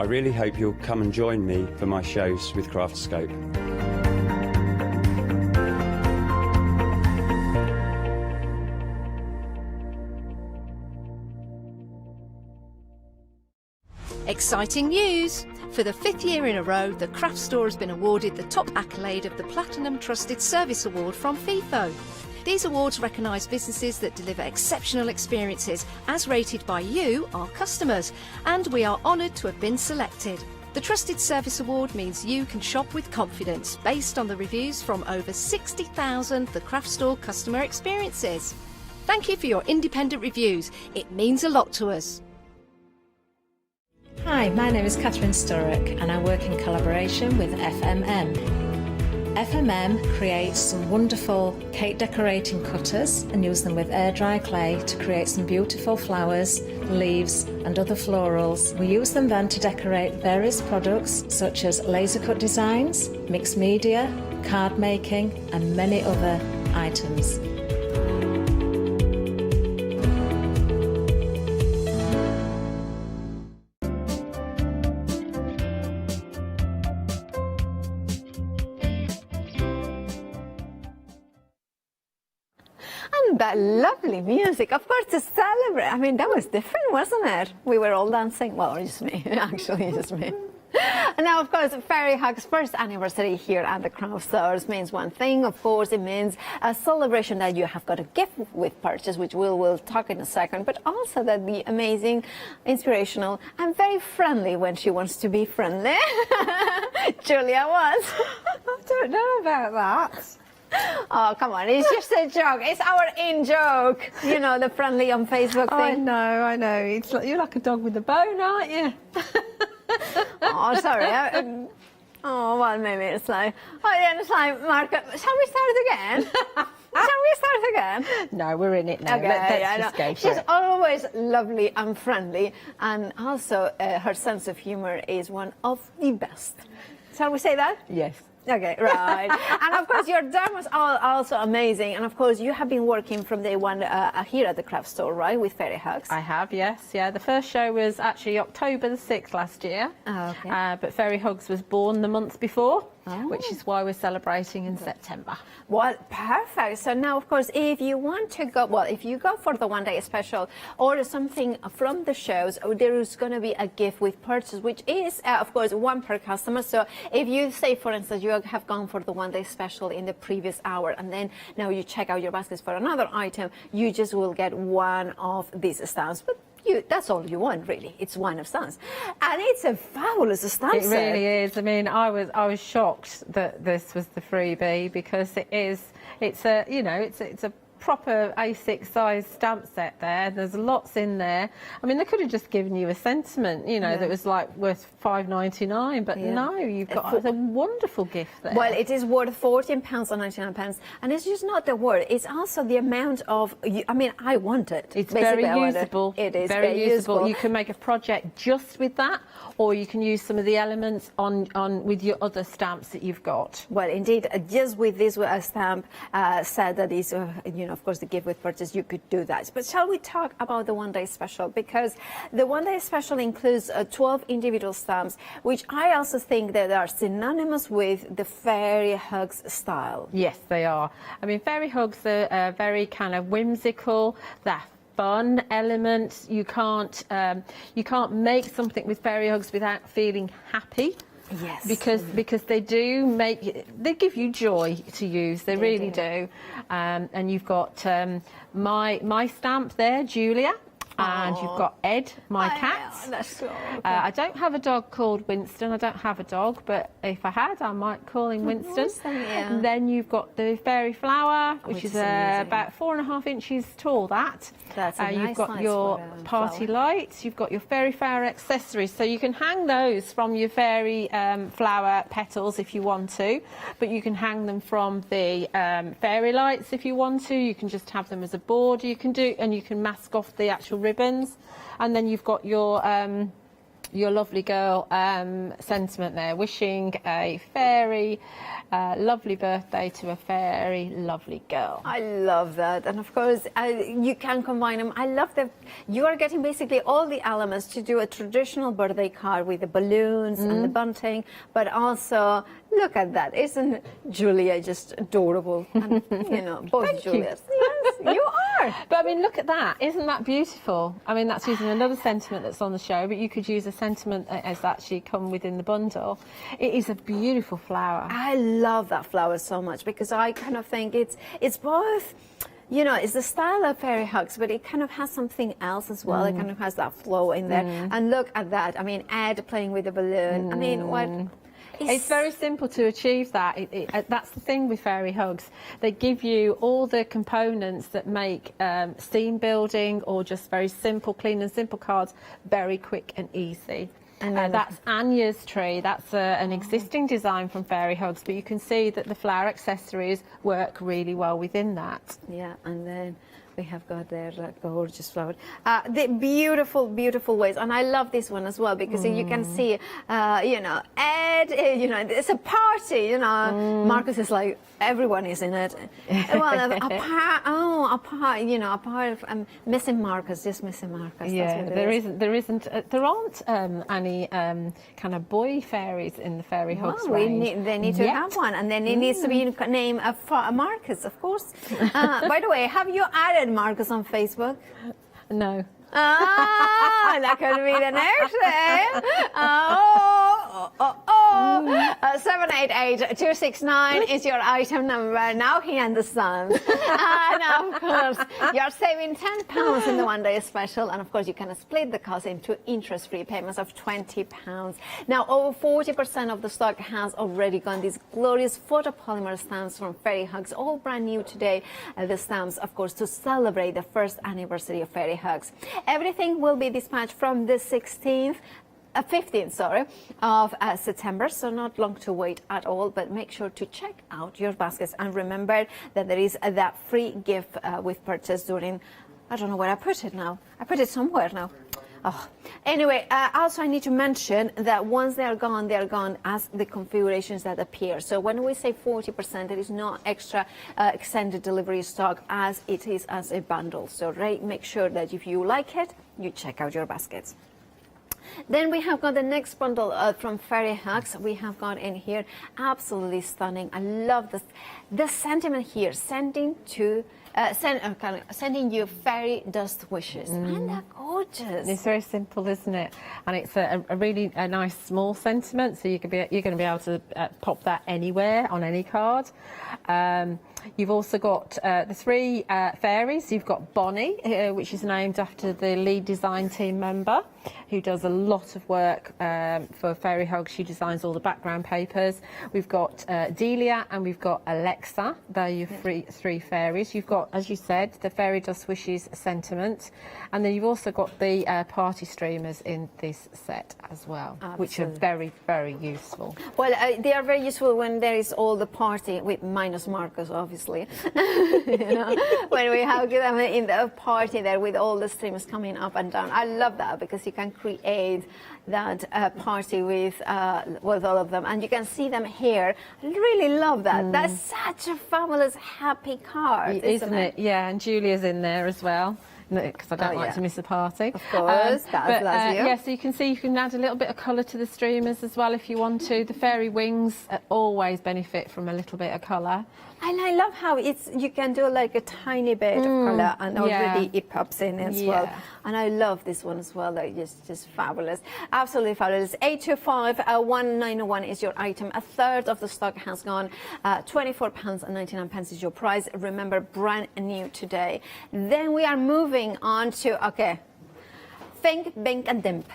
I really hope you'll come and join me for my shows with Crafterscope. Exciting news! For the 5th year in a row, the Craft Store has been awarded the top accolade of the Platinum Trusted Service Award from FIFO. These awards recognise businesses that deliver exceptional experiences as rated by you, our customers, and we are honoured to have been selected. The Trusted Service Award means you can shop with confidence based on the reviews from over 60,000 The Craft Store customer experiences. Thank you for your independent reviews. It means a lot to us. Hi, my name is Catherine Sturrock and I work in collaboration with FMM. FMM creates some wonderful cake decorating cutters and use them with air dry clay to create some beautiful flowers, leaves and other florals. We use them then to decorate various products such as laser cut designs, mixed media, card making and many other items. And that lovely music, of course, to celebrate. I mean, that was different, wasn't it? We were all dancing. Well, just me, actually, just me. And now, of course, Fairy Hug's first anniversary here at the craft stores means one thing. Of course, it means a celebration that you have got a gift with purchase, which we'll talk in a second, but also that the amazing, inspirational, and very friendly when she wants to be friendly. Julia was. I don't know about that. Oh, come on, it's just a joke. It's our in-joke. You know, the friendly on Facebook thing. I know. It's like, you're like a dog with a bone, aren't you? Oh, sorry. Oh, well, maybe it's like... Oh, yeah, it's like, Marco, shall we start again? Shall we start again? No, we're in it now. Okay, Let's just go for She's it. always lovely and friendly, and also her sense of humour is one of the best. Shall we say that? Yes. Okay, right. And of course, your demos are also amazing. And of course, you have been working from day one here at the craft store, right, with Fairy Hugs? I have, yes. Yeah, the first show was actually October the 6th last year. Oh, okay. But Fairy Hugs was born the month before, which is why we're celebrating in September. Well, perfect. So now, of course, if you want to go, well, if you go for the one-day special or something from the shows, there is going to be a gift with purchase, which is, of course, one per customer. So if you say, for instance, you have gone for the one-day special in the previous hour, and then now you check out your baskets for another item, you just will get one of these stamps. But that's all you want, really. It's one of stamps, and it's a fabulous stamp It set. really is. I mean, I was shocked that this was the freebie, because it's a proper A6 size stamp set there. There's lots in there. I mean, they could have just given you a sentiment, that was like worth £5.99, but no, you've got a wonderful gift there. Well, it is worth £14.99, and it's just not the word. It's also the amount of. I mean, I want it. It's Basically, very usable. It is very usable. You can make a project just with that, or you can use some of the elements on with your other stamps that you've got. Well, indeed, just with this stamp set that is, of course, the gift with purchase, you could do that. But shall we talk about the one-day special? Because the one-day special includes 12 individual stamps, which I also think that are synonymous with the Fairy Hugs style. Yes, they are. I mean, Fairy Hugs are very kind of whimsical. They're fun element. You can't make something with Fairy Hugs without feeling happy. Yes, because they give you joy to use. They really do. And you've got my stamp there, Julia. And you've got Ed, my cat. That's so cool. I don't have a dog called Winston. I don't have a dog, but if I had, I might call him Winston. And then you've got the fairy flower, which is about 4.5 inches tall. That's a you've nice got size your for a party flower. lights. You've got your fairy flower accessories, so you can hang those from your fairy flower petals if you want to, but you can hang them from the fairy lights if you want to. You can just have them as a border. You can mask off the actual ribbons, and then you've got your lovely girl sentiment there, wishing a very lovely birthday to a very lovely girl. I love that, and of course you can combine them. I love that you are getting basically all the elements to do a traditional birthday card with the balloons and the bunting, but also look at that. Isn't Julia just adorable? And, both Julias. Yes, you are. But I mean, look at that. Isn't that beautiful? I mean, that's using another sentiment that's on the show, but you could use a sentiment that has actually come within the bundle. It is a beautiful flower. I love that flower so much, because I kind of think it's both, it's the style of Fairy Hugs, but it kind of has something else as well. It kind of has that flow in there. And look at that. I mean, Ed playing with the balloon. I mean, what? It's very simple to achieve that. That's the thing with Fairy Hugs. They give you all the components that make scene building or just very simple, clean and simple cards very quick and easy. And that's Anya's tree. That's an existing design from Fairy Hugs, but you can see that the flower accessories work really well within that. Yeah, and then we have got their gorgeous flower. The beautiful, beautiful ways. And I love this one as well, because you can see, Ed, it's a party, Marcus is like, everyone is in it. Well, apart from missing Marcus, just missing Marcus. Yeah, there aren't any kind of boy fairies in the Fairy Hugs range. They need to have one, and then it needs to be named Marcus, of course. By the way, have you added Marcus on Facebook? No. That could be the next thing. Oh, 788-269 is your item number. Now he understands. And of course, you're saving £10 in the one-day special. And of course, you can split the cost into interest-free payments of £20. Now, over 40% of the stock has already gone. These glorious photopolymer stamps from Fairy Hugs, all brand new today. The stamps, of course, to celebrate the first anniversary of Fairy Hugs. Everything will be dispatched from the 15th of September, so not long to wait at all, but make sure to check out your baskets and remember that there is that free gift with purchase during, I don't know where I put it now. I put it somewhere now. Oh. Anyway, also I need to mention that once they are gone as the configurations that appear. So when we say 40%, there is no extra extended delivery stock as it is as a bundle. So make sure that if you like it, you check out your baskets. Then we have got the next bundle from Fairy Hugs. We have got in here, absolutely stunning. I love this. The sentiment here, sending you fairy dust wishes. And they're gorgeous. It's very simple, isn't it? And it's a really nice small sentiment, so you're going to be able to pop that anywhere on any card. You've also got the three fairies. You've got Bonnie, which is named after the lead design team member, who does a lot of work for Fairy Hugs. She designs all the background papers. We've got Delia and we've got Alexa. They're your three fairies. You've got, as you said, the Fairy Dust Wishes sentiment. And then you've also got the party streamers in this set as well, which are very, very useful. Well, they are very useful when there is all the party, with minus Marcus, obviously. You know, when we have them in the party there with all the streamers coming up and down. I love that because you can create that party with all of them, and you can see them here. I really love that. That's such a fabulous, happy card, isn't it? Yeah, and Julia's in there as well, because I don't like to miss a party. Of course, yeah, so you can see you can add a little bit of colour to the streamers as well if you want to. The fairy wings always benefit from a little bit of colour. And I love how you can do like a tiny bit of colour and already it pops in as well. And I love this one as well. Like just fabulous, absolutely fabulous. 825-1901 is your item. A third of the stock has gone. £24.99 is your price. Remember, brand new today. Then we are moving on to Think, Bink and Dimp.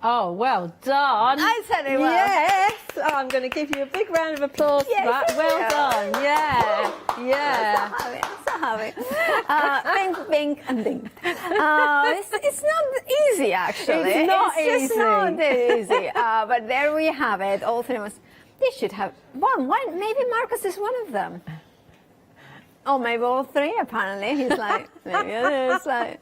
Oh, well done. I said it well. Yes. Oh, I'm going to give you a big round of applause for that. Well done. Yeah. I'm so happy. Think, Bink and Dink. It's not easy, actually. It's not easy. It's just not easy. But there we have it. All three of us. They should have one. Maybe Marcus is one of them. Oh, maybe all three, apparently. He's like, maybe it's like,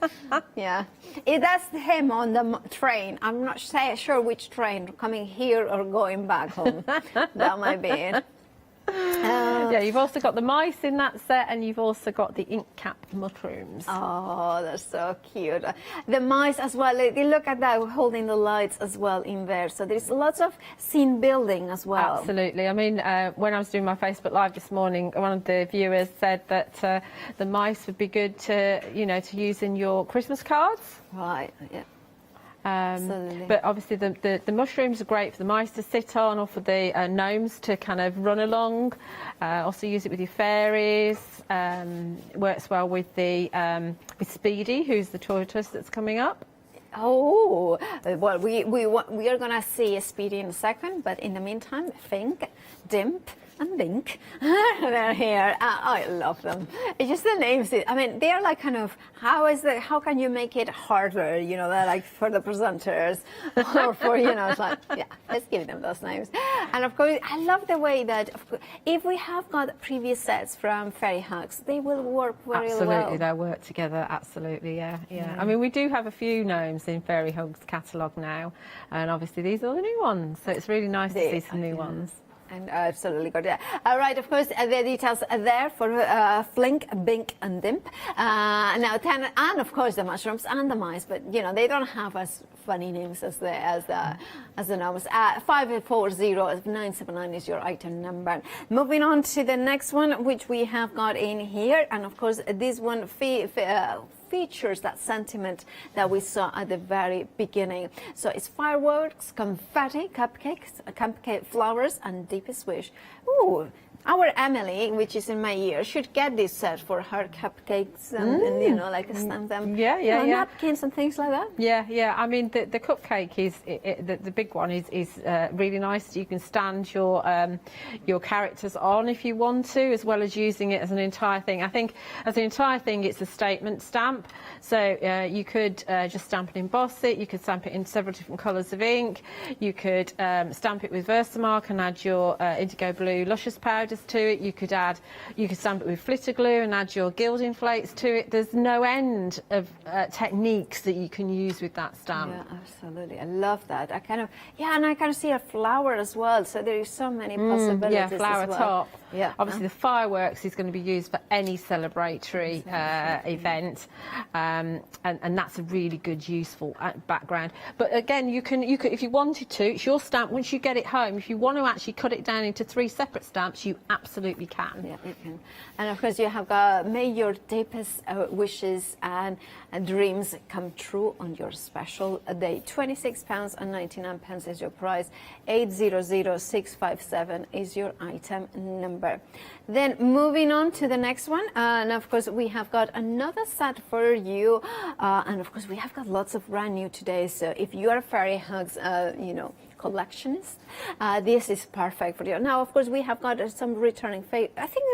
yeah. That's him on the train. I'm not sure which train, coming here or going back home. That might be it. Yeah, you've also got the mice in that set, and you've also got the ink cap mushrooms. Oh, that's so cute. The mice as well, they look at that, holding the lights as well in there. So there's lots of scene building as well. Absolutely. I mean, when I was doing my Facebook Live this morning, one of the viewers said that the mice would be good to use in your Christmas cards. Right, yeah. But obviously the mushrooms are great for the mice to sit on, or for the gnomes to kind of run along. Also use it with your fairies. Works well with with Speedy, who's the tortoise that's coming up. Oh, well, we are going to see Speedy in a second, but in the meantime, Think, Dimp and Link, they're here. I love them. It's just the names. I mean, they are like kind of, how can you make it harder, they're like for the presenters, or for, it's like, yeah, let's give them those names. And of course, I love the way that, if we have got previous sets from Fairy Hugs, they will work very well. Absolutely, they'll work together, absolutely, yeah. I mean, we do have a few gnomes in Fairy Hugs catalogue now, and obviously these are the new ones, so it's really nice to see some new ones. And absolutely good. All right, of course, the details are there for Flink, Bink and Dimp. Now, and of course the mushrooms and the mice, but they don't have as funny names as the numbers. 540979 is your item number. Moving on to the next one, which we have got in here, and of course this one features that sentiment that we saw at the very beginning. So it's fireworks, confetti, cupcakes, cupcake flowers, and deepest wish. Ooh. Our Emily, which is in my ear, should get this set for her cupcakes and you know, like stamp them. Napkins and things like that. Yeah. I mean, the cupcake is the big one is really nice. You can stand your characters on if you want to, as well as using it as an entire thing. I think as an entire thing, it's a statement stamp. So you could just stamp and emboss it. You could stamp it in several different colours of ink. You could stamp it with Versamark and add your indigo blue luscious powder to it. You could stamp it with flitter glue and add your gilding flakes to it. There's no end of techniques that you can use with that stamp. Yeah, absolutely. I love that. I kind of see a flower as well. So there is so many possibilities. Yeah, flower as well. top. Yeah. Obviously, the fireworks is going to be used for any celebratory event, and that's a really good, useful background. But again, you could, if you wanted to, it's your stamp. Once you get it home, if you want to actually cut it down into 3 separate stamps, you absolutely can. Yeah, you can. And of course, you have got may your deepest wishes and dreams come true on your special day. £26.99 is your price. 800657 is your item number. Then moving on to the next one, and of course we have got another set for you, and of course we have got lots of brand new today. So if you are a Fairy Hugs, collectionist, this is perfect for you. Now, of course, we have got some returning fate. I think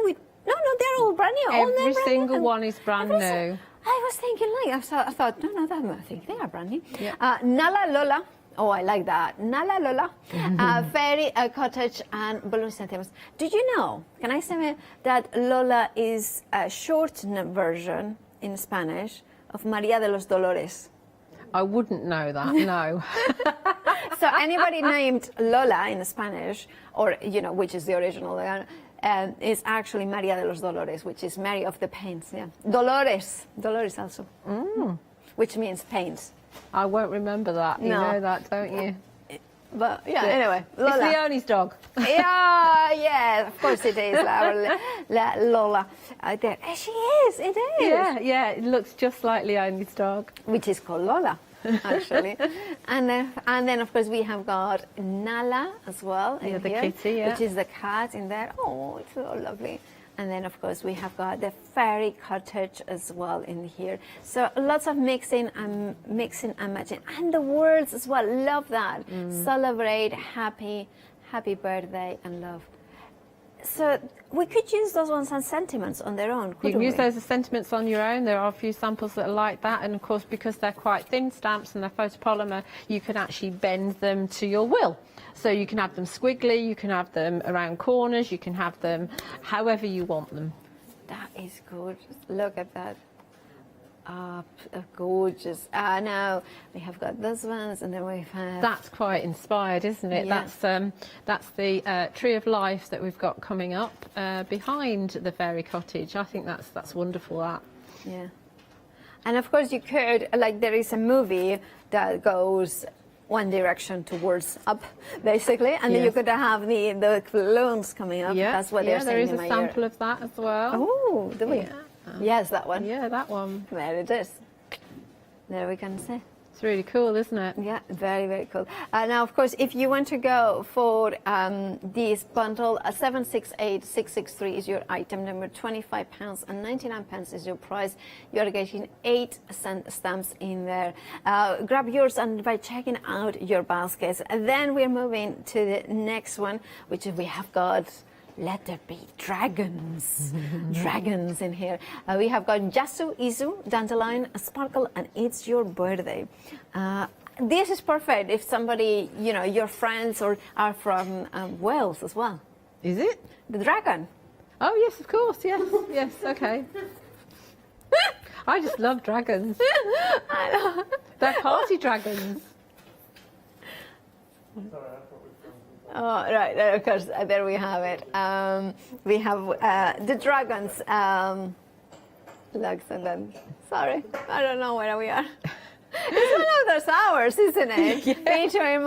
they're all brand new. Every single one is brand new. I was thinking, I thought, I think they are brand new. Yeah. Nala Lola. Oh, I like that. Nala Lola, Fairy, Cottage, and balloon sentiments. Did you know, can I say that Lola is a shortened version in Spanish of María de los Dolores? I wouldn't know that, no. So anybody named Lola in Spanish, or, which is the original, is actually María de los Dolores, which is Mary of the Pains, yeah. Dolores also, which means pains. I won't remember that. You know that, don't you? But anyway, Lola. It's Leonie's dog. Yeah, of course it is. Lola. She is. It is. Yeah. It looks just like Leonie's dog, which is called Lola, actually. and then of course we have got Nala as well. Yeah, the here, kitty. Yeah. Which is the cat in there. Oh, it's so lovely. And then, of course, we have got the Fairy Cottage as well in here. So lots of mixing and matching. And the words as well. Love that. Celebrate, happy birthday, and love. So we could use those ones as sentiments on their own, couldn't we? You can use those as sentiments on your own. There are a few samples that are like that. And, of course, because they're quite thin stamps and they're photopolymer, you can actually bend them to your will. So you can have them squiggly, you can have them around corners, you can have them however you want them. That is gorgeous. Look at that. Gorgeous. Now we have got those ones, and then we've had... That's quite inspired, isn't it? Yeah. That's the Tree of Life that we've got coming up behind the Fairy Cottage. I think that's wonderful, that. Yeah. And of course you could, there is a movie that goes one direction towards up, basically, and then you could have the balloons coming up. Yeah, that's what they're saying. There is a sample of that as well. Oh, do we? Yeah. Yes, that one. Yeah, that one. There it is. There we can see. It's really cool, isn't it? Yeah, very, very cool. Now, of course, if you want to go for this bundle, 768663 is your item number, £25.99 is your price. You are getting 8 stamps in there. Grab yours and by checking out your baskets. And then we're moving to the next one, which we have got. Let there be dragons. Dragons in here. We have got Yasu, Izu, Dandelion, Sparkle, and It's Your Birthday. This is perfect if somebody, your friends are from Wales as well. Is it? The dragon. Oh, yes, of course. Yes, okay. I just love dragons. I know. They're party dragons. Oh, right, of course, there we have it. We have the dragons. Sorry, I don't know where we are. It's one of those hours, isn't it? Yeah. Between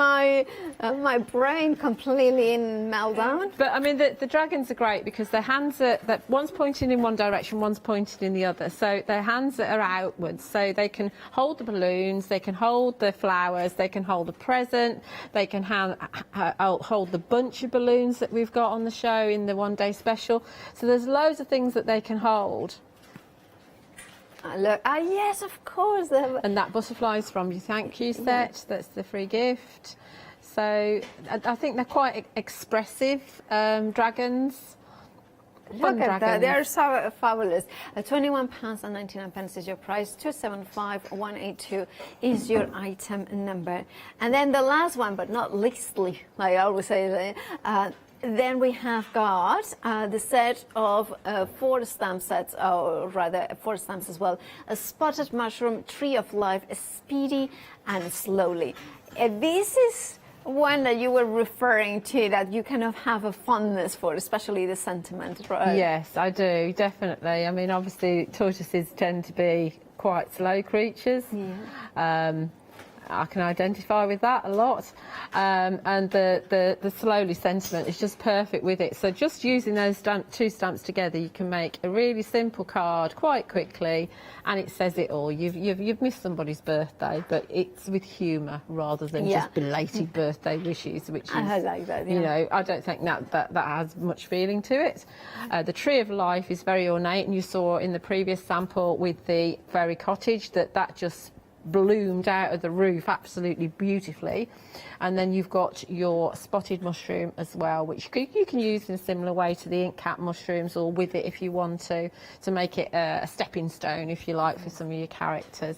my brain completely in meltdown. But I mean, the dragons are great because their hands are, one's pointing in one direction, one's pointing in the other. So their hands are outwards, so they can hold the balloons, they can hold the flowers, they can hold a present, they can hold the bunch of balloons that we've got on the show in the one-day special. So there's loads of things that they can hold. Look, yes, of course. And that butterfly's from your thank you set. That's the free gift. So I think they're quite expressive dragons. Look at that, they're so fabulous. £21.99 is your price, 275-182 is your item number. And then the last one, but not leastly, I always say that, then we have got the set of 4 stamp sets, or rather 4 stamps as well. A spotted mushroom, tree of life, speedy and slowly. This is one that you were referring to, that you kind of have a fondness for, especially the sentiment, right? Yes, I do, definitely. I mean, obviously tortoises tend to be quite slow creatures. Yeah. I can identify with that a lot, and the slowly sentiment is just perfect with it. So just using those 2 stamps together, you can make a really simple card quite quickly, and it says it all. You've missed somebody's birthday, but it's with humour rather than just belated birthday wishes, which is, I like that, you know, I don't think that has much feeling to it. The tree of life is very ornate, and you saw in the previous sample with the fairy cottage that just bloomed out of the roof absolutely beautifully. And then you've got your spotted mushroom as well, which you can use in a similar way to the ink cap mushrooms, or with it if you want to make it a stepping stone, if you like, for some of your characters.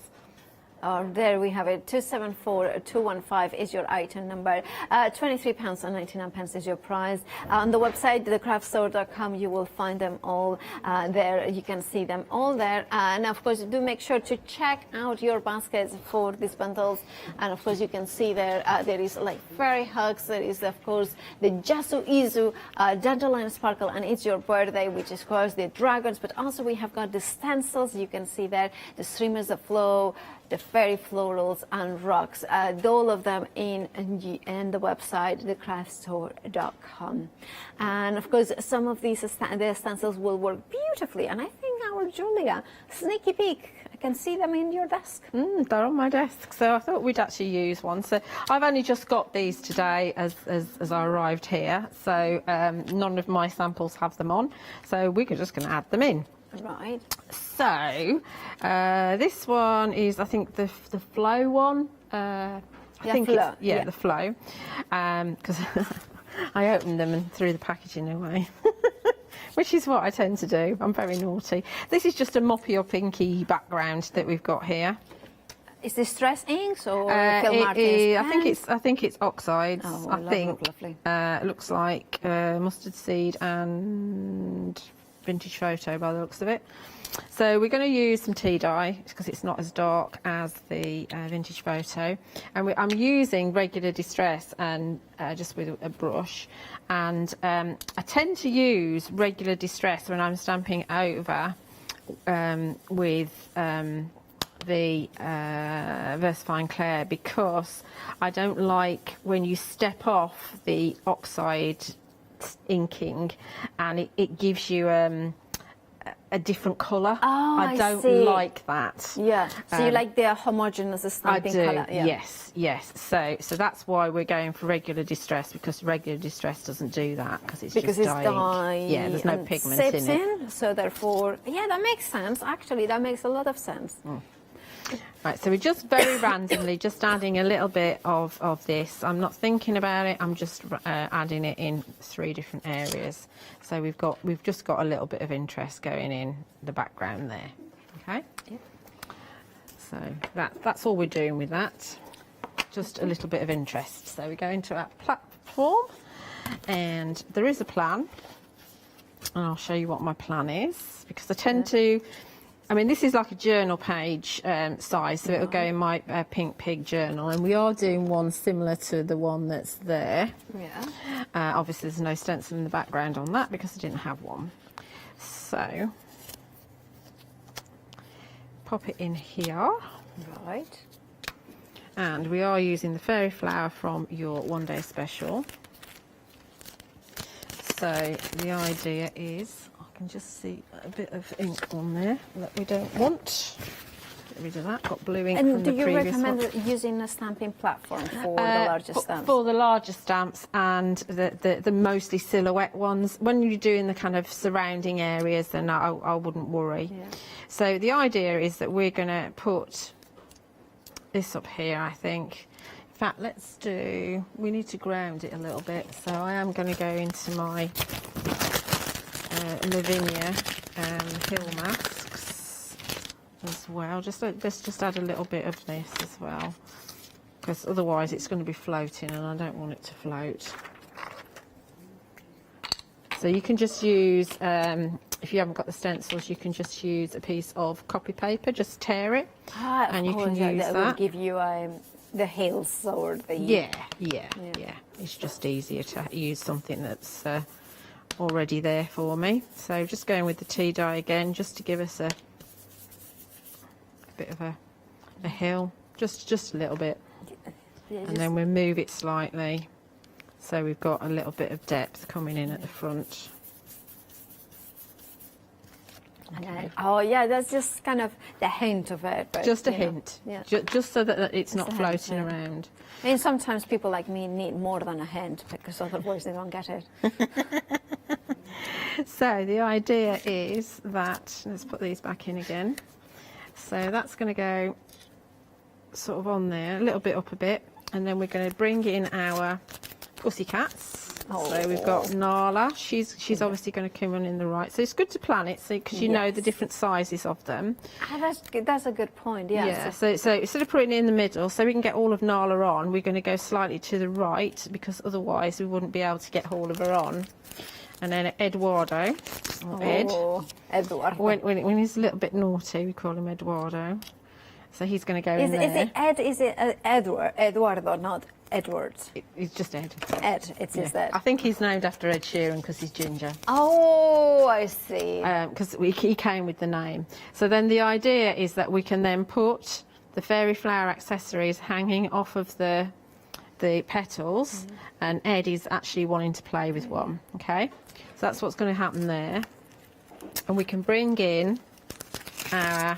There we have it, 274-215 is your item number, £23.99 is your price. On the website, thecraftstore.com, you will find them all there. You can see them all there. And of course, do make sure to check out your baskets for these bundles. And of course, you can see there, there is like fairy hugs. There is, of course, the Jasu Izu, dandelion sparkle, and it's your birthday, which is, of course, the dragons. But also we have got the stencils. You can see there, the streamers that flow, the fairy florals and rocks, all of them in the website, thecraftstore.com. And of course, some of these the stencils will work beautifully. And I think our Julia, sneaky peek, I can see them in your desk. They're on my desk, so I thought we'd actually use one. So I've only just got these today as I arrived here, so none of my samples have them on. So we're just going to add them in. Right. So this one is, I think, the flow one. I think flow. It's, the flow, because I opened them and threw the packaging away, which is what I tend to do. I'm very naughty. This is just a moppy up inky background that we've got here. Is this Stress Inks or Phil Martin's? I think it's oxides. Oh, I think lovely. It looks like mustard seed and vintage photo by the looks of it. So we're going to use some tea dye because it's not as dark as the vintage photo, and I'm using regular distress and just with a brush, and I tend to use regular distress when I'm stamping over with the VersaFine Clair, because I don't like when you step off the oxide inking and it gives you a different colour. Oh, I don't like that. Yeah. So you like the homogeneous stamping colour? I do. Yeah. Yes. So that's why we're going for regular distress, because regular distress doesn't do that, because it's dye. Yeah, there's no pigment in it. So therefore, yeah, that makes sense. Actually, that makes a lot of sense. Right, so we're just very randomly just adding a little bit of this. I'm not thinking about it, I'm just adding it in 3 different areas. So we've just got a little bit of interest going in the background there. Okay? Yeah. So that's all we're doing with that. Just a little bit of interest. So we go into our platform, and there is a plan. And I'll show you what my plan is, because I tend to, I mean, this is like a journal page size, so it'll go in my Pink Pig journal, and we are doing one similar to the one that's there. Yeah. Obviously, there's no stencil in the background on that because I didn't have one. So, pop it in here. Right. And we are using the fairy flower from your one-day special. So the idea is, I can just see a bit of ink on there that we don't want. Get rid of that. Got blue ink from the previous one. And do you recommend using a stamping platform for the larger stamps? For the larger stamps and the mostly silhouette ones. When you're doing the kind of surrounding areas, then I wouldn't worry. Yeah. So the idea is that we're going to put this up here, I think. In fact, we need to ground it a little bit. So I am going to go into my Lavinia Hill masks as well. Let's just add a little bit of this as well, because otherwise it's going to be floating and I don't want it to float. So you can just use, if you haven't got the stencils, you can just use a piece of copy paper, just tear it, and you can use that. That will give you the hills or the... Yeah. It's just easier to use something that's already there for me. So just going with the tea dye again, just to give us a bit of a hill, just a little bit. And then we'll move it slightly. So we've got a little bit of depth coming in at the front. Okay. Oh yeah, that's just kind of the hint of it. But, just a hint, yeah. Just so that it's not floating around. I mean, sometimes people like me need more than a hint, because otherwise they don't get it. So the idea is that, let's put these back in again. So that's going to go sort of on there, a little bit up a bit, and then we're going to bring in our pussycats. So we've got Nala. She's obviously going to come on in the right. So it's good to plan it, because you know the different sizes of them. That's a good point. Yeah. Yeah. So instead of putting it in the middle, so we can get all of Nala on, we're going to go slightly to the right, because otherwise we wouldn't be able to get all of her on. And then Eduardo, or Eduardo. When he's a little bit naughty, we call him Eduardo. So he's going to go in there. Is it Ed? Is it Eduardo, not Edward? It's just Ed. Ed, it's just Ed. I think he's named after Ed Sheeran because he's ginger. Oh, I see. Because he came with the name. So then the idea is that we can then put the fairy flower accessories hanging off of the petals, and Ed is actually wanting to play with one. Okay, so that's what's going to happen there. And we can bring in our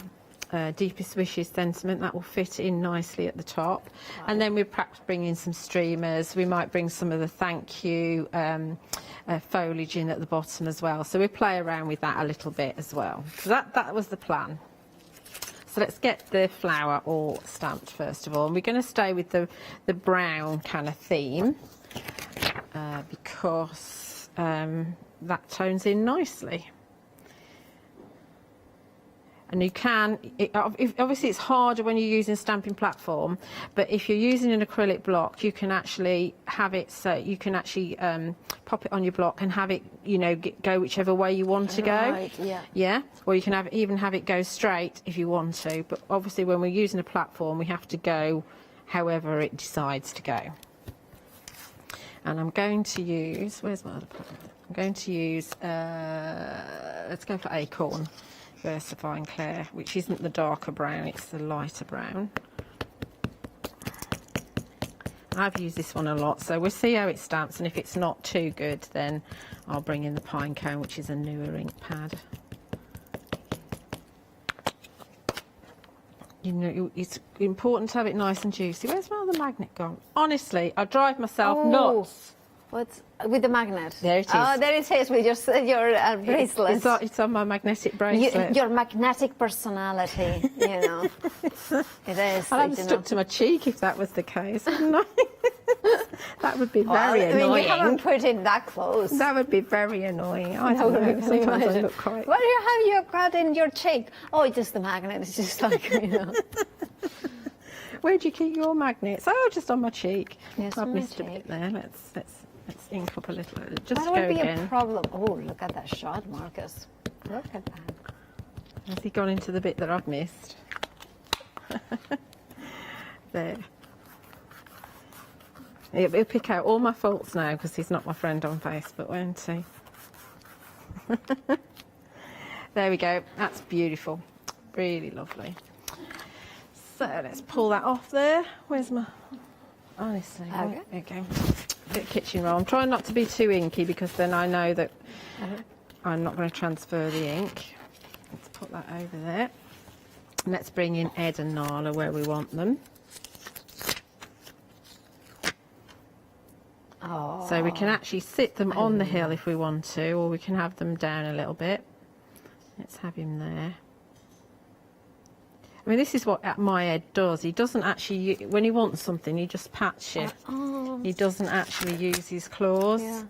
Deepest Wishes sentiment that will fit in nicely at the top, and then we perhaps bring in some streamers. We might bring some of the thank you foliage in at the bottom as well, so we play around with that a little bit as well. So that was the plan. So let's get the flower all stamped first of all, and we're going to stay with the brown kind of theme because that tones in nicely. And you can, obviously it's harder when you're using a stamping platform, but if you're using an acrylic block, you can actually have it so you can actually pop it on your block and have it, you know, go whichever way you want to go. Right, yeah. Yeah, or you can even have it go straight if you want to, but obviously when we're using a platform, we have to go however it decides to go. And I'm going to use, where's my other product? I'm going to use, let's go for Acorn. Versifying Clair, which isn't the darker brown, it's the lighter brown. I've used this one a lot, so we'll see how it stamps, and if it's not too good, then I'll bring in the Pine Cone, which is a newer ink pad. You know, it's important to have it nice and juicy. Where's my other magnet gone? Honestly, I drive myself nuts. What's with the magnet? There it is. Oh, there it is with your bracelet. It's on my magnetic bracelet. Your magnetic personality, you know. It is. I'd have stuck to my cheek if that was the case, wouldn't I? That would be very annoying. I mean, you haven't put it that close. That would be very annoying. I don't know. Sometimes I look quite... Why do you have your card in your cheek? Oh, it's just the magnet. It's just like, you know. Where do you keep your magnets? Oh, just on my cheek. Yes, I've on my missed a bit there. Let's ink up a little. Just that would be a problem. Oh, look at that shot, Marcus. Look at that. Has he gone into the bit that I've missed? There. He'll pick out all my faults now because he's not my friend on Facebook, won't he? There we go. That's beautiful. Really lovely. So let's pull that off there. Where's my... Honestly, Okay. okay. Bit of kitchen roll. I'm trying not to be too inky because then I know that I'm not going to transfer the ink. Let's put that over there. Let's bring in Ed and Nala where we want them. Oh. So we can actually sit them on the hill if we want to, or we can have them down a little bit. Let's have him there. I mean, this is what my Ed does. He doesn't actually, when he wants something, he just pats it. Oh. He doesn't actually use his claws. Yeah.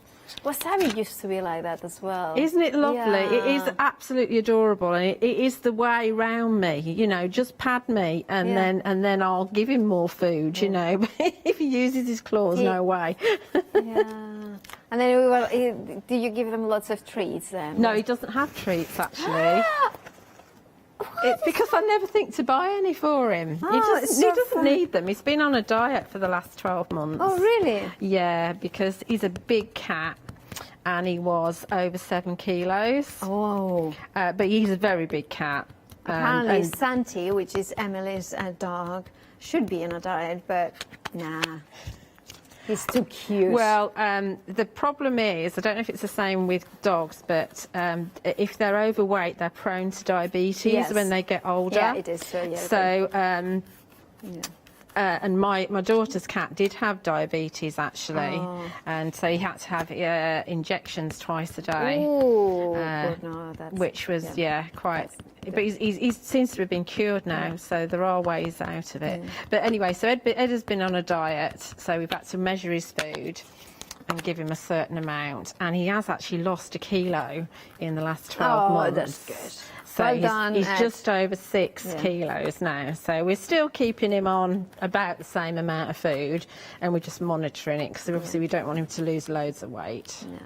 Wasabi used to be like that as well. Isn't it lovely? Yeah. It is absolutely adorable, and it is the way round me. You know, just pad me, and then I'll give him more food. You know, but if he uses his claws, no way. Yeah. And then do you give them lots of treats then? No, he doesn't have treats actually. It's because I never think to buy any for him. He doesn't need them. He's been on a diet for the last 12 months. Oh, really? Yeah, because he's a big cat and he was over 7 kilos. Oh. But he's a very big cat. Apparently Santi, which is Emily's dog, should be in a diet, but nah. He's too cute. Well, the problem is, I don't know if it's the same with dogs, but if they're overweight, they're prone to diabetes when they get older. Yeah, it is. So, and my daughter's cat did have diabetes actually, and so he had to have injections twice a day. Oh, no, that's, which was quite. But he seems to have been cured now, so there are ways out of it. But anyway, so Ed has been on a diet, so we've had to measure his food and give him a certain amount, and he has actually lost 1 kilo in the last 12 months. Oh, that's good. So Well done, he's Ed. just over 6 kilos now. So we're still keeping him on about the same amount of food, and we're just monitoring it because obviously we don't want him to lose loads of weight. Yeah.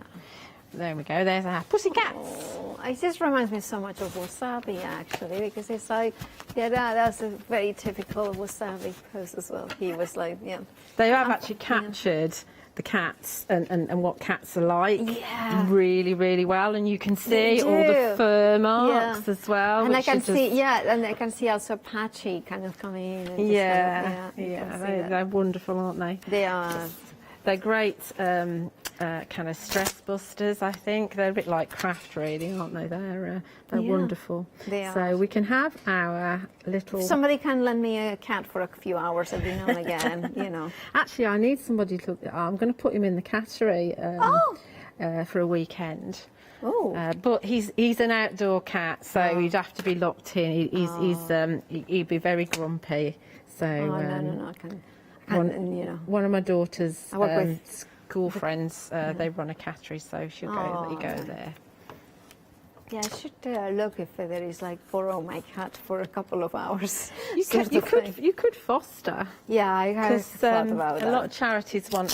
There we go. There's our pussycats. Oh, it just reminds me so much of wasabi actually, because it's like, that's a very typical wasabi pose as well. He was like, They have actually captured the cats and what cats are like really, really well, and you can see all the fur marks as well. And I can see, and I can see also patchy kind of coming in. And they're wonderful, aren't they? They are. They're great kind of stress busters, I think. They're a bit like craft, really, aren't they? They're wonderful. They are. So we can have our little... Somebody can lend me a cat for a few hours every now and again, you know. Actually, I need somebody to... I'm going to put him in the cattery for a weekend. Oh. But he's an outdoor cat, so he'd have to be locked in. He'd be very grumpy. So no, I can you know. One of my daughter's I work with school friends, they run a cattery, so she'll go there. Yeah, I should look if there is like borrow my cat for a couple of hours. You could foster. Yeah, I have thought about that. A lot of charities want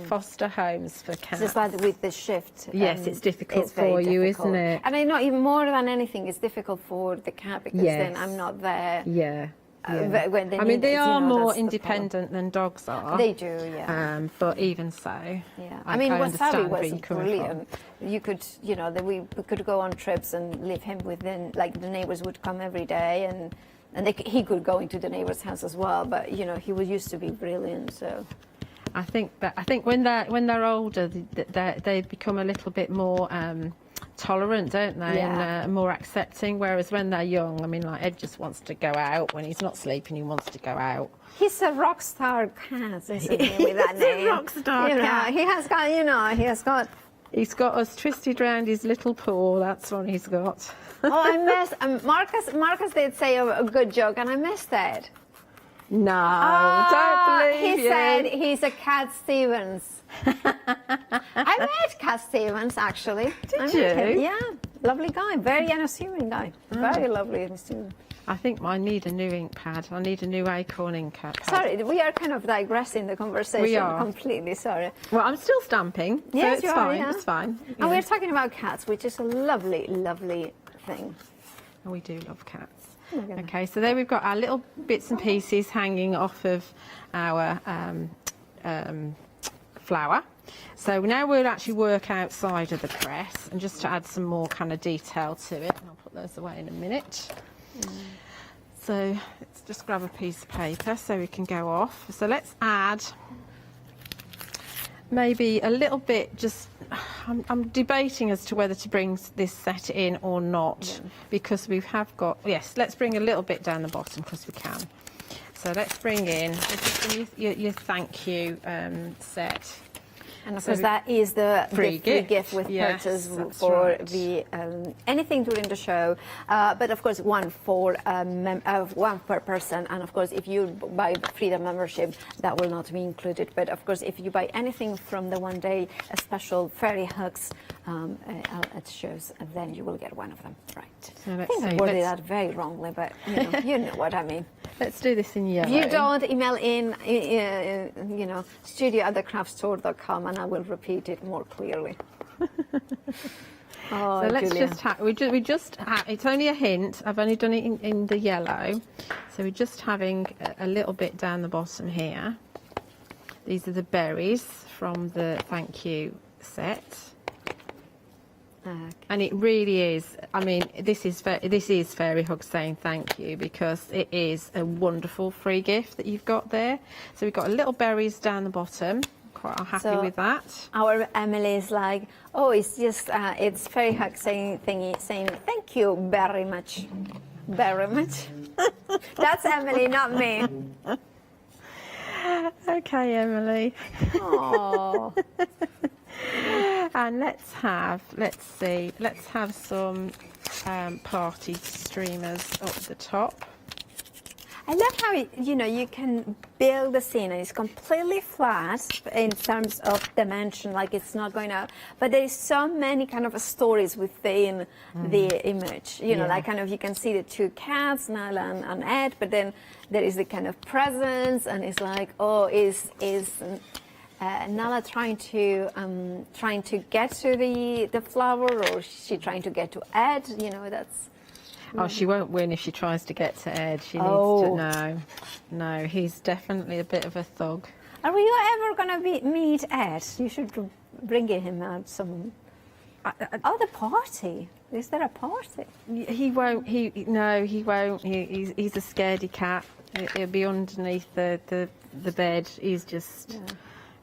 foster homes for cats. Just like with the shift. Yes, it's difficult for you, isn't it? And I know even more than anything, it's difficult for the cat because then I'm not there. Yeah. When they I mean, they are more that's independent than dogs are. They do, yeah. But even so, I mean, wasabi was brilliant. You could, you know, we could go on trips and leave him within, like the neighbors would come every day, and he could go into the neighbor's house as well. But you know, he used to be brilliant. So I think when they're older, they become a little bit more tolerant, don't they? And more accepting, whereas when they're young, I mean, like Ed just wants to go out. When he's not sleeping, he wants to go out. He's a rock star cat, isn't he, with that name? He's a rock star cat. He has got, you know, He's got us twisted round his little paw. That's what he's got. Oh, I missed. Marcus did say a good joke, and I missed that. No, don't believe he you. said he's a Cat Stevens. I met Cat Stevens, actually. Did you? Yeah, lovely guy, very unassuming guy, very lovely and unassuming. I think I need a new ink pad. I need a new acorn ink pad. Sorry, we are kind of digressing the conversation. We are. Completely, sorry. Well, I'm still stamping, so yes, it's fine. It's fine. And we're talking about cats, which is a lovely, lovely thing. And we do love cats. Okay, so there we've got our little bits and pieces hanging off of our flower. So now we'll actually work outside of the press, and just to add some more kind of detail to it, and I'll put those away in a minute. So let's just grab a piece of paper so we can go off. So let's add maybe a little bit, just I'm debating as to whether to bring this set in or not, because we have got, yes, let's bring a little bit down the bottom because we can. So let's bring in your thank you set. And of course, that is the free gift with purchase for the anything during the show. But of course, one per person. And of course, if you buy the Freedom membership, that will not be included. But of course, if you buy anything from the one day special fairy hugs at shows, then you will get one of them. Right. So I think I worded that very wrongly, but you know what I mean. Let's do this in yellow. If you don't, email in, studio@thecraftstore.com, and I will repeat it more clearly. Oh, so let's Julia. just it's only a hint. I've only done it in the yellow. So we're just having a little bit down the bottom here. These are the berries from the thank you set. Okay. And it really is, I mean, this is Fairy Hug saying thank you, because it is a wonderful free gift that you've got there. So we've got a little berries down the bottom. Quite happy with that. Our Emily is like, oh, it's just, it's Fairy Hug saying thank you very much. Very much. That's Emily, not me. Okay, Emily. Oh. And let's have some party streamers up the top. I love how you can build the scene and it's completely flat in terms of dimension, like it's not going out, but there is so many kind of stories within the image. Like kind of you can see the two cats, Nala and Ed, but then there is the kind of presence, and it's like, oh, is Nala trying to get to the flower, or is she trying to get to Ed? That's. Oh, she won't win if she tries to get to Ed. She needs to. No, he's definitely a bit of a thug. Are you ever gonna meet Ed? You should bring him out some. The party. Is there a party? He won't. He won't. He's a scaredy cat. He'll be underneath the bed. He's just. Yeah.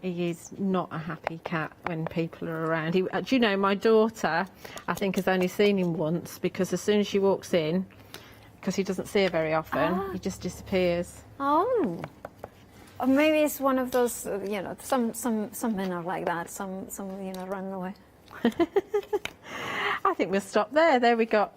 He is not a happy cat when people are around. Do you know, my daughter, I think, has only seen him once, because as soon as she walks in, because he doesn't see her very often, he just disappears. Oh. Or maybe it's one of those, some men are like that. Some run away. I think we'll stop there. There we got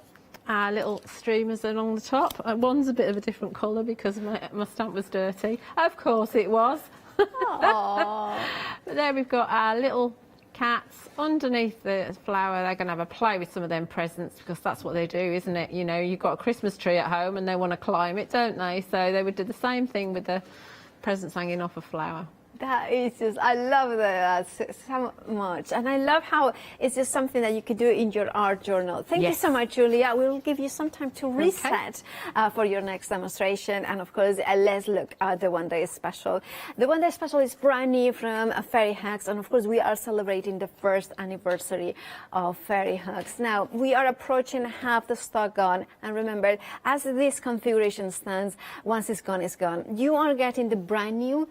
our little streamers along the top. One's a bit of a different colour because my stamp was dirty. Of course it was. But there we've got our little cats underneath the flower. They're going to have a play with some of them presents, because that's what they do, isn't it? You've got a Christmas tree at home and they want to climb it, don't they? So they would do the same thing with the presents hanging off a flower. That is just, I love that so much. And I love how it's just something that you could do in your art journal. Thank you so much, Julia. We will give you some time to reset for your next demonstration. And of course, let's look at the one day special. The one day special is brand new from Fairy Hugs. And of course, we are celebrating the first anniversary of Fairy Hugs. Now, we are approaching half the stock gone. And remember, as this configuration stands, once it's gone, it's gone. You are getting the brand new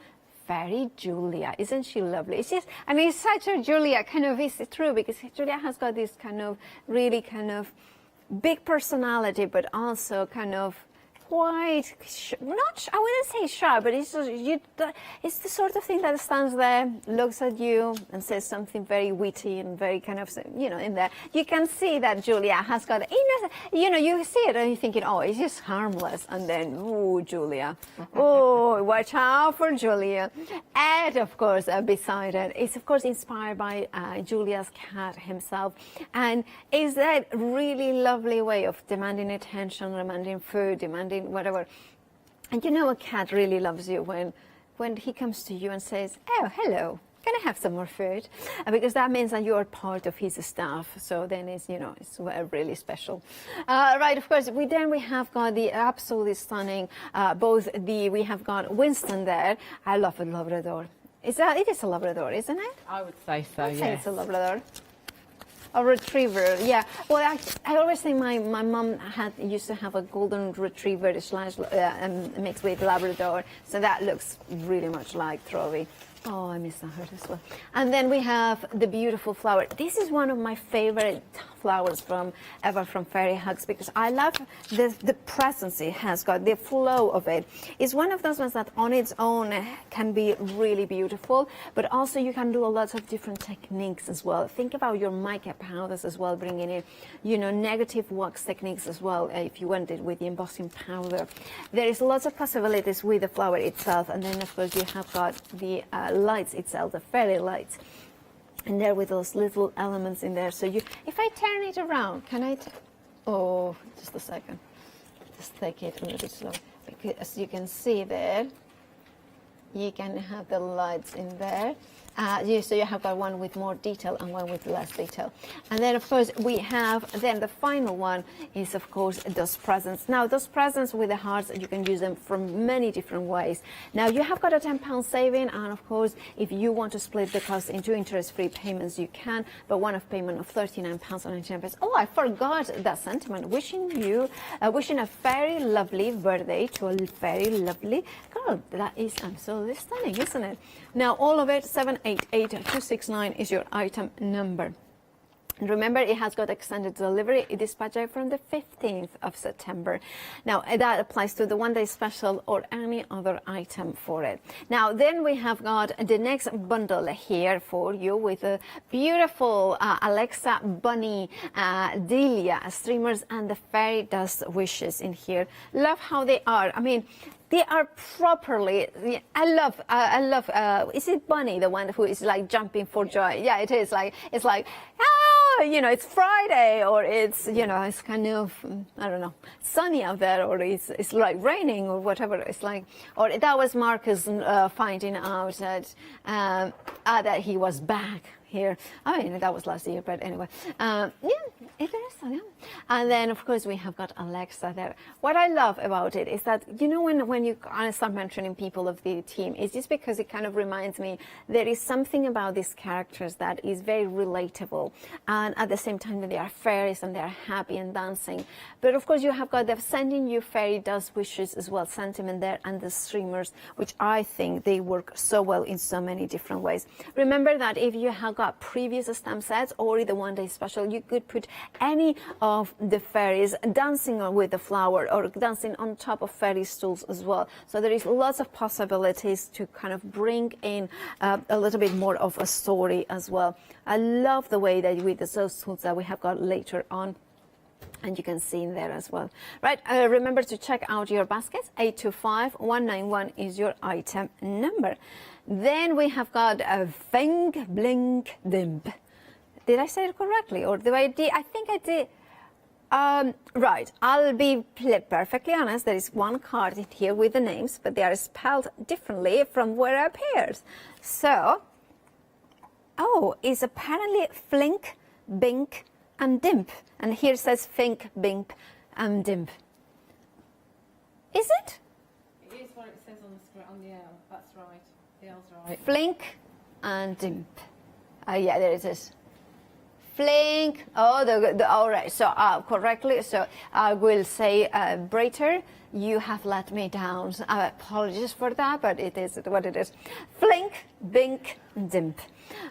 Fairy Julia. Isn't she lovely? It's just, I mean, it's such a Julia kind of, it's true, because Julia has got this kind of really kind of big personality, but also kind of quite, not, I wouldn't say shy, but it's just, it's the sort of thing that stands there, looks at you and says something very witty and very kind of, in there. You can see that Julia has got, you see it and you're thinking, oh, it's just harmless. And then, oh, Julia. Oh, watch out for Julia. Ed, of course, beside it, is of course inspired by Julia's cat himself. And is that really lovely way of demanding attention, demanding food, demanding whatever. And a cat really loves you when he comes to you and says, oh, hello, can I have some more food? Because that means that you are part of his staff. So then it's, it's really special. Right, of course, we have got the absolutely stunning, we have got Winston there. I love a Labrador. It is a Labrador, isn't it? I would say so, I'd say it's a Labrador. A retriever, yeah. Well, I always think my mum used to have a golden retriever slash mixed with Labrador, so that looks really much like Trovy. Oh, I miss her as well. And then we have the beautiful flower. This is one of my favorite flowers from Fairy Hugs, because I love the presence it has got, the flow of it. It's one of those ones that on its own can be really beautiful, but also you can do a lot of different techniques as well. Think about your mica powders as well, bringing in, you know, negative wax techniques as well, if you want it with the embossing powder. There is lots of possibilities with the flower itself, and then of course you have got the lights itself, the fairy lights, and there with those little elements in there. So if I turn it around, can I? Oh, just a second. Just take it a little bit slow, because as you can see there, you can have the lights in there. So you have got one with more detail and one with less detail. And then of course we have, then the final one is of course those presents. Now those presents with the hearts, you can use them from many different ways. Now you have got a £10 saving, and of course if you want to split the cost into interest-free payments, you can, but one-off payment of £39.99. Oh, I forgot that sentiment. Wishing a very lovely birthday to a very lovely girl. That is absolutely stunning, isn't it? Now all of it, 788269 is your item number. And remember, it has got extended delivery. It is dispatched from the 15th of September. Now, that applies to the one-day special or any other item for it. Now, then we have got the next bundle here for you with a beautiful Alexa Bunny Delia streamers and the fairy dust wishes in here. Love how they are. I mean, they are properly. I love. Is it Bunny, the one who is like jumping for joy? Yeah, it is. Like it's like, you know, it's Friday, or it's, you know, it's kind of, I don't know, sunny out there, or it's like raining, or whatever. It's like, or that was Marcus finding out that he was back here. I mean, that was last year, but anyway, yeah, it is. Yeah. And then of course we have got Alexa there. What I love about it is that, you know, when you start mentioning people of the team, it's just because it kind of reminds me there is something about these characters that is very relatable, and at the same time they are fairies and they are happy and dancing. But of course you have got the sending you fairy dust wishes as well sentiment there, and the streamers, which I think they work so well in so many different ways. Remember that if you have got previous stamp sets or the one-day special, you could put any of the fairies dancing with the flower or dancing on top of fairy stools as well. So there is lots of possibilities to kind of bring in a little bit more of a story as well. I love the way that with those tools that we have got later on, and you can see in there as well. Right, remember to check out your baskets. 825191 is your item number. Then we have got a Feng Blink Dimp. Did I say it correctly, or I think I did. Right, I'll be perfectly honest. There is one card in here with the names, but they are spelled differently from where it appears. So, oh, it's apparently Flink, Bink, and Dimp. And here it says Fink, Bink, and Dimp. Is it? It is what it says on the L. That's right. The L's right. Flink and Dimp. Yeah, there it is. Flink. Oh, all right. So correctly. So I will say, Brater, you have let me down. Apologies for that, but it is what it is. Flink, Bink, Dimp.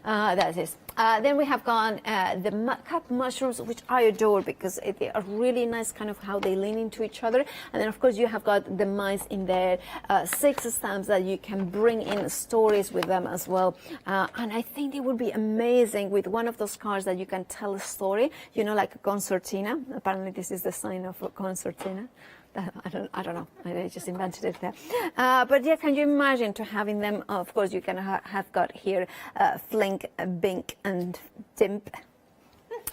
That is. Then we have gone the cup mushrooms, which I adore because they are really nice, kind of how they lean into each other. And then of course you have got the mice in there, 6 stamps that you can bring in stories with them as well. And I think they would be amazing with one of those cards that you can tell a story, you know, like a concertina. Apparently this is the sign of a concertina. I don't know. I just invented it there. But yeah, can you imagine to having them? Of course, you can have got here Flink, Bink, and Dimp.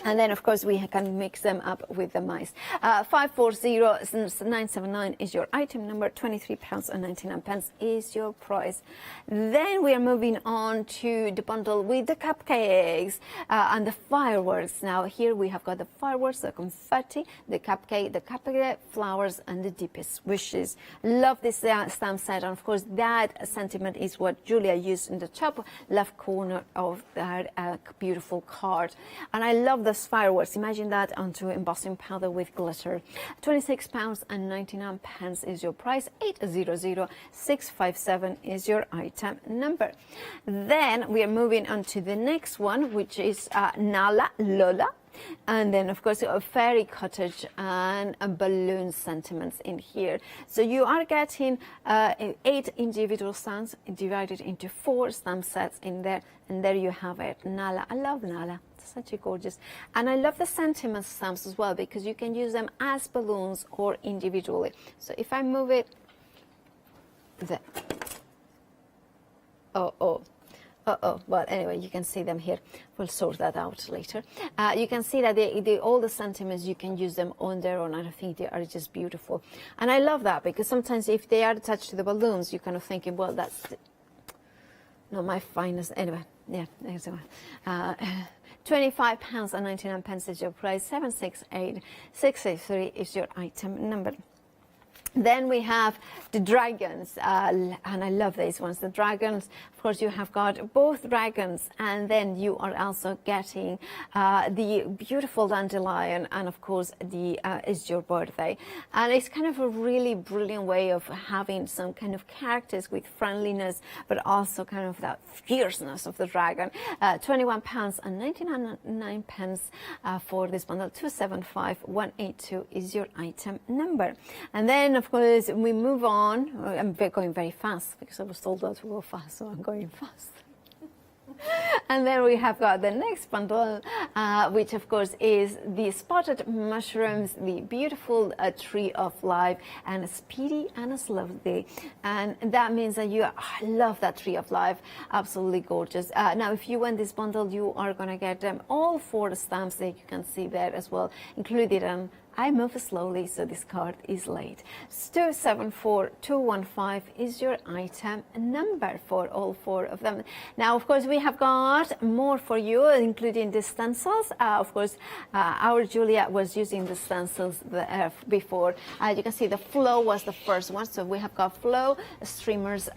And then, of course, we can mix them up with the mice. 540979 is your item number. £23.99 is your price. Then we are moving on to the bundle with the cupcakes and the fireworks. Now, here we have got the fireworks, the confetti, the cupcake, flowers, and the deepest wishes. Love this stamp set. And, of course, that sentiment is what Julia used in the top left corner of that beautiful card. And I love the those fireworks. Imagine that onto embossing powder with glitter. £26.99 is your price. 800657 is your item number. Then we are moving on to the next one, which is Nala Lola. And then, of course, a fairy cottage and a balloon sentiments in here. So you are getting 8 individual stamps divided into 4 stamp sets in there. And there you have it. Nala. I love Nala. It's such a gorgeous. And I love the sentiment stamps as well, because you can use them as balloons or individually. So if I move it there. Well, anyway, you can see them here. We'll sort that out later. You can see that all the sentiments, you can use them on their own, and I think they are just beautiful. And I love that, because sometimes if they are attached to the balloons, you're kind of thinking, well, that's not my finest. Anyway, yeah, there's one. £25.99 is your price. 768683 is your item number. Then we have the dragons, and I love these ones. The dragons, of course, you have got both dragons, and then you are also getting the beautiful dandelion, and of course, it's your birthday. And it's kind of a really brilliant way of having some kind of characters with friendliness, but also kind of that fierceness of the dragon. £21.99 for this bundle. 275182 is your item number. And then, of course, we move on. I'm going very fast because I was told not to go fast, so I'm going fast. And then we have got the next bundle, which of course is the spotted mushrooms, the beautiful tree of life, and a speedy and a lovely. And that means that I love that tree of life. Absolutely gorgeous. Now, if you want this bundle, you are going to get them all 4 stamps that you can see there as well, included on I move slowly, so this card is late. 274215 is your item number for all 4 of them. Now, of course, we have got more for you, including the stencils. Of course, our Julia was using the stencils before. You can see the flow was the first one. So we have got flow, streamers,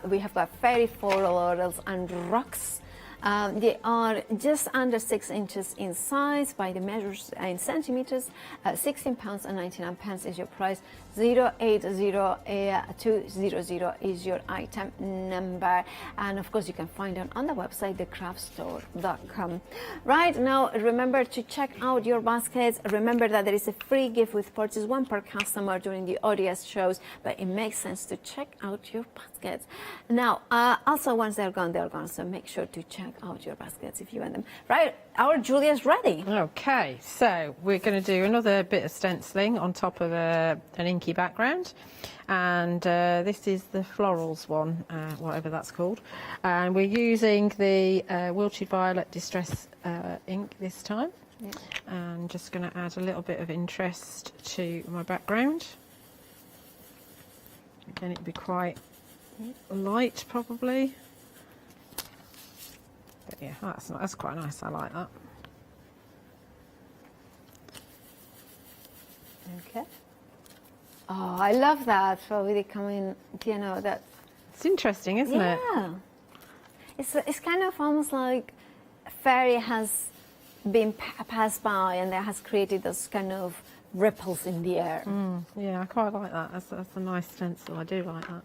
we have got fairy florals and rocks. They are just under 6 inches in size by the measures in centimeters. £16.99 is your price. 080200 is your item number, and of course you can find it on the website thecraftstore.com. Right now, remember to check out your baskets. Remember that there is a free gift with purchase, 1 per customer during the ODS shows, but it makes sense to check out your baskets. Now, also once they're gone, so make sure to check out your baskets if you want them. Right, our Julia's ready. Okay, so we're going to do another bit of stenciling on top of an inky background, and this is the florals one, whatever that's called, and we're using the Wilted Violet Distress ink this time. Yeah. And just going to add a little bit of interest to my background. Again, it'd be quite light probably, but yeah, that's quite nice. I like that. Okay. Oh, I love that. So really coming, you know, that. It's interesting, isn't it? Yeah. It's kind of almost like a fairy has been passed by and that has created those kind of ripples in the air. Yeah, I quite like that. That's a nice stencil. I do like that.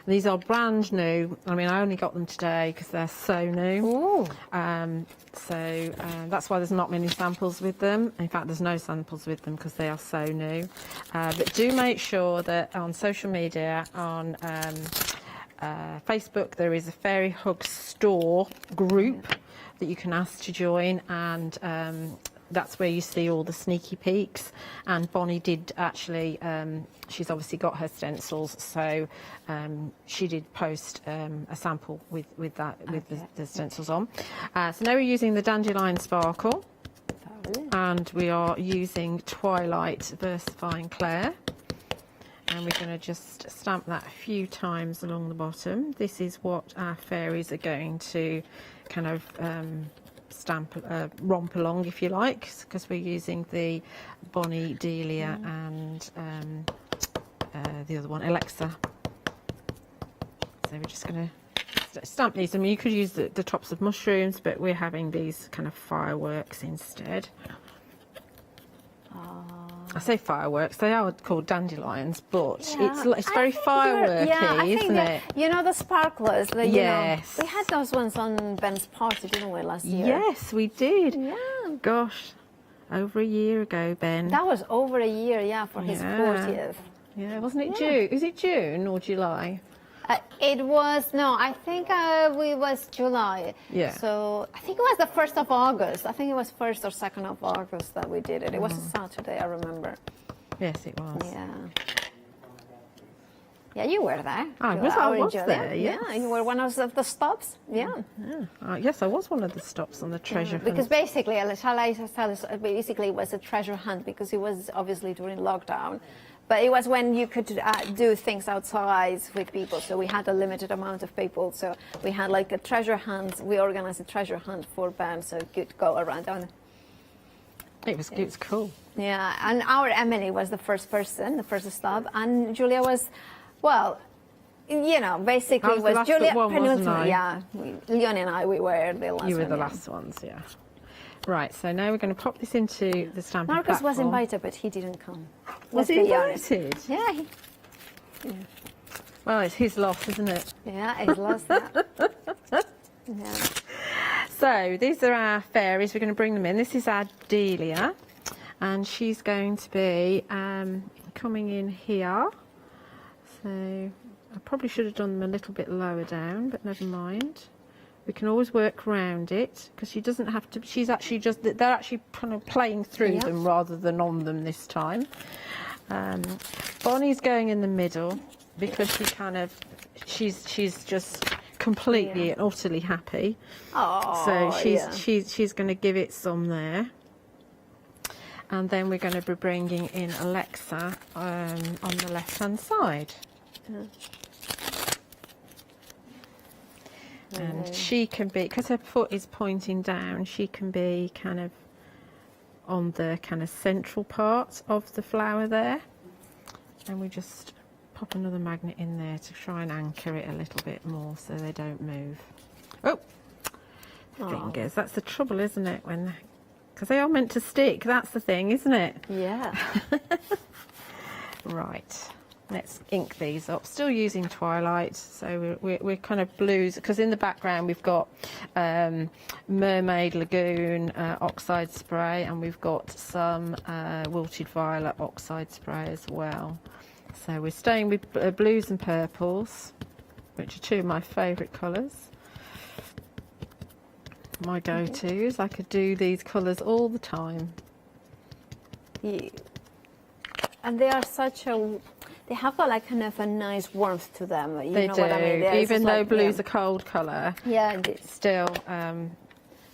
These are brand new. I mean, I only got them today because they're so new. That's why there's not many samples with them. In fact, there's no samples with them because they are so new. But do make sure that on social media, on Facebook, there is a Fairy Hug Store group that you can ask to join, and that's where you see all the sneaky peeks. And Bonnie did actually, she's obviously got her stencils, so she did post a sample with the stencils on. So now we're using the Dandelion Sparkle, and we are using Twilight Versifying Clair, and we're going to just stamp that a few times along the bottom. This is what our fairies are going to kind of romp along, if you like, because we're using the Bonnie, Delia and the other one, Alexa. So we're just going to stamp these. I mean, you could use the tops of mushrooms, but we're having these kind of fireworks instead. I say fireworks, they are called dandelions, but it's very fireworky, isn't it? You know the sparklers? Yes. We had those ones on Ben's party, didn't we, last year? Yes, we did. Yeah. Gosh, over a year ago, Ben. That was over a year, for his 40th. Yeah, wasn't it June? Is it June or July? It was, no, I think it was July. Yeah. So I think it was the 1st of August. I think it was 1st or 2nd of August that we did it. It was a Saturday, I remember. Yes, it was. Yeah. Yeah, you were there. I was there, yes. Yeah, you were one of the stops. Yeah. Yes, I was one of the stops on the treasure hunt. Because basically, basically it was a treasure hunt because it was obviously during lockdown. But it was when you could do things outside with people, so we had a limited amount of people. So we had like a treasure hunt. We organized a treasure hunt for Ben, so you could go around. It was cool. Yeah, and our Emily was the first person, the first stop, and Julia was, well, you know, basically I was the Julia last one, wasn't I? Yeah, Leonie and I, we were the last. You were one, the last ones, yeah. Right, so now we're going to pop this into the stamping Marcus platform. was invited, but he didn't come. Was he invited? Yeah. Well, it's his loss, isn't it? Yeah, he's lost that. Yeah. So these are our fairies. We're going to bring them in. This is our Delia, and she's going to be coming in here. So I probably should have done them a little bit lower down, but never mind. We can always work around it because she doesn't have to. She's actually they're actually kind of playing through them rather than on them this time. Bonnie's going in the middle because she's just completely and utterly happy. Oh, so she's going to give it some there. And then we're going to be bringing in Alexa on the left hand side. And she can be, because her foot is pointing down, she can be kind of on the kind of central part of the flower there. And we just pop another magnet in there to try and anchor it a little bit more so they don't move. Oh, fingers. That's the trouble, isn't it? Because they are meant to stick. That's the thing, isn't it? Yeah. Right. Let's ink these up. Still using Twilight, so we're kind of blues, because in the background we've got Mermaid Lagoon oxide spray, and we've got some Wilted Violet oxide spray as well. So we're staying with blues and purples, which are two of my favourite colours. My go-tos. I could do these colours all the time. Yeah. And they are they have got like kind of a nice warmth to them. They know do. What I mean? Even though blue's a cold colour, it still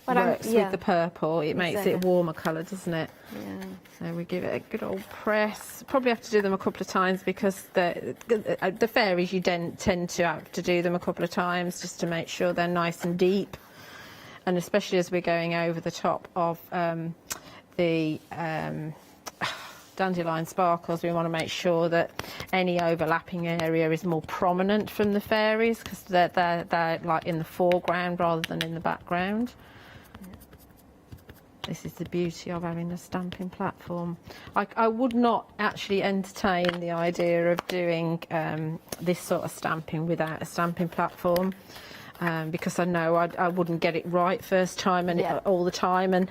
works with the purple. It makes it a warmer colour, doesn't it? Yeah. So we give it a good old press. Probably have to do them a couple of times because the fairies you tend to have to do them a couple of times just to make sure they're nice and deep. And especially as we're going over the top of the dandelion sparkles, we want to make sure that any overlapping area is more prominent from the fairies because they're like in the foreground rather than in the background. This is the beauty of having a stamping platform. I would not actually entertain the idea of doing this sort of stamping without a stamping platform. Because I know I wouldn't get it right first time and all the time, and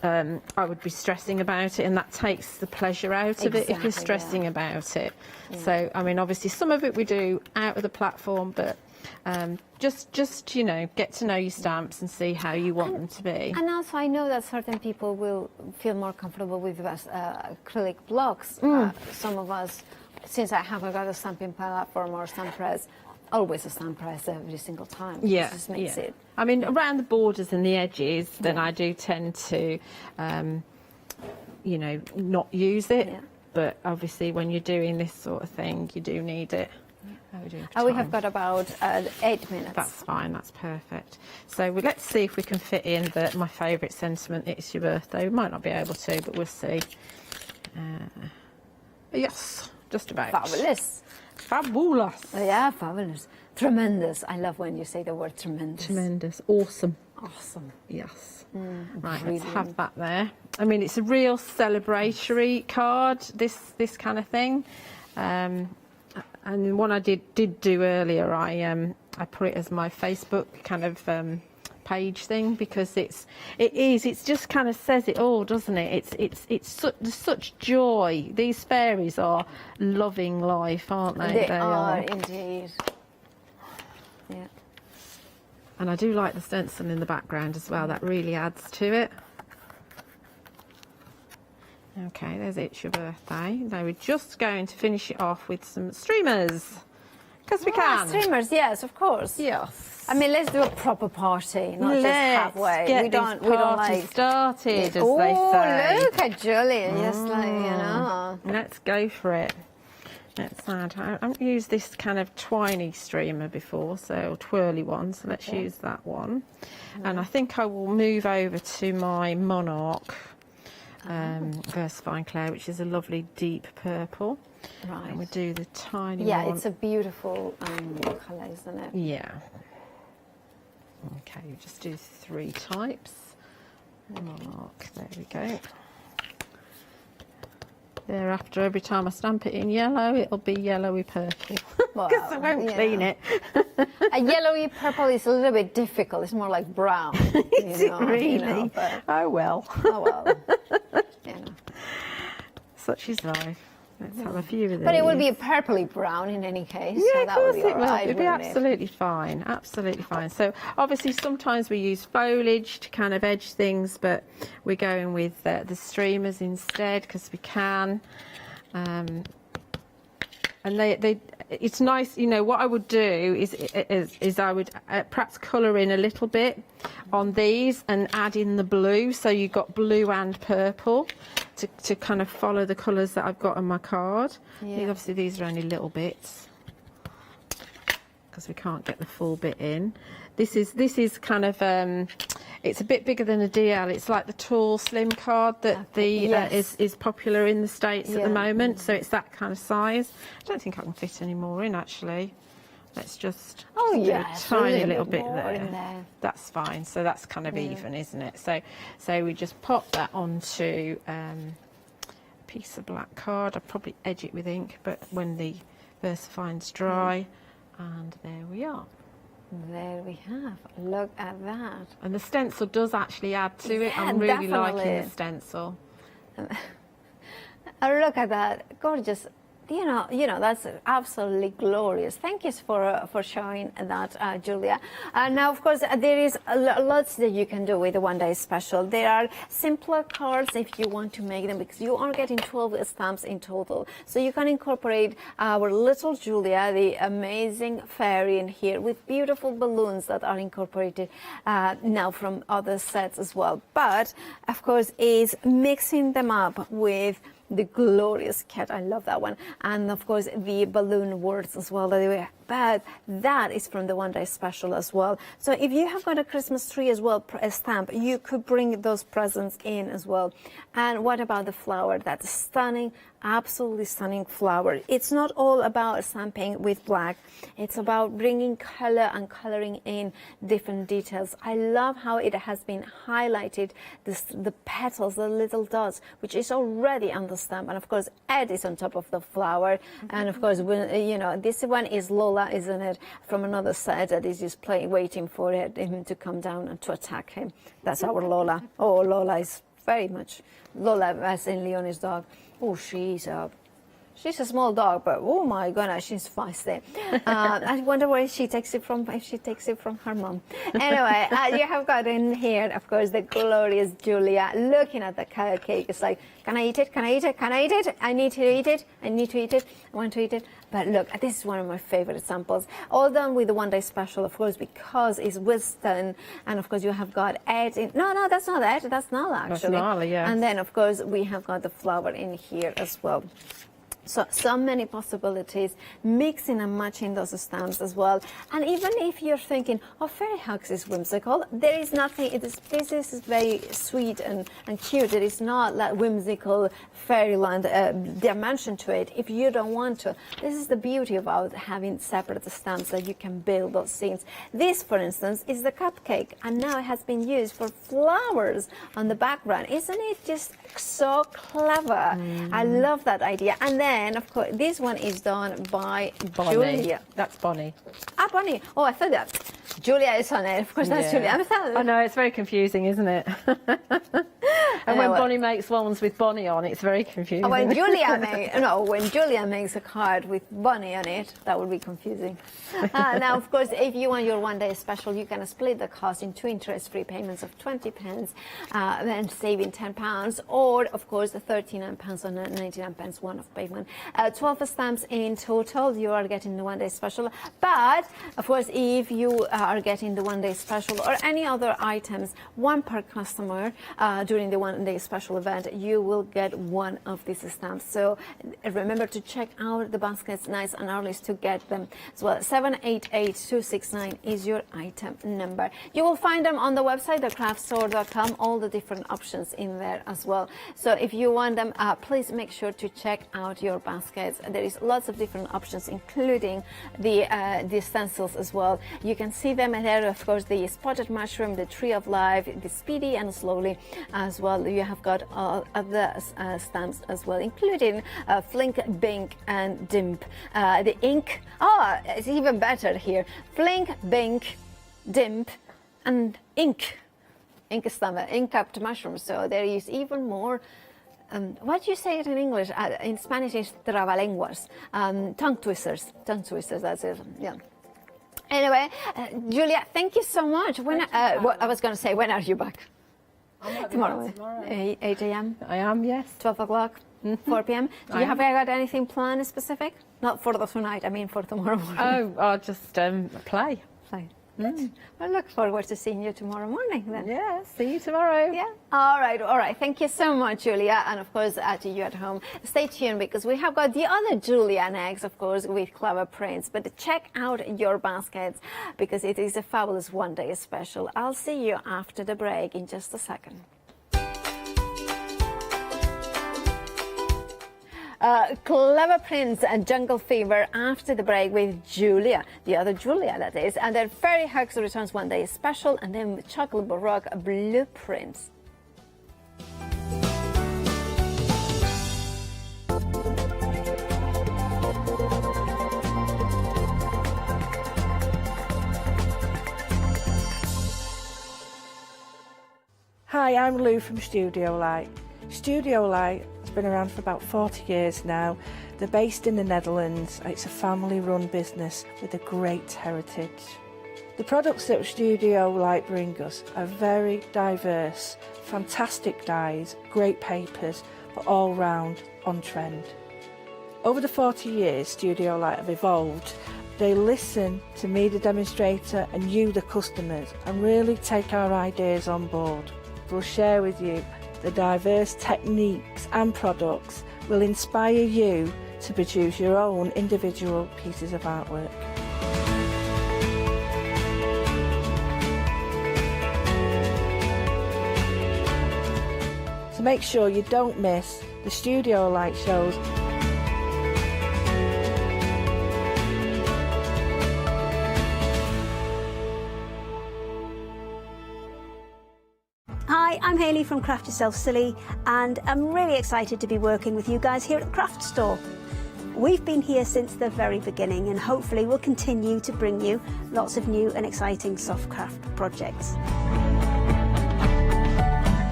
I would be stressing about it, and that takes the pleasure out of it if you're stressing about it. Yeah. So I mean, obviously some of it we do out of the platform, but just you know, get to know your stamps and see how you want them to be. And also I know that certain people will feel more comfortable with acrylic blocks. Some of us, since I haven't got a stamping platform or stamp press, always a stamp press every single time. Yeah, it just makes it. I mean, around the borders and the edges, then I do tend to, you know, not use it. Yeah. But obviously, when you're doing this sort of thing, you do need it. We have got about 8 minutes. That's fine. That's perfect. So let's see if we can fit in my favourite sentiment. It's your birthday. We might not be able to, but we'll see. Yes, just about. Fabulous. Fabulous. Yeah, fabulous. Tremendous. I love when you say the word tremendous. Tremendous. Awesome. Awesome. Yes. Right, brilliant. let's have that there. I mean, it's a real celebratory card, this kind of thing. And what I did do earlier, I put it as my Facebook kind of page thing, because it just kind of says it all, doesn't it? It's such joy. These fairies are loving life, aren't they? They are indeed. Yeah. And I do like the stencil in the background as well. That really adds to it. Okay, there's It's Your Birthday. Now we're just going to finish it off with some streamers, because we can. Streamers, yes, of course. Yes. I mean, let's do a proper party, not just halfway. Get we don't like started, as they say. Oh, look at Julie, just like, you know. Let's go for it. Let's add. I haven't used this kind of twiny streamer before, so twirly one. So let's use that one. And I think I will move over to my Monarch Versafine Clay, which is a lovely deep purple. Right. And we do the tiny one. Yeah, it's a beautiful colour, isn't it? Yeah. Okay, you just do 3 types. Monarch, there we go. Thereafter, every time I stamp it in yellow, it'll be yellowy purple, because I won't clean it. A yellowy purple is a little bit difficult. It's more like brown. Is it really? You know, oh well. Oh well. You know. Such is life. Let's have a few of these. But it will be a purpley brown in any case. Yeah, so of that course will be it will. alright, It'll be wouldn't it? absolutely fine. Absolutely fine. So obviously sometimes we use foliage to kind of edge things, but we're going with the streamers instead, because we can. And it's nice, you know. What I would do is I would perhaps colour in a little bit on these and add in the blue, so you've got blue and purple to kind of follow the colours that I've got on my card. Yeah. Obviously these are only little bits because we can't get the full bit in. This is kind of it's a bit bigger than a DL. It's like the tall slim card that is popular in the States at the moment. So it's that kind of size. I don't think I can fit any more in, actually. Let's just do a tiny little bit there. That's fine. So that's kind of even, isn't it? So we just pop that onto a piece of black card. I'd probably edge it with ink, but when the Versafine's dry, and there we are. There we have. Look at that. And the stencil does actually add to it. I'm really liking the stencil. Look at that. Gorgeous. You know, that's absolutely glorious. Thank you for showing that, Julia. Now, of course, there is lots that you can do with the one-day special. There are simpler cards if you want to make them, because you are getting 12 stamps in total. So you can incorporate our little Julia, the amazing fairy, in here with beautiful balloons that are incorporated now from other sets as well. But, of course, is mixing them up with the glorious cat. I love that one. And of course the balloon words as well. But that is from the one-day special as well. So if you have got a Christmas tree as well, a stamp, you could bring those presents in as well. And what about the flower? That's stunning, absolutely stunning flower. It's not all about stamping with black. It's about bringing color and coloring in different details. I love how it has been highlighted, the petals, the little dots, which is already on the stamp. And of course, Ed is on top of the flower. And of course, you know, this one is Lola, isn't it, from another set that is just waiting for him to come down and to attack him. That's our Lola. Oh, Lola is very much Lola, as in Leonie's dog. Oh, she's a small dog, but oh my goodness, she's feisty. I wonder where she takes it from, if she takes it from her mom. Anyway, you have got in here, of course, the glorious Julia looking at the cupcake. It's like, can I eat it? Can I eat it? Can I eat it? I need to eat it. I need to eat it. I want to eat it. But look, this is one of my favorite samples. All done with the one-day special, of course, because it's Winston. And of course, you have got Ed in. No, that's not Ed. That's Nala, actually. That's Nala, yeah. And then, of course, we have got the flower in here as well. So many possibilities, mixing and matching those stamps as well. And even if you're thinking, oh, fairy hugs is whimsical, there is nothing, this is very sweet and cute. There is not that whimsical fairyland dimension to it if you don't want to. This is the beauty about having separate stamps, that you can build those scenes. This, for instance, is the cupcake, and now it has been used for flowers on the background. Isn't it just so clever? I love that idea. And then, of course, this one is done by Julia. That's Bonnie. Ah, Bonnie. Oh, I thought that. Julia is on it. Of course, that's Julia. I know, it's very confusing, isn't it? And when Bonnie makes ones with Bonnie on, it's very confusing. When Julia makes a card with Bonnie on it, that would be confusing. Now, of course, if you want your one-day special, you can split the cost in 2 interest-free payments of 20 pence, then saving £10, or, of course, the 39 pounds or 99 pence one-off payment. 12 stamps in total, you are getting the one-day special. But, of course, if you are getting the one-day special or any other items, one per customer during the one-day special event, you will get one of these stamps. So remember to check out the baskets nice and early to get them as well. 788269 is your item number. You will find them on the website, thecraftstore.com, all the different options in there as well. So if you want them, please make sure to check out your baskets. There is lots of different options, including the stencils as well. You can see them there, of course, the spotted mushroom, the tree of life, the speedy and slowly as well. You have got all of the stamps as well, including Flink, Bink and Dimp. The ink, it's even better here. Flink, Bink, Dimp and ink stamp, ink cupped mushrooms. So there is even more. What do you say it in English? In Spanish, it's trabalenguas, tongue twisters. That's it. Yeah. Anyway, Julia, thank you so much. I was going to say, when are you back? Tomorrow. 8 a.m. I am, yes. 12 o'clock. 4 p.m. Do you have got anything planned specific? Not for the tonight. I mean for tomorrow morning. Oh, I'll just play. I look forward to seeing you tomorrow morning then. Yeah, see you tomorrow. Yeah. All right. Thank you so much, Julia. And of course, to you at home, stay tuned because we have got the other Julia next, of course, with clever prints. But check out your baskets because it is a fabulous one-day special. I'll see you after the break in just a second. Clever prints and jungle fever after the break with Julia, the other Julia that is, and then Fairy Hugs returns one day special, and then Chocolate Baroque blueprints. Hi, I'm Lou from Studio Light. Studio Light has been around for about 40 years now. They're based in the Netherlands. It's a family-run business with a great heritage. The products that Studio Light bring us are very diverse, fantastic dyes, great papers, but all round on trend. Over the 40 years Studio Light have evolved. They listen to me, the demonstrator, and you, the customers, and really take our ideas on board. We'll share with you the diverse techniques and products will inspire you to produce your own individual pieces of artwork. So make sure you don't miss the Studio Light shows. Hi, I'm Hayley from Craft Yourself Silly, and I'm really excited to be working with you guys here at the Craft Store. We've been here since the very beginning, and hopefully we'll continue to bring you lots of new and exciting soft craft projects.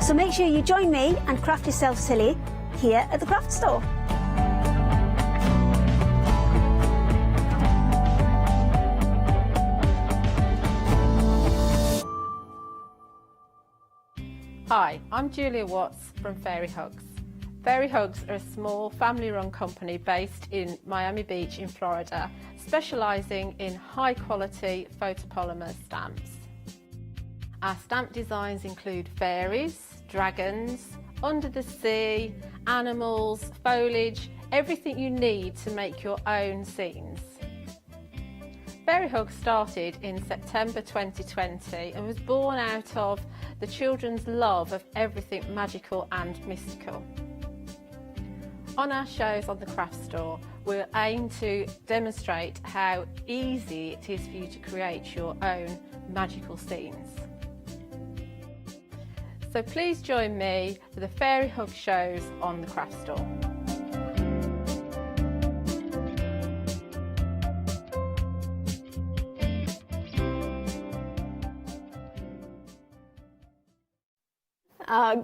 So make sure you join me and Craft Yourself Silly here at the Craft Store. Hi, I'm Julia Watts from Fairy Hugs. Fairy Hugs are a small family-run company based in Miami Beach in Florida, specialising in high-quality photopolymer stamps. Our stamp designs include fairies, dragons, under the sea, animals, foliage, everything you need to make your own scenes. Fairy Hug started in September 2020 and was born out of the children's love of everything magical and mystical. On our shows on the craft store, we'll aim to demonstrate how easy it is for you to create your own magical scenes. So please join me for the Fairy Hug shows on the craft store.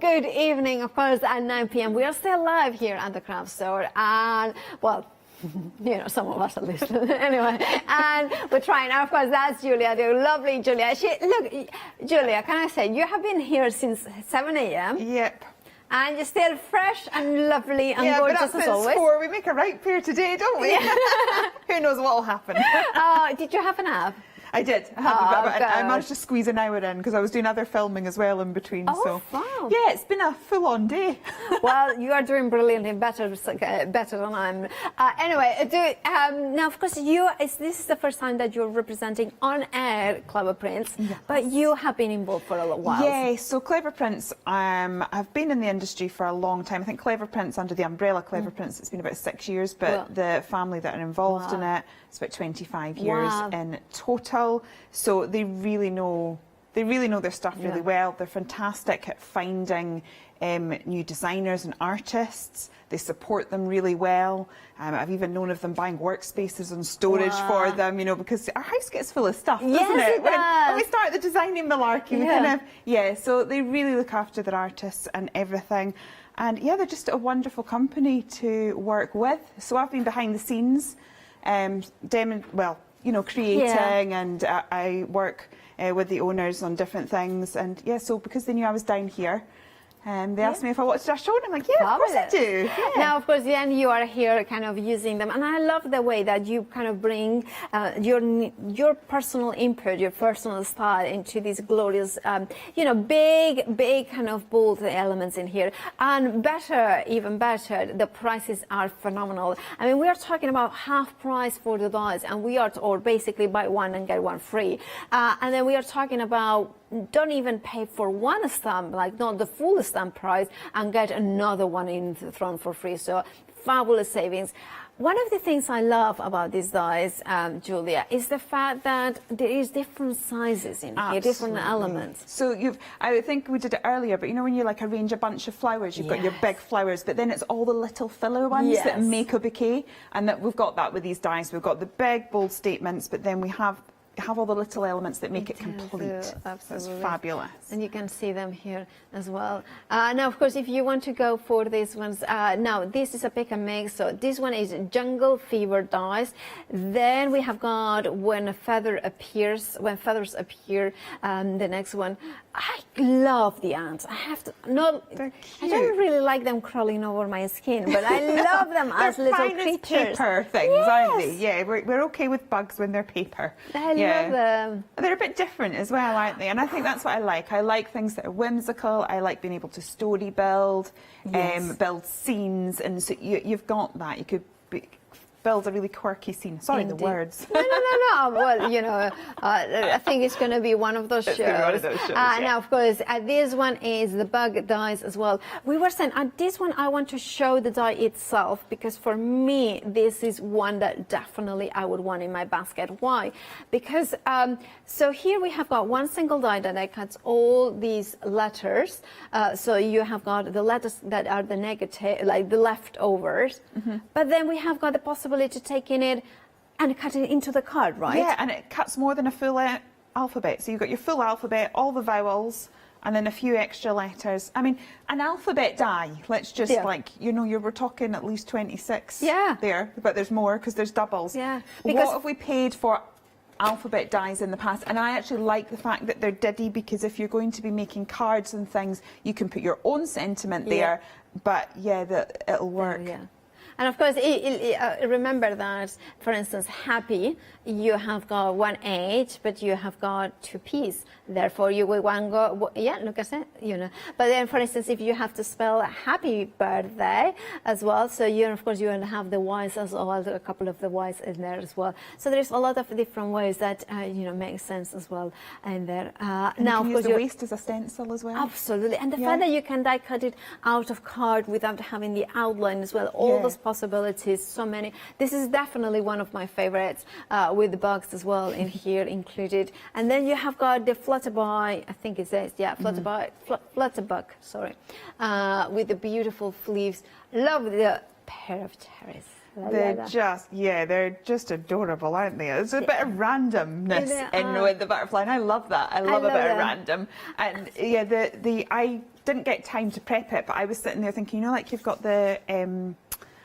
Good evening, of course, at 9 p.m. We are still live here at the craft store, and well, you know, some of us at least. Anyway, and we're trying. Of course, that's Julia, the lovely Julia. Look, Julia, can I say, you have been here since 7 a.m. Yep. And you're still fresh and lovely and gorgeous as always. 4. We make a right pair today, don't we? Who knows what will happen? Did you have a nap? I did. I managed to squeeze an hour in because I was doing other filming as well in between. Oh, wow. Yeah, it's been a full-on day. Well, you are doing brilliantly better than I'm. Anyway, now, of course, this is the first time that you're representing on-air Clever Prints, yes. But you have been involved for a while. Yeah, so Clever Prints, I've been in the industry for a long time. I think Clever Prints, under the umbrella Clever Prints, it's been about 6 years, but the family that are involved in it, it's about 25 years in total. So they really know their stuff really well. They're fantastic at finding new designers and artists. They support them really well. I've even known of them buying workspaces and storage for them, you know, because our house gets full of stuff, doesn't it? When we start the designing malarkey, so they really look after their artists and everything. And yeah, they're just a wonderful company to work with. So I've been behind the scenes, creating, and I work with the owners on different things. And yeah, so because they knew I was down here, they asked me if I wanted to show, and I'm like, yeah, of course I do. Yeah. Now, of course, then you are here kind of using them, and I love the way that you kind of bring your personal input, your personal style into these glorious, big kind of bold elements in here. And even better, the prices are phenomenal. I mean, we are talking about half price for the dies, and or basically buy one and get one free. And then we are talking about don't even pay for one stamp, like not the full stamp price, and get another one in thrown for free. So fabulous savings. One of the things I love about these dies, Julia, is the fact that there is different sizes in here, different elements. So I think we did it earlier, but you know when you like arrange a bunch of flowers, you've got your big flowers, but then it's all the little filler ones that make a bouquet, and that we've got that with these dies. We've got the big bold statements, but then we have all the little elements that make it complete. Absolutely. It's fabulous. And you can see them here as well. Now, of course, if you want to go for these ones, now this is a pick and mix. So this one is Jungle Fever dies. Then we have got When Feathers Appear. The next one. I love the ants. I have to I don't really like them crawling over my skin, but I love them as little creatures. Paper things, aren't they? Yeah, we're okay with bugs when they're paper. I love them. They're a bit different as well, aren't they? And I think that's what I like. I like things that are whimsical. I like being able to story build, build scenes, and so you've got that. You could build a really quirky scene. Sorry, the words. No. Well, you know, I think it's going to be one of those shows. Now, of course, this one is the bug dies as well. We were saying, this one I want to show the die itself, because for me, this is one that definitely I would want in my basket. Why? Because, so here we have got one single die that cuts all these letters. So you have got the letters that are the negative, like the leftovers. But then we have got the possibility to take in it and cut it into the card, right? Yeah, and it cuts more than a full alphabet. So you've got your full alphabet, all the vowels, and then a few extra letters. I mean, an alphabet die, let's just we're talking at least 26 there, but there's more because there's doubles. Yeah. What have we paid for alphabet dies in the past? And I actually like the fact that they're diddy, because if you're going to be making cards and things, you can put your own sentiment there, but it'll work. And of course, remember that, for instance, happy, you have got 1H, but you have got 2 P's. Therefore, you will want to go, yeah, look at it, you know. But then, for instance, if you have to spell happy birthday as well, so you, of course, you will have the Y's as well, a couple of the Y's in there as well. So there's a lot of different ways that, you know, make sense as well in there. Now, of course, the waist is a stencil as well. Absolutely. And the fact that you can die cut it out of card without having the outline as well, all those possibilities, so many. This is definitely one of my favorites, with the bugs as well in here included. And then you have got the Flutterby, I think it says, yeah, Flutterbug, sorry, with the beautiful sleeves. Love the pair of cherries. They're just adorable, aren't they? There's a bit of randomness in with the butterfly, and I love that. I love a bit of random. And yeah, I didn't get time to prep it, but I was sitting there thinking, you know, like you've got the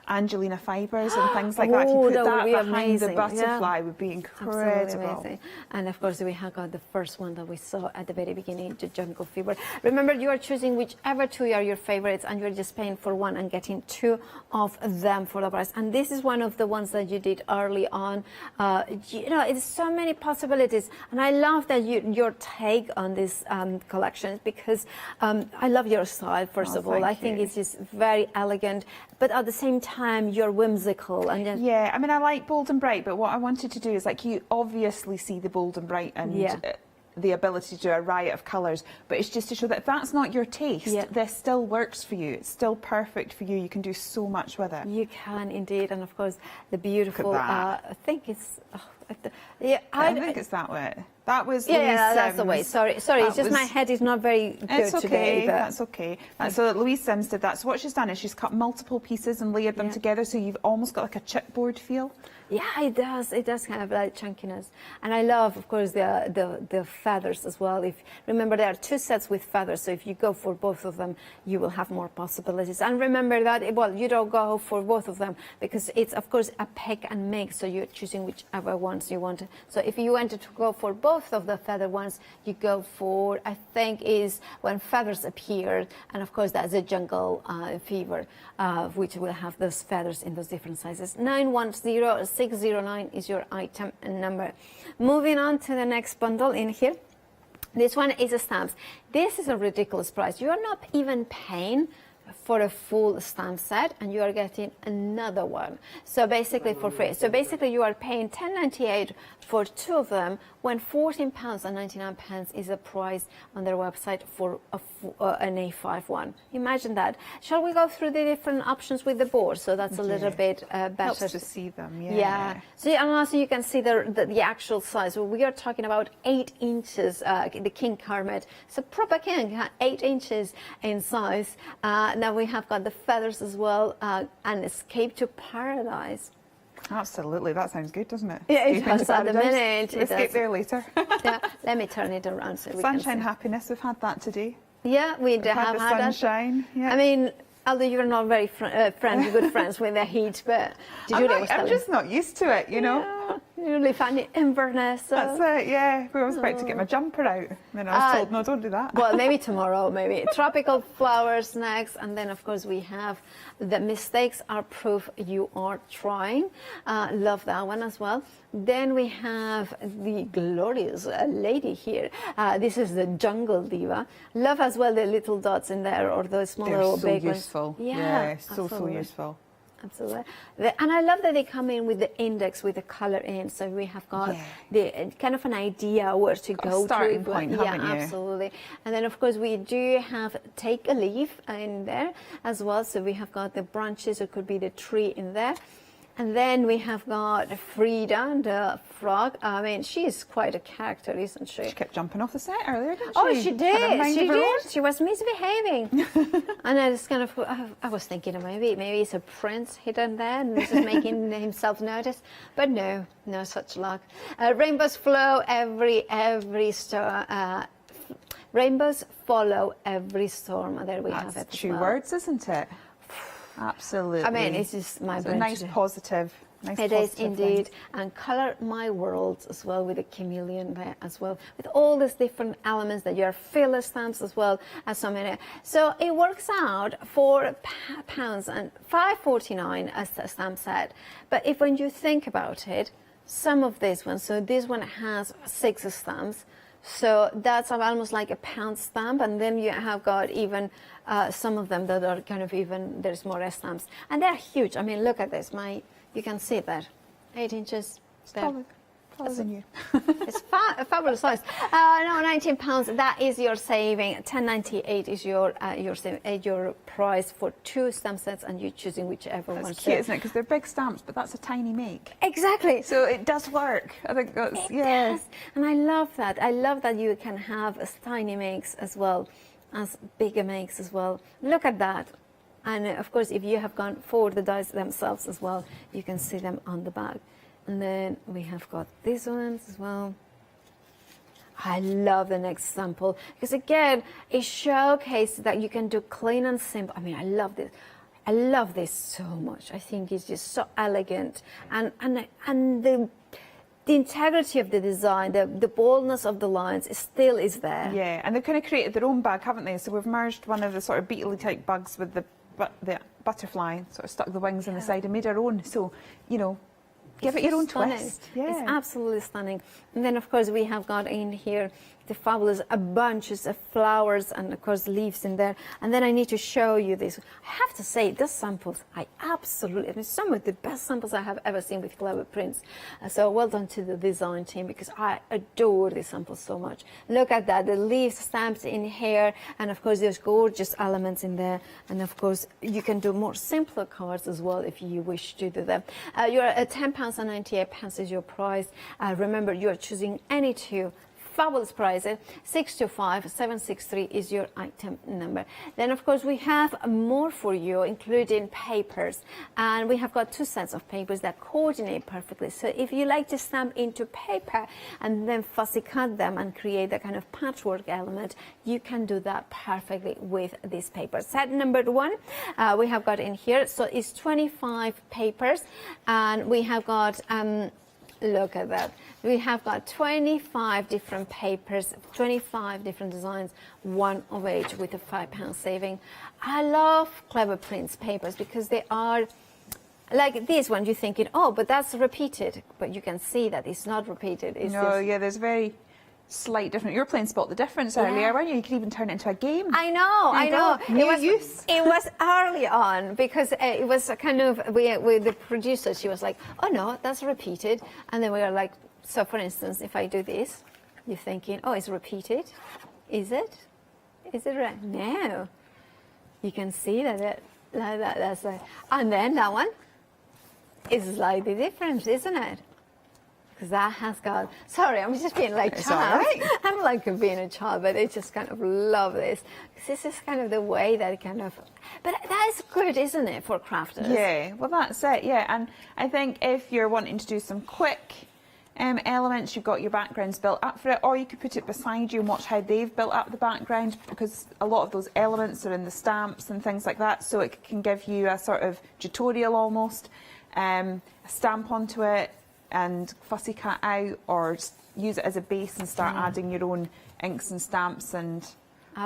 Angelina fibres and things like that. If you put that behind the butterfly, would be incredible. And of course, we have got the first one that we saw at the very beginning, the jungle fever. Remember, you are choosing whichever 2 are your favorites, and you're just paying for 1 and getting 2 of them for the price. And this is one of the ones that you did early on. You know, it's so many possibilities, and I love that your take on this collection, because I love your style. First of all, I think it's just very elegant, but at the same time you're whimsical. And yeah, I mean, I like bold and bright, but what I wanted to do is, like, you obviously see the bold and bright and the ability to do a riot of colours, but it's just to show that if that's not your taste, this still works for you. It's still perfect for you. You can do so much with it. You can indeed. And of course, the beautiful, I think it's, I think it's that way. That was that's the way. Sorry, it's just my head is not very good today. But that's okay. So Louise Sims did that. So what she's done is she's cut multiple pieces and layered them together, so you've almost got like a chipboard feel. Yeah, it does. It does kind of like chunkiness. And I love, of course, the feathers as well. If remember, there are 2 sets with feathers, so if you go for both of them, you will have more possibilities. And remember that, well, you don't go for both of them because it's, of course, a pick and mix, so you're choosing whichever ones you want. So if you wanted to go for both of the feather ones, you go for, I think, is When Feathers Appeared, and of course that's a jungle fever, which will have those feathers in those different sizes. 910609 is your item number. Moving on to the next bundle in here. This one is a stamps. This is a ridiculous price. You are not even paying for a full stamp set, and you are getting another one, so basically for free. So basically you are paying $10.98 for 2 of them, when £14.99 is a price on their website for an A5 one. Imagine that. Shall we go through the different options with the board, so that's a little bit better helps to see them? So and also you can see the actual size. So we are talking about 8 inches, the King Kermit, so proper king, 8 inches in size. Now we have got the feathers as well, and Escape to Paradise. Absolutely, that sounds good, doesn't it? Yeah, it does at the minute. Let's get there later. Yeah, let me turn it around so we Sunshine, can see. Happiness, we've had that today. Yeah, we have had the sunshine. Yeah. I mean, although you're not very good friends with the heat, but I'm just not used to it, you know. Yeah, you live in Inverness. So. That's it, yeah. I was about to get my jumper out, and then I was told, no, don't do that. Well, maybe tomorrow, maybe. Tropical flowers next, and then, of course, we have The Mistakes Are Proof You Are Trying. Love that one as well. Then we have the glorious lady here. This is the Jungle Diva. Love as well the little dots in there, or those small little big ones. Useful. Yeah, so useful. Absolutely. And I love that they come in with the index with the color in, so we have got the kind of an idea where to go to. Starting point, haven't you? Absolutely. And then, of course, we do have Take a Leaf in there as well, so we have got the branches, it could be the tree in there. And then we have got Frida, the frog. I mean, she is quite a character, isn't she? She kept jumping off the set earlier, didn't she? Oh, she did. She did. She was misbehaving. And I just kind of, I was thinking maybe it's a prince hidden there and this is making himself notice. But no such luck. Rainbows flow every star. Rainbows follow every storm. There we have it. That's 2 words, isn't it? Absolutely. I mean, it's just my a nice positive Nice it is positive indeed. things. And Color My World as well, with the chameleon there as well, with all these different elements that your filler stamps as well as so many. So it works out £4 and $5.49 as a stamp set. But if when you think about it, some of these ones, so this one has 6 stamps, so that's almost like a pound stamp, and then you have got even some of them that are kind of even, there's more stamps, and they're huge. I mean, look at this, you can see that, 8 inches. Taller than you. It's a fabulous size. No, £19. That is your saving. £10.98 is your price for 2 stamp sets, and you're choosing whichever one. That's cute, isn't it? Because they're big stamps, but that's a tiny make. Exactly. So it does work. I think that's It does. And I love that. I love that you can have as tiny makes as well as bigger makes as well. Look at that. And of course, if you have gone for the dies themselves as well, you can see them on the back. And then we have got these ones as well. I love the next sample because again, it showcases that you can do clean and simple. I mean, I love this. I love this so much. I think it's just so elegant, and the integrity of the design, the boldness of the lines still is there. Yeah, and they've kind of created their own bag, haven't they? So we've merged one of the sort of beetle type bugs with the butterfly, sort of stuck the wings on the side and made our own. So, you know, give it your own twist. Yeah. It's absolutely stunning. And then, of course, we have got in here the fabulous bunches of flowers and, of course, leaves in there. And then I need to show you this. I have to say, these samples, I mean, some of the best samples I have ever seen with clever prints. So well done to the design team, because I adore these samples so much. Look at that, the leaves stamped in here, and of course there's gorgeous elements in there. And of course you can do more simpler cards as well if you wish to do them. You're at £10.98 is your price. Remember, you're choosing any two. Fabulous prices. 625763 is your item number. Then of course we have more for you, including papers, and we have got 2 sets of papers that coordinate perfectly. So if you like to stamp into paper and then fussy cut them and create that kind of patchwork element, you can do that perfectly with this paper. Set number 1 we have got in here, so it's 25 papers, and we have got look at that. We have got 25 different papers, 25 different designs, one of each, with a £5 saving. I love Clever Prints papers because they are like this one. You're thinking, oh, but that's repeated, but you can see that it's not repeated. It's yeah, there's very slight difference. You were playing Spot the Difference earlier, weren't you? You could even turn it into a game. I know. It was early on, because it was kind of, with the producer, she was like, oh no, that's repeated. And then we were like, so for instance, if I do this, you're thinking, oh, it's repeated. Is it? Is it right? No. You can see that like that. That's like, and then that one is slightly different, isn't it? Because that has got, sorry, I'm just being like child. Right. I'm like being a child, but I just kind of love this. This is kind of the way that kind of, but that is good, isn't it, for crafters? Yeah, well that's it, yeah. And I think if you're wanting to do some quick elements, you've got your backgrounds built up for it, or you could put it beside you and watch how they've built up the background, because a lot of those elements are in the stamps and things like that, so it can give you a sort of tutorial almost, a stamp onto it, and fussy cut out, or use it as a base and start adding your own inks and stamps and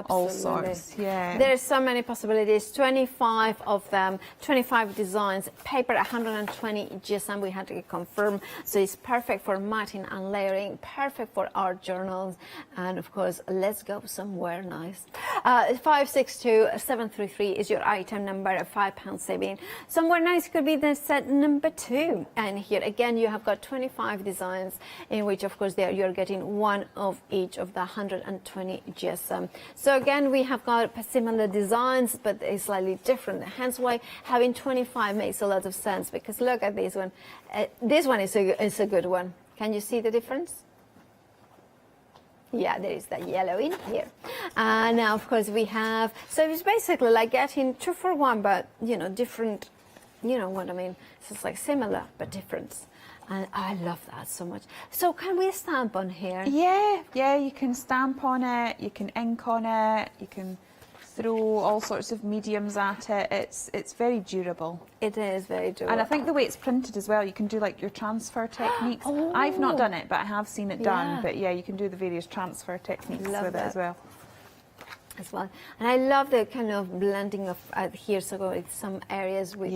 all sorts. Yeah, there's so many possibilities. 25 of them, 25 designs, paper 120 GSM we had to confirm, so it's perfect for matting and layering, perfect for art journals, and of course let's go somewhere nice. 562733 is your item number, a £5 saving. Somewhere nice could be the set number 2, and here again you have got 25 designs, in which of course there you're getting one of each of the 120 GSM. So again, we have got similar designs, but it's slightly different. Hence why having 25 makes a lot of sense, because look at this one. This one is a good one. Can you see the difference? Yeah, there is that yellow in here. Now, of course, we have, so it's basically like getting 2 for 1, but, you know, different, you know what I mean? So it's like similar, but different. And I love that so much. So can we stamp on here? Yeah, you can stamp on it, you can ink on it, you can throw all sorts of mediums at it. It's very durable. It is very durable. And I think the way it's printed as well, you can do like your transfer techniques. Oh. I've not done it, but I have seen it done. Yeah. But yeah, you can do the various transfer techniques with it as well. As well, and I love the kind of blending of here. So it's some areas with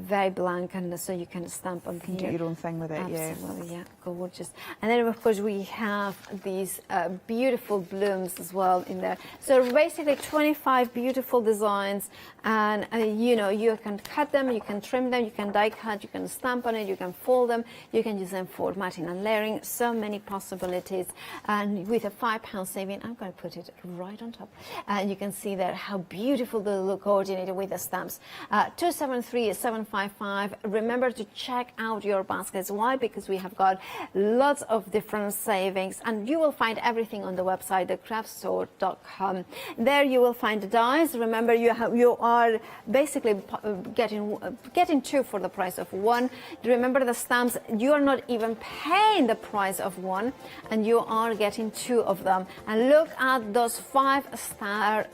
very blank, and so you can stamp on You can here. do your own thing with it. Absolutely, yeah, gorgeous. And then of course we have these beautiful blooms as well in there. So basically 25 beautiful designs, and you know, you can cut them, you can trim them, you can die cut, you can stamp on it, you can fold them, you can use them for matting and layering. So many possibilities, and with a £5 saving, I'm going to put it right on top. And you can see there how beautiful they look coordinated with the stamps. 273-755. Remember to check out your baskets. Why? Because we have got lots of different savings, and you will find everything on the website, thecraftstore.com. There you will find the dies. Remember, you are basically getting 2 for the price of 1. Remember the stamps, you are not even paying the price of 1, and you are getting 2 of them. And look at those 5-star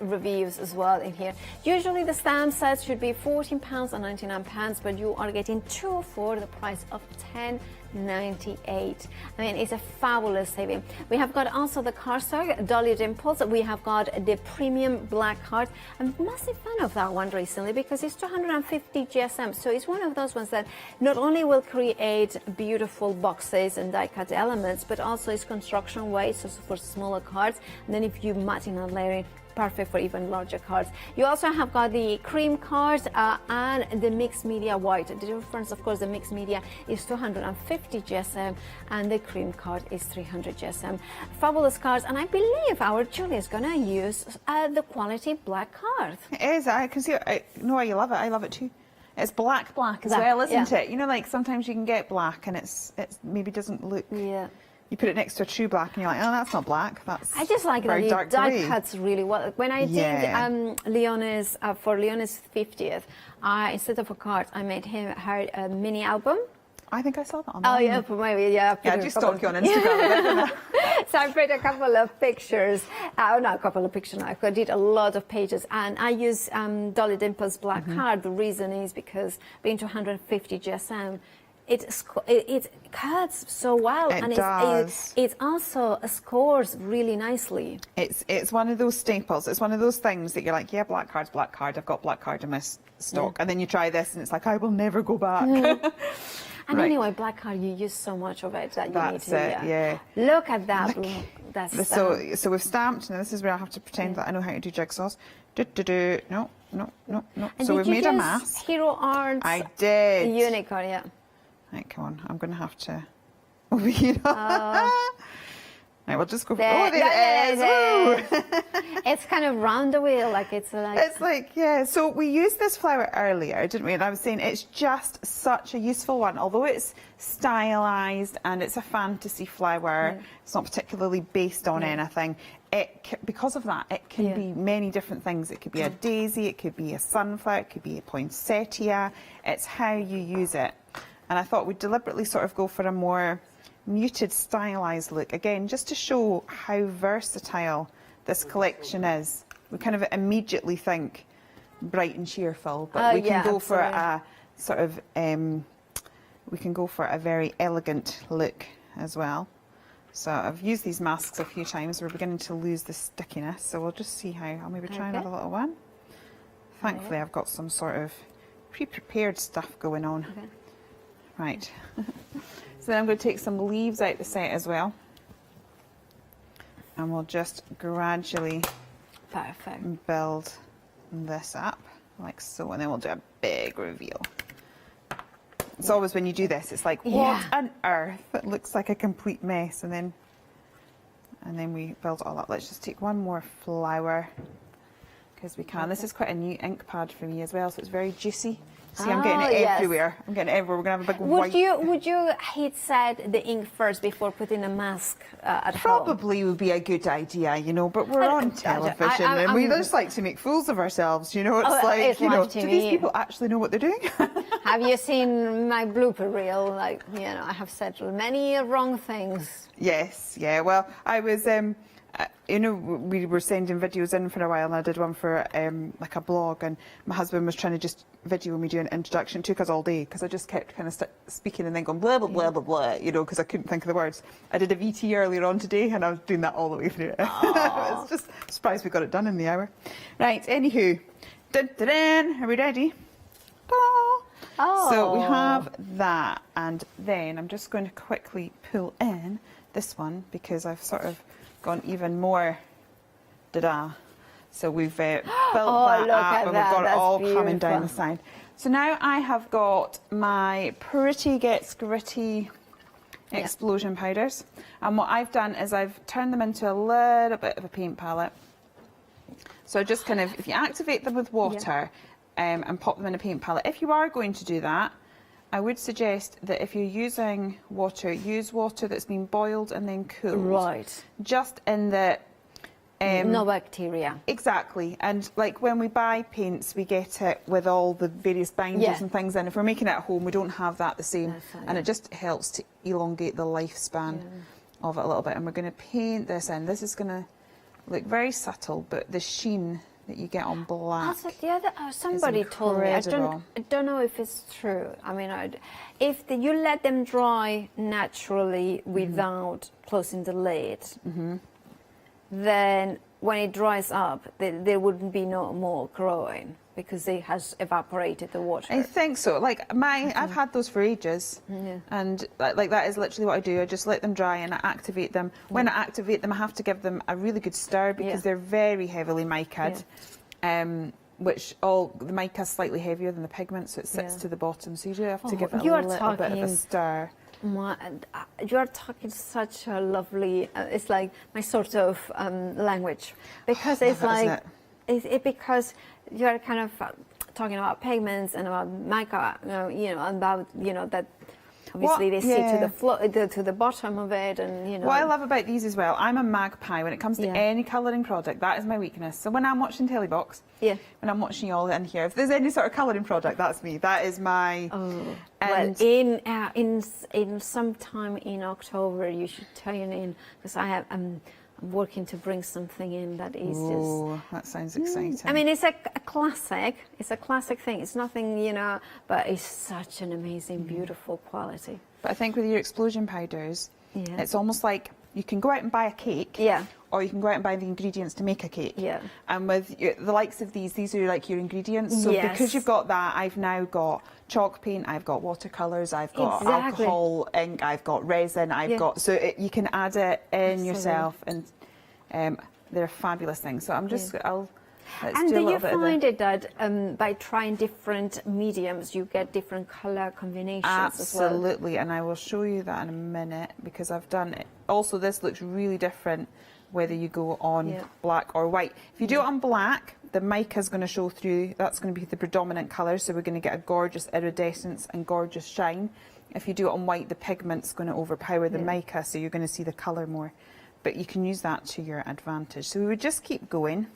reviews as well in here. Usually the stamp sets should be £14 and 99, but you are getting 2 for the price of £10.98. I mean, it's a fabulous saving. We have got also the cardstock, Dolly Dimples. We have got the premium black card. I'm a massive fan of that one recently because it's 250 GSM. So it's one of those ones that not only will create beautiful boxes and die-cut elements, but also it's construction weight, so for smaller cards. And then if you matting and layering, perfect for even larger cards. You also have got the cream cards and the mixed media white. The difference, of course, the mixed media is 250 GSM and the cream card is 300 GSM. Fabulous cards, and I believe our Julie is going to use the quality black card. It is. I can see it. I know why you love it. I love it too. It's black as well, isn't it? You know, like sometimes you can get black and it maybe doesn't look. Yeah. You put it next to a true black and you're like, oh, that's not black. That's I just like very that dark it die cuts really well. When I did Leone's for Leone's 50th, instead of a card, I made her a mini album. I think I saw that on. Oh yeah, maybe yeah. I just stalk you on Instagram. So I put a couple of pictures. Not a couple of pictures. I did a lot of pages, and I use Dolly Dimples black card. The reason is because being 250 GSM. It cuts so well, and it also scores really nicely. It's one of those staples. It's one of those things that you're like, yeah, black card. I've got black card in my stock, and then you try this, and it's like, I will never go back. And anyway, black card, you use so much of it that you need to. That's it. Yeah. Look at that. That's so we've stamped. Now this is where I have to pretend that I know how to do jigsaws. No. And So we've made a mask. Hero Art. I did. Unicorn, yeah. Right, come on. I'm going to have to. Right, we'll just go. There it is. It's kind of round the wheel, like it's like. Yeah. So we used this flower earlier, didn't we? And I was saying it's just such a useful one. Although it's stylized and it's a fantasy flower, it's not particularly based on anything. Because of that, it can be many different things. It could be a daisy, it could be a sunflower, it could be a poinsettia. It's how you use it. And I thought we'd deliberately sort of go for a more muted, stylized look. Again, just to show how versatile this collection is. We kind of immediately think bright and cheerful, but we can go for a sort of, we can go for a very elegant look as well. So I've used these masks a few times. We're beginning to lose the stickiness, so we'll just see how. I'll maybe try another little one. Thankfully, I've got some sort of pre-prepared stuff going on. Right. So then I'm going to take some leaves out the set as well. And we'll just gradually build this up like so. And then we'll do a big reveal. It's always when you do this, it's like, what on earth? It looks like a complete mess. And then we build it all up. Let's just take one more flower because we can. This is quite a new ink pad for me as well, so it's very juicy. See, I'm getting it everywhere. I'm getting it everywhere. We're going to have a big white... Would you heat set the ink first before putting a mask at home? Probably would be a good idea, you know, but we're on television and we just like to make fools of ourselves, you know. It's like, you know, do these people actually know what they're doing? Have you seen my blooper reel? Like, you know, I have said many wrong things. Yes, yeah. Well, I was, you know, we were sending videos in for a while, and I did one for like a blog, and my husband was trying to just video me doing an introduction. It took us all day because I just kept kind of speaking and then going blah blah blah blah blah, you know, because I couldn't think of the words. I did a VT earlier on today, and I was doing that all the way through it. It's just surprised we got it done in the hour. Right, anywho, dun, dun, dun. Are we ready? Ta-da! Oh. So we have that, and then I'm just going to quickly pull in this one because I've sort of gone even more da-da. So we've built that up, and we've got it all coming down the side. So now I have got my Pretty Gets Gritty explosion powders, and what I've done is I've turned them into a little bit of a paint palette. So just kind of, if you activate them with water and pop them in a paint palette, if you are going to do that, I would suggest that if you're using water, use water that's been boiled and then cooled. Right. Just in the... no bacteria. Exactly. And like when we buy paints, we get it with all the various binders and things in. If we're making it at home, we don't have that the same. And it just helps to elongate the lifespan of it a little bit. And we're going to paint this in. This is going to look very subtle, but the sheen that you get on black. Also, the other, somebody told me, I don't know if it's true. I mean, if you let them dry naturally without closing the lid, then when it dries up, there wouldn't be no more growing because it has evaporated the water. I think so. Like I've had those for ages, and like that is literally what I do. I just let them dry and I activate them. When I activate them, I have to give them a really good stir because they're very heavily micaed, which the mica is slightly heavier than the pigment, so it sits to the bottom. So you do have to give it a little bit of a stir. You are talking such a lovely. It's like my sort of language because it's like because you are kind of talking about pigments and about mica, about that. Obviously, they see to the bottom of it, and What I love about these as well, I'm a magpie when it comes to any colouring product. That is my weakness. So when I'm watching Telebox, when I'm watching you all in here, if there's any sort of colouring product, that's me. That is my. Well, in sometime in October, you should tune in because I'm working to bring something in that is just. That sounds exciting. I mean, it's a classic. It's a classic thing. It's nothing, but it's such an amazing, beautiful quality. But I think with your explosion powders, it's almost like you can go out and buy a cake, or you can go out and buy the ingredients to make a cake. And with the likes of these are like your ingredients. So because you've got that, I've now got chalk paint, I've got watercolours, I've got alcohol ink, I've got resin, I've got you can add it in yourself, and they're fabulous things. So I'm just And do you find it that by trying different mediums, you get different colour combinations as well? Absolutely, and I will show you that in a minute because I've done it. Also, this looks really different whether you go on black or white. If you do it on black, the mica is going to show through. That's going to be the predominant colour, so we're going to get a gorgeous iridescence and gorgeous shine. If you do it on white, the pigment's going to overpower the mica, so you're going to see the colour more. But you can use that to your advantage. So we would just keep going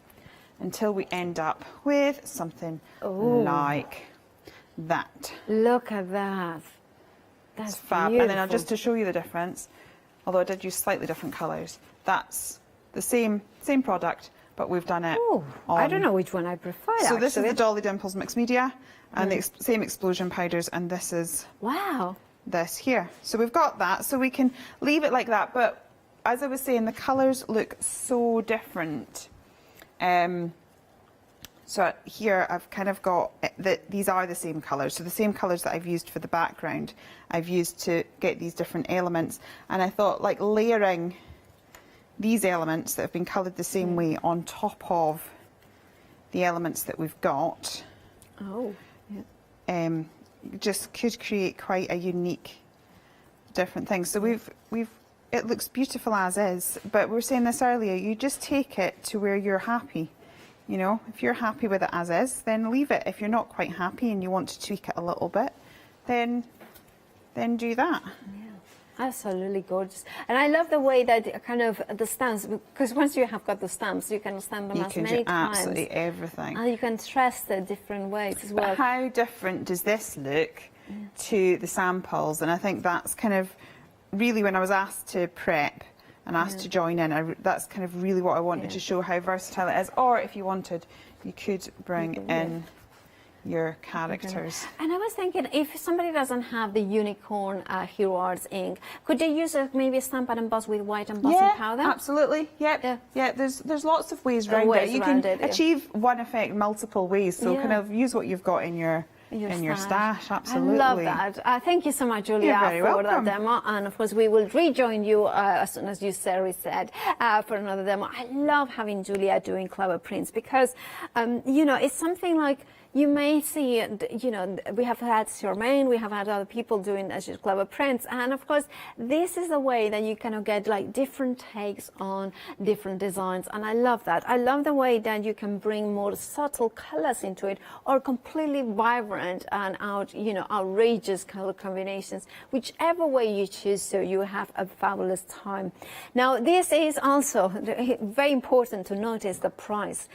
until we end up with something like that. Look at that. That's fab. beautiful. And then just to show you the difference, although I did use slightly different colours, that's the same product, but we've done it on... I don't know which one I prefer, So this is the Dolly Dimples Mixed Media, and the same explosion powders, and this is this here. So we've got that, so we can leave it like that, but as I was saying, the colours look so different. So here I've kind of got these are the same colours, so the same colours that I've used for the background I've used to get these different elements, and I thought like layering these elements that have been coloured the same way on top of the elements that we've got just could create quite a unique different thing. So it looks beautiful as is, but we were saying this earlier, you just take it to where you're happy. If you're happy with it as is, then leave it. If you're not quite happy and you want to tweak it a little bit, then do that. Absolutely gorgeous. And I love the way that kind of the stamps, because once you have got the stamps, you can stamp them as many times. You can do absolutely everything. And you can stress the different ways as well. But how different does this look to the samples? And I think that's kind of really, when I was asked to prep and asked to join in, that's kind of really what I wanted to show, how versatile it is. Or if you wanted, you could bring in your characters. And I was thinking, if somebody doesn't have the unicorn Hero Arts ink, could they use maybe a stamp and emboss with white embossing powder? Absolutely. Yeah. There's lots of ways around it. You can achieve one effect multiple ways. So kind of use what you've got in your stash. Absolutely. I love that. Thank you so much, Julia, for that demo. And of course, we will rejoin you as soon as you said for another demo. I love having Julia doing clever prints because, you know, it's something like, you may see, you know, we have had Charmaine, we have had other people doing clever prints, and of course, this is the way that you kind of get like different takes on different designs, and I love that. I love the way that you can bring more subtle colors into it, or completely vibrant and outrageous color combinations, whichever way you choose, so you have a fabulous time. Now, this is also very important to notice the price.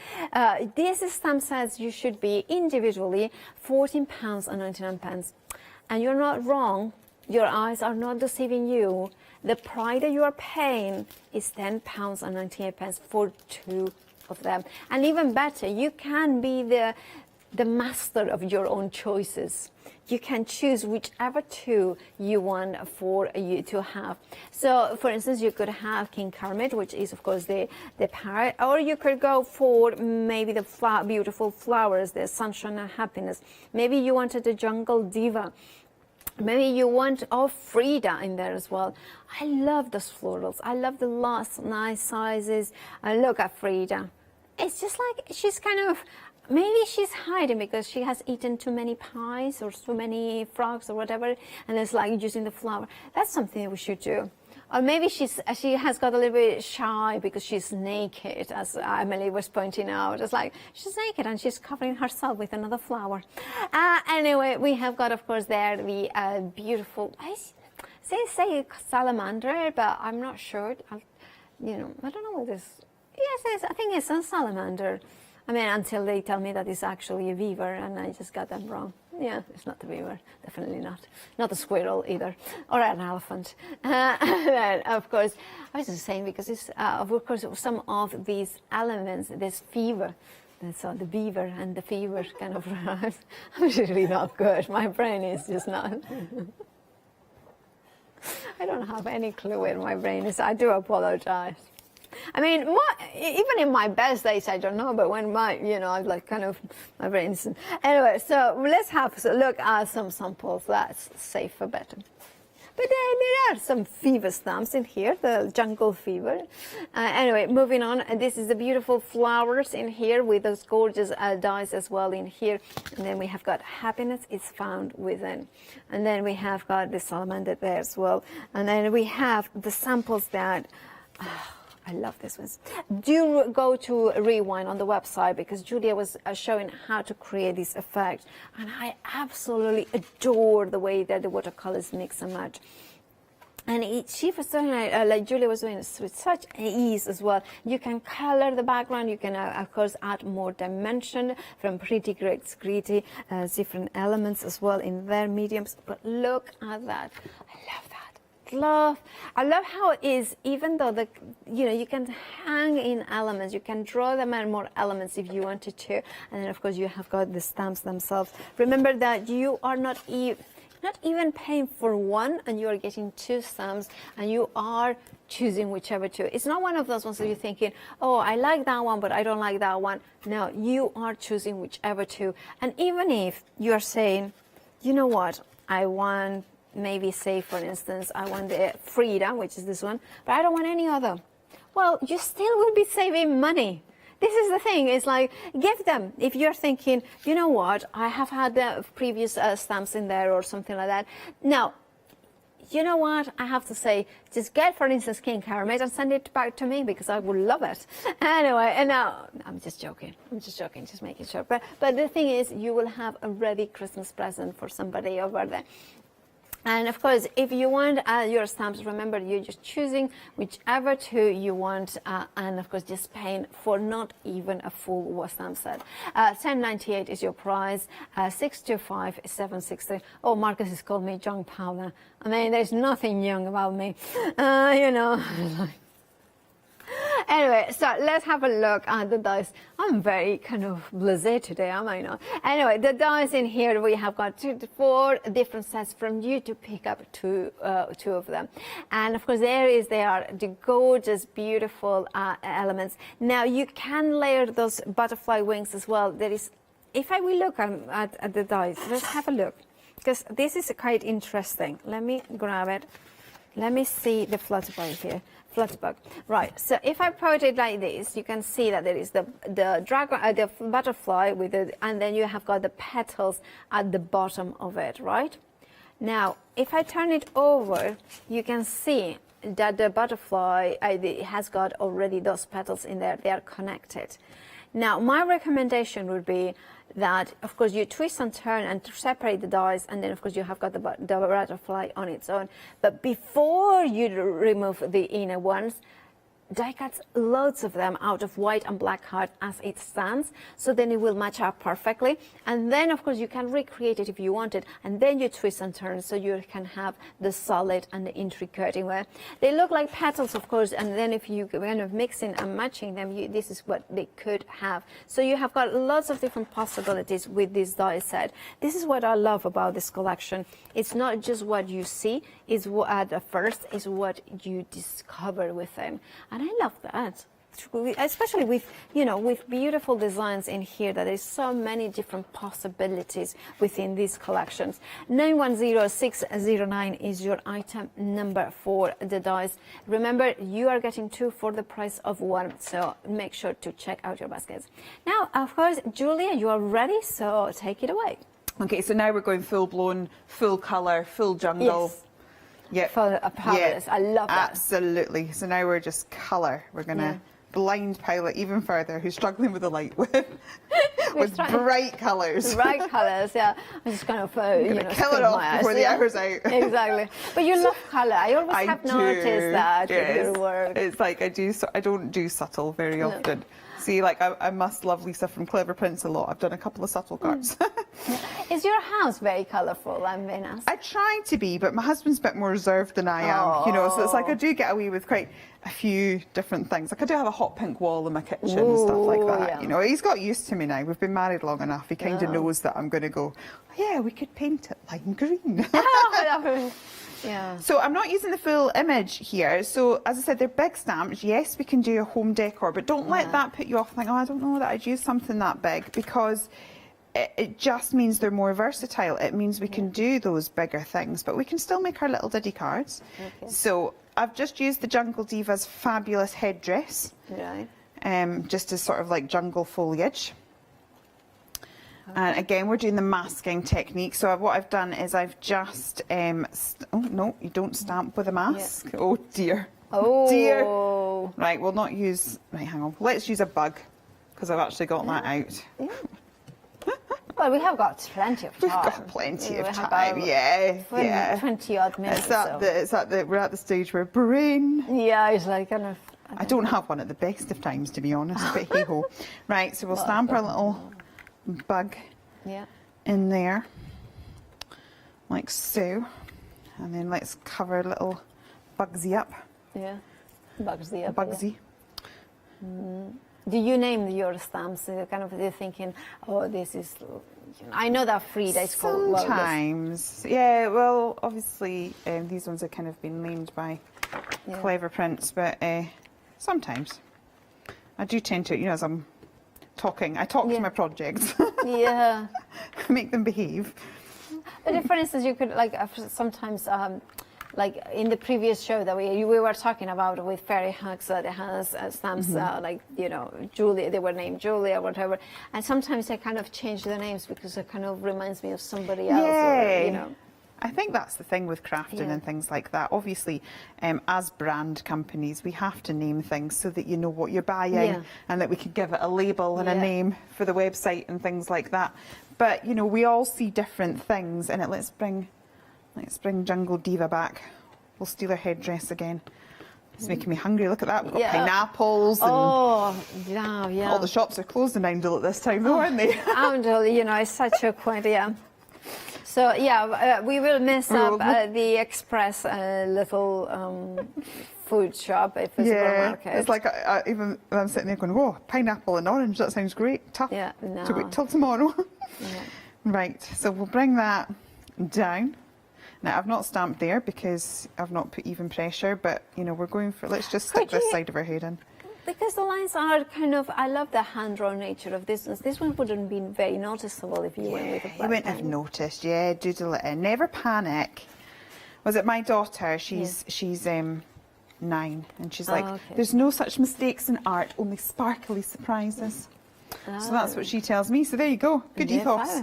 These stamp sets you should be individually £14.99, and you're not wrong. Your eyes are not deceiving you. The price that you are paying is £10.98 for 2 of them, and even better, you can be the master of your own choices. You can choose whichever 2 you want for you to have. So, for instance, you could have King Kermit, which is, of course, the parrot, or you could go for maybe the beautiful flowers, the sunshine and happiness. Maybe you wanted the jungle diva. Maybe you want Frida in there as well. I love those florals. I love the nice sizes. And look at Frida. It's just like she's kind of... Maybe she's hiding because she has eaten too many pies or too many frogs or whatever, and it's like using the flower. That's something that we should do. Or maybe she has got a little bit shy because she's naked, as Emily was pointing out. It's like she's naked and she's covering herself with another flower. Anyway, we have got, of course, there the beautiful, say salamander, but I'm not sure. I don't know what this. Yes, I think it's a salamander. I mean, until they tell me that it's actually a beaver, and I just got them wrong. Yeah, it's not the beaver, definitely not. Not a squirrel either, or an elephant. And of course, I was just saying because it's, of course, some of these elements, this fever, so the beaver and the fever kind of rhymes. I'm really not good. My brain is just not. I don't have any clue where my brain is. I do apologize. I mean, even in my best days, I don't know, but when my brain's... Anyway, so let's have a look at some samples. That's safer, better. But there are some fever stamps in here, the jungle fever. Anyway, moving on. This is the beautiful flowers in here with those gorgeous dies as well in here. And then we have got happiness is found within. And then we have got the salamander there as well. And then we have the samples that... I love this one. Do go to Rewind on the website because Julia was showing how to create this effect. And I absolutely adore the way that the watercolors mix and match. And she was doing it, like Julia was doing it with such ease as well. You can color the background. You can, of course, add more dimension from pretty great, gritty, different elements as well in their mediums. But look at that. I love that. I love how it is, even though you can hang in elements, you can draw them in more elements if you wanted to, and then of course you have got the stamps themselves. Remember that you are not even paying for one, and you are getting 2 stamps, and you are choosing whichever 2. It's not one of those ones that you're thinking, oh, I like that one, but I don't like that one. No, you are choosing whichever 2, and even if you are saying, you know what, I want. Maybe say, for instance, I want the Frida, which is this one, but I don't want any other. Well, you still will be saving money. This is the thing. It's like, give them. If you're thinking, you know what, I have had the previous stamps in there or something like that. Now, you know what, I have to say, just get, for instance, King Kermit and send it back to me because I would love it. Anyway, and now, I'm just joking, just making sure. But the thing is, you will have a ready Christmas present for somebody over there. And of course, if you want your stamps, remember you're just choosing whichever two you want, and of course just paying for not even a full stamp set. $10.98 is your price. $625 is $760. Oh, Marcus has called me young powder. I mean, there's nothing young about me, you know. Anyway, so let's have a look at the dies. I'm very kind of blasé today, am I not? Anyway, the dies in here, we have got 4 different sets from you to pick up two of them. And of course, they are the gorgeous, beautiful elements. Now, you can layer those butterfly wings as well. There is, if I will look at the dies, let's have a look, because this is quite interesting. Let me grab it. Let me see the flutterbug here. Flutterbug. Right, so if I put it like this, you can see that there is the dragon, the butterfly with it, and then you have got the petals at the bottom of it, right? Now, if I turn it over, you can see that the butterfly has got already those petals in there. They are connected. Now, my recommendation would be that, of course, you twist and turn and separate the dies, and then, of course, you have got the butterfly on its own. But before you remove the inner ones, die cuts loads of them out of white and black card as it stands, so then it will match up perfectly. And then, of course, you can recreate it if you want it, and then you twist and turn so you can have the solid and the intricate where they look like petals, of course. And then if you kind of mixing and matching them, this is what they could have. So you have got lots of different possibilities with this die set. This is what I love about this collection. It's not just what you see, is what at the first is what you discover within. And I love that, especially with, you know, with beautiful designs in here, that there's so many different possibilities within these collections. 910609 is your item number for the dies. Remember, you are getting 2 for the price of 1, so make sure to check out your baskets. Now, of course, Julia, you are ready, so take it away. Okay, so now we're going full-blown, full colour, full jungle. Yes. Yeah, fabulous. I love that. Absolutely. So now we're just colour. We're going to blind Pilot even further, who's struggling with the light with bright colours. Bright colours, yeah. I'm just kind of, you know, kill it off before the hour's out. Exactly. But you love colour. I always have noticed that with your work. It's like I don't do subtle very often. See, like I must love Lisa from Clever Prints a lot. I've done a couple of subtle cuts. Is your house very colourful, Venus? I try to be, but my husband's a bit more reserved than I am. You know, so it's like I do get away with quite a few different things. Like I do have a hot pink wall in my kitchen and stuff like that. Yeah. You know, he's got used to me now. We've been married long enough. He kind of knows that I'm going to go, oh, yeah, we could paint it lime green. Yeah. So I'm not using the full image here. So as I said, they're big stamps. Yes, we can do a home decor, but don't let that put you off. Think, oh, I don't know that I'd use something that big, because it just means they're more versatile. It means we can do those bigger things, but we can still make our little diddy cards. Okay. So I've just used the Jungle Diva's fabulous headdress, just as sort of like jungle foliage. And again, we're doing the masking technique. So what I've done is I've just, oh no, you don't stamp with a mask. Yeah. Oh dear. Oh dear. Right, we'll not use, right, hang on. Let's use a bug, because I've actually got that out. Yeah. Well, we have got plenty of time. We've got plenty of time, yeah. 20 odd minutes. We're at the stage where brain. Yeah, it's like kind of. I don't have one at the best of times, to be honest, but hey ho. Right, so we'll stamp our little bug in there, like so, and then let's cover little Bugsy up. Yeah, Bugsy up. Bugsy. Yeah. Mm. Do you name your stamps? Kind of you're thinking, oh, this is. I know that Frida is called. Sometimes, yeah. Well, obviously, these ones have kind of been named by Clever Prints, but sometimes I do tend to, you know, as I'm talking, I talk to my projects. Yeah. Make them behave. But if, for instance, you could like sometimes. Like in the previous show that we were talking about with Fairy Hugs, that has stamps like, you know, Julia, they were named Julia or whatever, and sometimes I kind of change the names because it kind of reminds me of somebody else. Yeah. Or, you know. I think that's the thing with crafting and things like that. Obviously, as brand companies, we have to name things so that you know what you're buying and that we can give it a label and a name for the website and things like that. But, you know, we all see different things, and let's bring Let's bring Jungle Diva back. We'll steal her headdress again. It's making me hungry. Look at that. We've got pineapples and all the shops are closed in Oundle at this time, though, aren't they? Oundle, you know, it's such a quite, So we will miss up the Express little food shop, a physical market. It's like even I'm sitting there going, whoa, pineapple and orange, that sounds great. Tough to wait till tomorrow. Right, so we'll bring that down. Now, I've not stamped there because I've not put even pressure, but, you know, we're going for, let's just stick this side of our head in. Because the lines are kind of, I love the hand-drawn nature of this. This one wouldn't have been very noticeable if you went with a black You wouldn't have noticed, doodle it in. Never panic. Was it my daughter? She's 9, and she's like, there's no such mistakes in art, only sparkly surprises. So that's what she tells me. So there you go. Good ethos.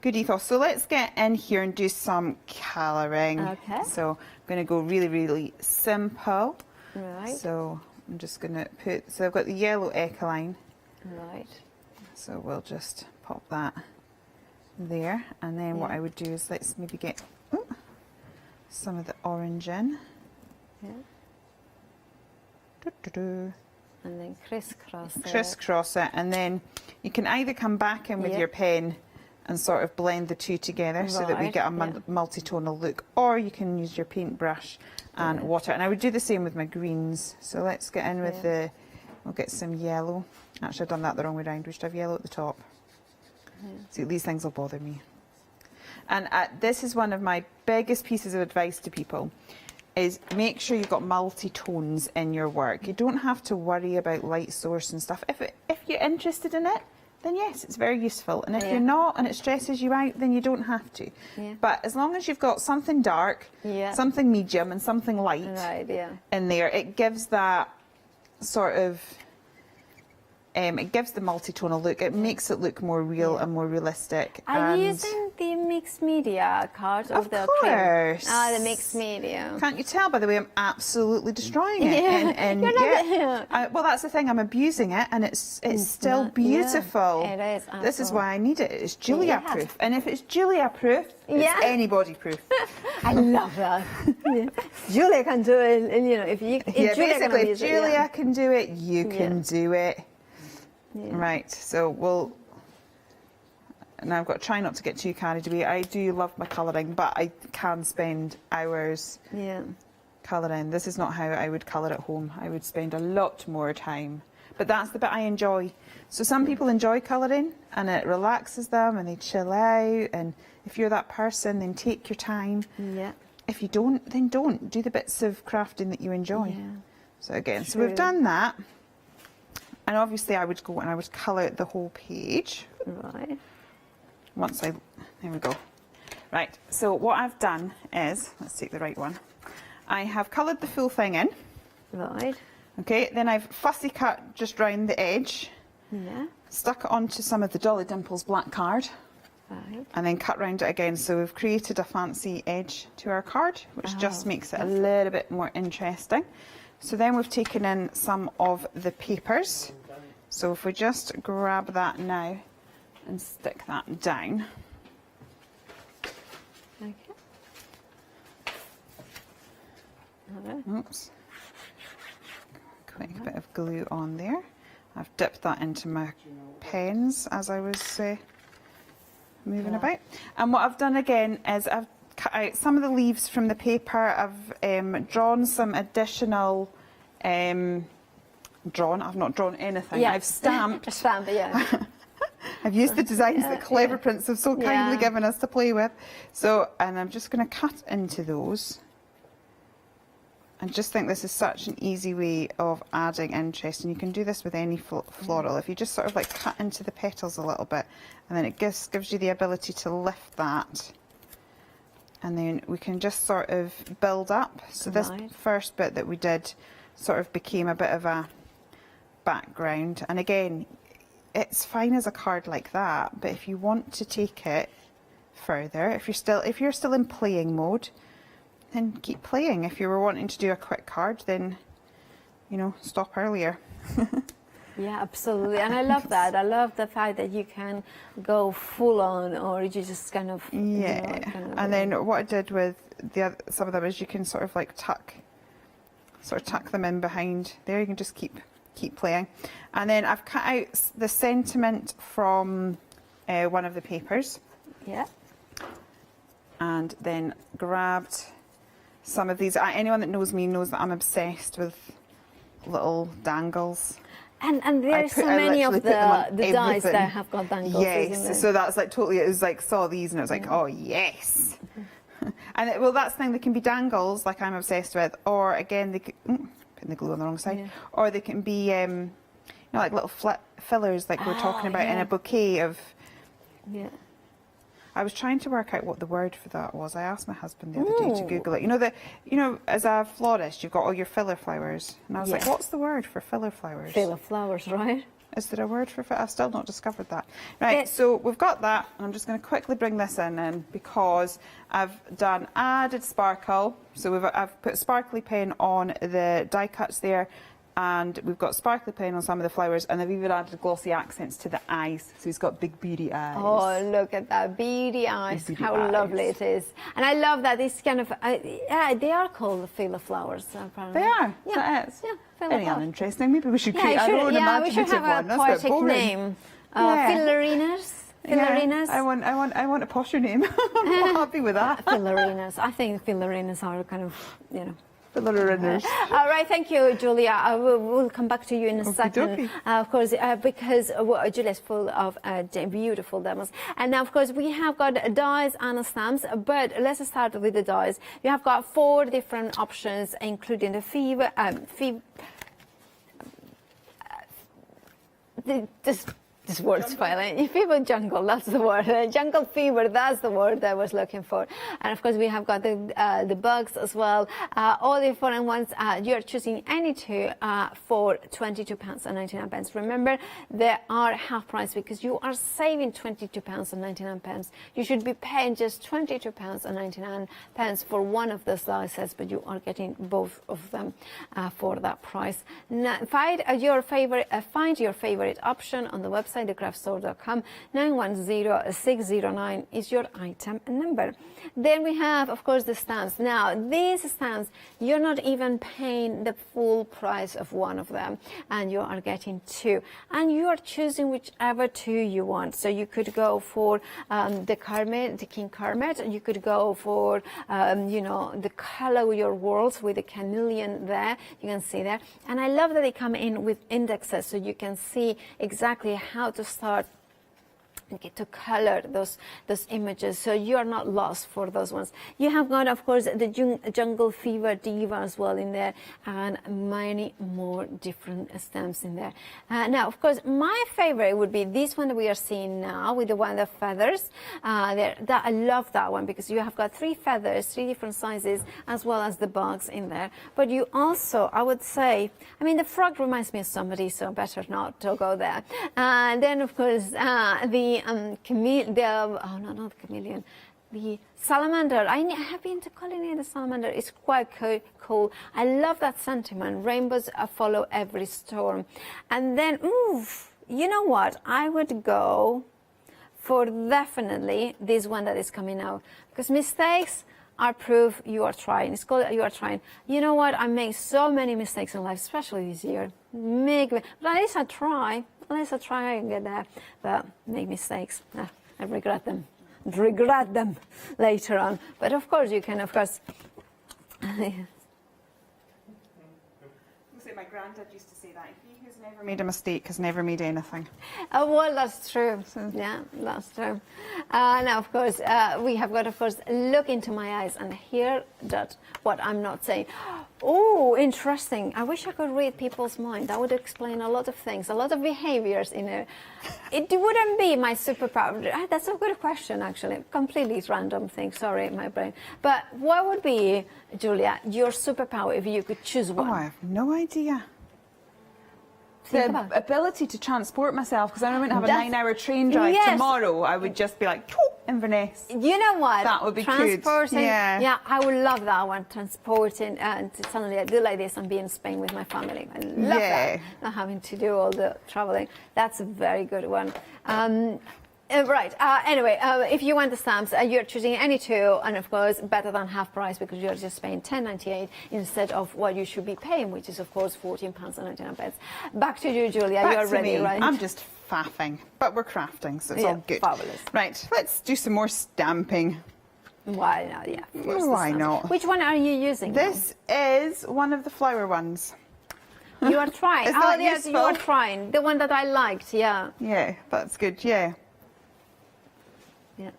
Good ethos. So let's get in here and do some colouring. Okay. So I'm going to go really, really simple. Right. So I'm just going to put, so I've got the yellow ecoline. Right. So we'll just pop that there. And then what I would do is let's maybe get some of the orange in. Yeah. Doo-doo-doo. And then crisscross it. Crisscross it. And then you can either come back in with your pen and sort of blend the two together so that we get a multi-tonal look, or you can use your paintbrush and water. And I would do the same with my greens. So let's get in with we'll get some yellow. Actually, I've done that the wrong way around. We should have yellow at the top. See, these things will bother me. And this is one of my biggest pieces of advice to people, is make sure you've got multi-tones in your work. You don't have to worry about light source and stuff. If you're interested in it, then yes, it's very useful. And if you're not and it stresses you out, then you don't have to. But as long as you've got something dark, something medium and something light in there, it gives that sort of, it gives the multi-tonal look. It makes it look more real and more realistic. Are you using the mixed media card of the course. Ah, the mixed media. Can't you tell by the way I'm absolutely destroying it? Well, that's the thing. I'm abusing it, and it's still beautiful. It is. This is why I need it. It's Julia proof, and if it's Julia proof, it's anybody proof. I love that. Julia can do it, and you know, if basically, if Julia can do it, you can do it. Right, so and I've got to try not to get too carried away. I do love my colouring, but I can spend hours colouring. This is not how I would colour at home. I would spend a lot more time. But that's the bit I enjoy. So some people enjoy colouring and it relaxes them and they chill out. And if you're that person, then take your time. If you don't, then don't. Do the bits of crafting that you enjoy. So again, so we've done that. And obviously I would go and I would colour the whole page. Right. There we go. Right, so what I've done is, let's take the right one. I have coloured the full thing in. Right. Okay, then I've fussy cut just round the edge. Stuck it onto some of the Dolly Dimples black card. Right. And then cut round it again. So we've created a fancy edge to our card, which just makes it a little bit more interesting. So then we've taken in some of the papers. So if we just grab that now and stick that down. Oops. Quick bit of glue on there. I've dipped that into my pens as I was moving about. And what I've done again is I've cut out some of the leaves from the paper. I've drawn some additional I've not drawn anything. I've stamped. I've used the designs that Clever Prints have so kindly given us to play with. So, and I'm just going to cut into those. I just think this is such an easy way of adding interest, and you can do this with any floral. If you just sort of like cut into the petals a little bit, and then it gives you the ability to lift that. And then we can just sort of build up. So this first bit that we did sort of became a bit of a background. And again, it's fine as a card like that, but if you want to take it further, if you're still in playing mode, then keep playing. If you were wanting to do a quick card, then, you know, stop earlier. Yeah, absolutely. And I love that. I love the fact that you can go full on, or you just kind of... And then what I did with some of them is you can sort of like tuck them in behind there. You can just keep playing. And then I've cut out the sentiment from one of the papers. Yeah. And then grabbed some of these. Anyone that knows me knows that I'm obsessed with little dangles. And there are so many of the dies that have got dangles. Yes, so that's like totally, it was like, saw these and it was like, oh yes. And well, that's the thing, they can be dangles, like I'm obsessed with, or again, they could, putting the glue on the wrong side, or they can be, you know, like little fillers, like we're talking about in a bouquet of... Yeah. I was trying to work out what the word for that was. I asked my husband the other day to Google it. You know, as a florist, you've got all your filler flowers. And I was like, what's the word for filler flowers? Filler flowers, right? Is there a word for it? I've still not discovered that. Right, so we've got that. And I'm just going to quickly bring this in because I've done added sparkle. So I've put sparkly pen on the die cuts there. And we've got sparkly pen on some of the flowers, and they've even added glossy accents to the eyes. So he's got big beady eyes. Oh, look at that, beady eyes. How lovely it is. And I love that this kind of, they are called filler flowers, apparently. They are? Yeah. That is? Yeah, filler very flowers. uninteresting. Maybe we should create our own imaginative we should have one. a poetic name. Fillerinas. Fillerinas. Yeah, I want a posher name. I'm happy with that. Fillerinas. I think fillerinas are kind of, you know. All right, thank you, Julia. We'll come back to you in a second, of course, because Julia's full of beautiful demos. And now, of course, we have got dies and stamps, but let's start with the dies. You have got 4 different options, including the this word's failing. Fever jungle, that's the word. Jungle fever, that's the word I was looking for. And of course, we have got the bugs as well. All the foreign ones, you're choosing any two for £22.99. Remember, they are half price because you are saving £22.99. You should be paying just £22.99 for one of the slices, but you are getting both of them for that price. Now, find your favorite option on the website, thecraftstore.com. 910609 is your item number. Then we have, of course, the stamps. Now, these stamps, you're not even paying the full price of one of them, and you are getting 2. And you are choosing whichever 2 you want. So you could go for the King Kermit, and you could go for, you know, the color your worlds with the chameleon there. You can see there. And I love that they come in with indexes, so you can see exactly how to start to color those images, so you are not lost for those ones. You have got, of course, the Jungle Fever Diva as well in there, and many more different stamps in there. Now, of course, my favorite would be this one that we are seeing now with the one of feathers. I love that one because you have got 3 feathers, 3 different sizes, as well as the bugs in there. But you also, I would say, I mean, the frog reminds me of somebody, so better not to go there. And then, of course, the salamander. I have been calling it the salamander. It's quite cool. I love that sentiment. Rainbows follow every storm. And then, you know what? I would go for definitely this one that is coming out, because mistakes are proof you are trying. It's called you are trying. You know what? I make so many mistakes in life, especially this year. But at least I try. At least I try and get there. But make mistakes. I regret them. Regret them later on. But of course, you can, of course. My granddad used to say that he who's never made a mistake has never made anything. Well, that's true. Yeah, that's true. Now, of course, we have got, of course, look into my eyes and hear that what I'm not saying. Oh, interesting. I wish I could read people's mind. That would explain a lot of things, a lot of behaviors in it. It wouldn't be my superpower. That's a good question, actually. Completely random thing. Sorry, my brain. But what would be, Julia, your superpower if you could choose one? Oh, I have no idea. the ability to transport myself, because I wouldn't have a 9-hour train drive tomorrow. I would just be like Inverness. You know what? That would be transporting. good. Yeah, I would love that one. Transporting and suddenly I do like this and be in Spain with my family. I love that. Not having to do all the traveling. That's a very good one. Right. Anyway, if you want the stamps, you're choosing any two, and of course, better than half price because you're just paying £10.98 instead of what you should be paying, which is of course £14.99. Back to you, Julia. You're ready, right? I'm just faffing, but we're crafting, so it's all good. Fabulous. Right. Let's do some more stamping. Why not? Yeah. Of course, why not? Which one are you using? This is one of the flower ones. You are trying. Is oh, that yes, useful? you are trying. The one that I liked. Yeah. Yeah, that's good. Yeah. Yeah.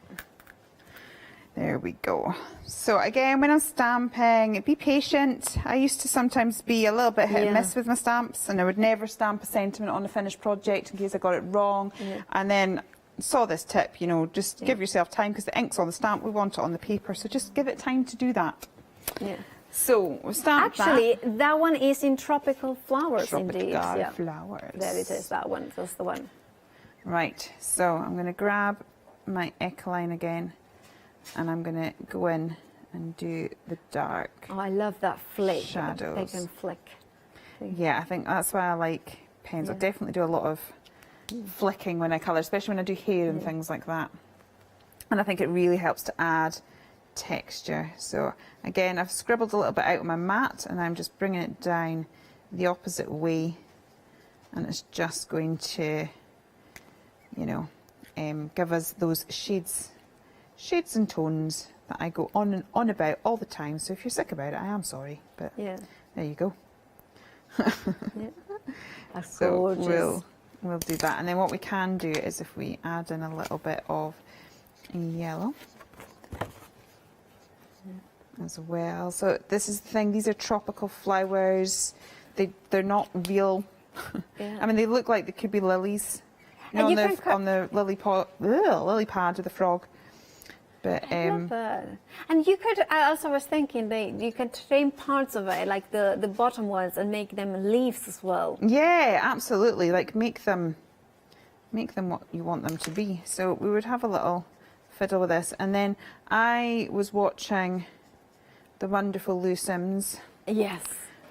There we go. So again, when I'm stamping, be patient. I used to sometimes be a little bit hit and miss with my stamps, and I would never stamp a sentiment on a finished project in case I got it wrong. And then saw this tip, you know, just give yourself time, because the ink's on the stamp, we want it on the paper, so just give it time to do that. Yeah. So we stamp Actually, that one is in tropical flowers, Tropical indeed. Yeah. flowers. There it is. That one. That's the one. Right. So I'm going to grab my Ecoline again, and I'm going to go in and do the dark I love that flick. shadows. They can flick. Yeah, I think that's why I like pens. I definitely do a lot of flicking when I colour, especially when I do hair and things like that. And I think it really helps to add texture. So again, I've scribbled a little bit out on my mat, and I'm just bringing it down the opposite way, and it's just going to, you know, give us those shades and tones that I go on and on about all the time. So if you're sick about it, I am sorry, but there you go. That's so gorgeous. we'll do that, and then what we can do is if we add in a little bit of yellow as well. So this is the thing, these are tropical flowers. They're not real. I mean, they look like they could be lilies. You know, on the lily pad with the frog. But I love that. And you could, I also was thinking, you could trim parts of it, like the bottom ones, and make them leaves as well. Yeah, absolutely. Like make them what you want them to be. So we would have a little fiddle with this. And then I was watching the wonderful Lou Sims. Yes.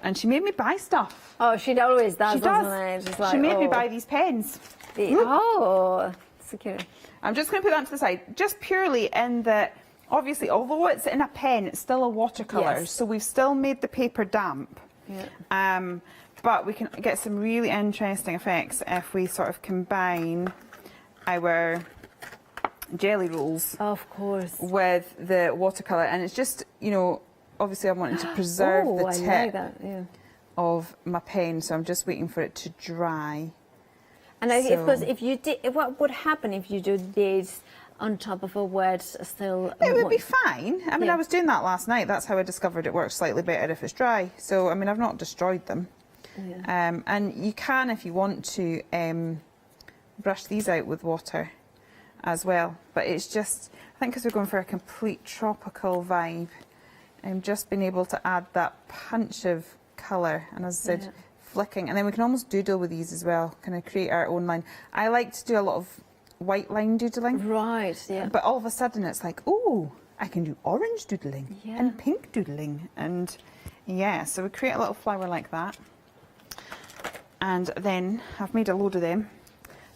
And she made me buy stuff. Oh, she always does. She does. She's like, she made me buy these pens. Oh, secure. I'm just going to put that to the side, just purely in that, obviously, although it's in a pen, it's still a watercolour, so we've still made the paper damp. Yeah. But we can get some really interesting effects if we sort of combine our jelly rolls, of course, with the watercolour. And it's just, you know, obviously I wanted to preserve the tip of my pen, so I'm just waiting for it to dry. And of course, if you did, what would happen if you do this on top of a wet still? It would be fine. I mean, I was doing that last night. That's how I discovered it works slightly better if it's dry. So, I mean, I've not destroyed them. And you can, if you want to, brush these out with water as well. But it's just, I think because we're going for a complete tropical vibe, just being able to add that punch of colour. And as I said, flicking, and then we can almost doodle with these as well, kind of create our own line. I like to do a lot of white line doodling. Right, yeah. But all of a sudden it's like, oh, I can do orange doodling and pink doodling. And so we create a little flower like that. And then I've made a load of them,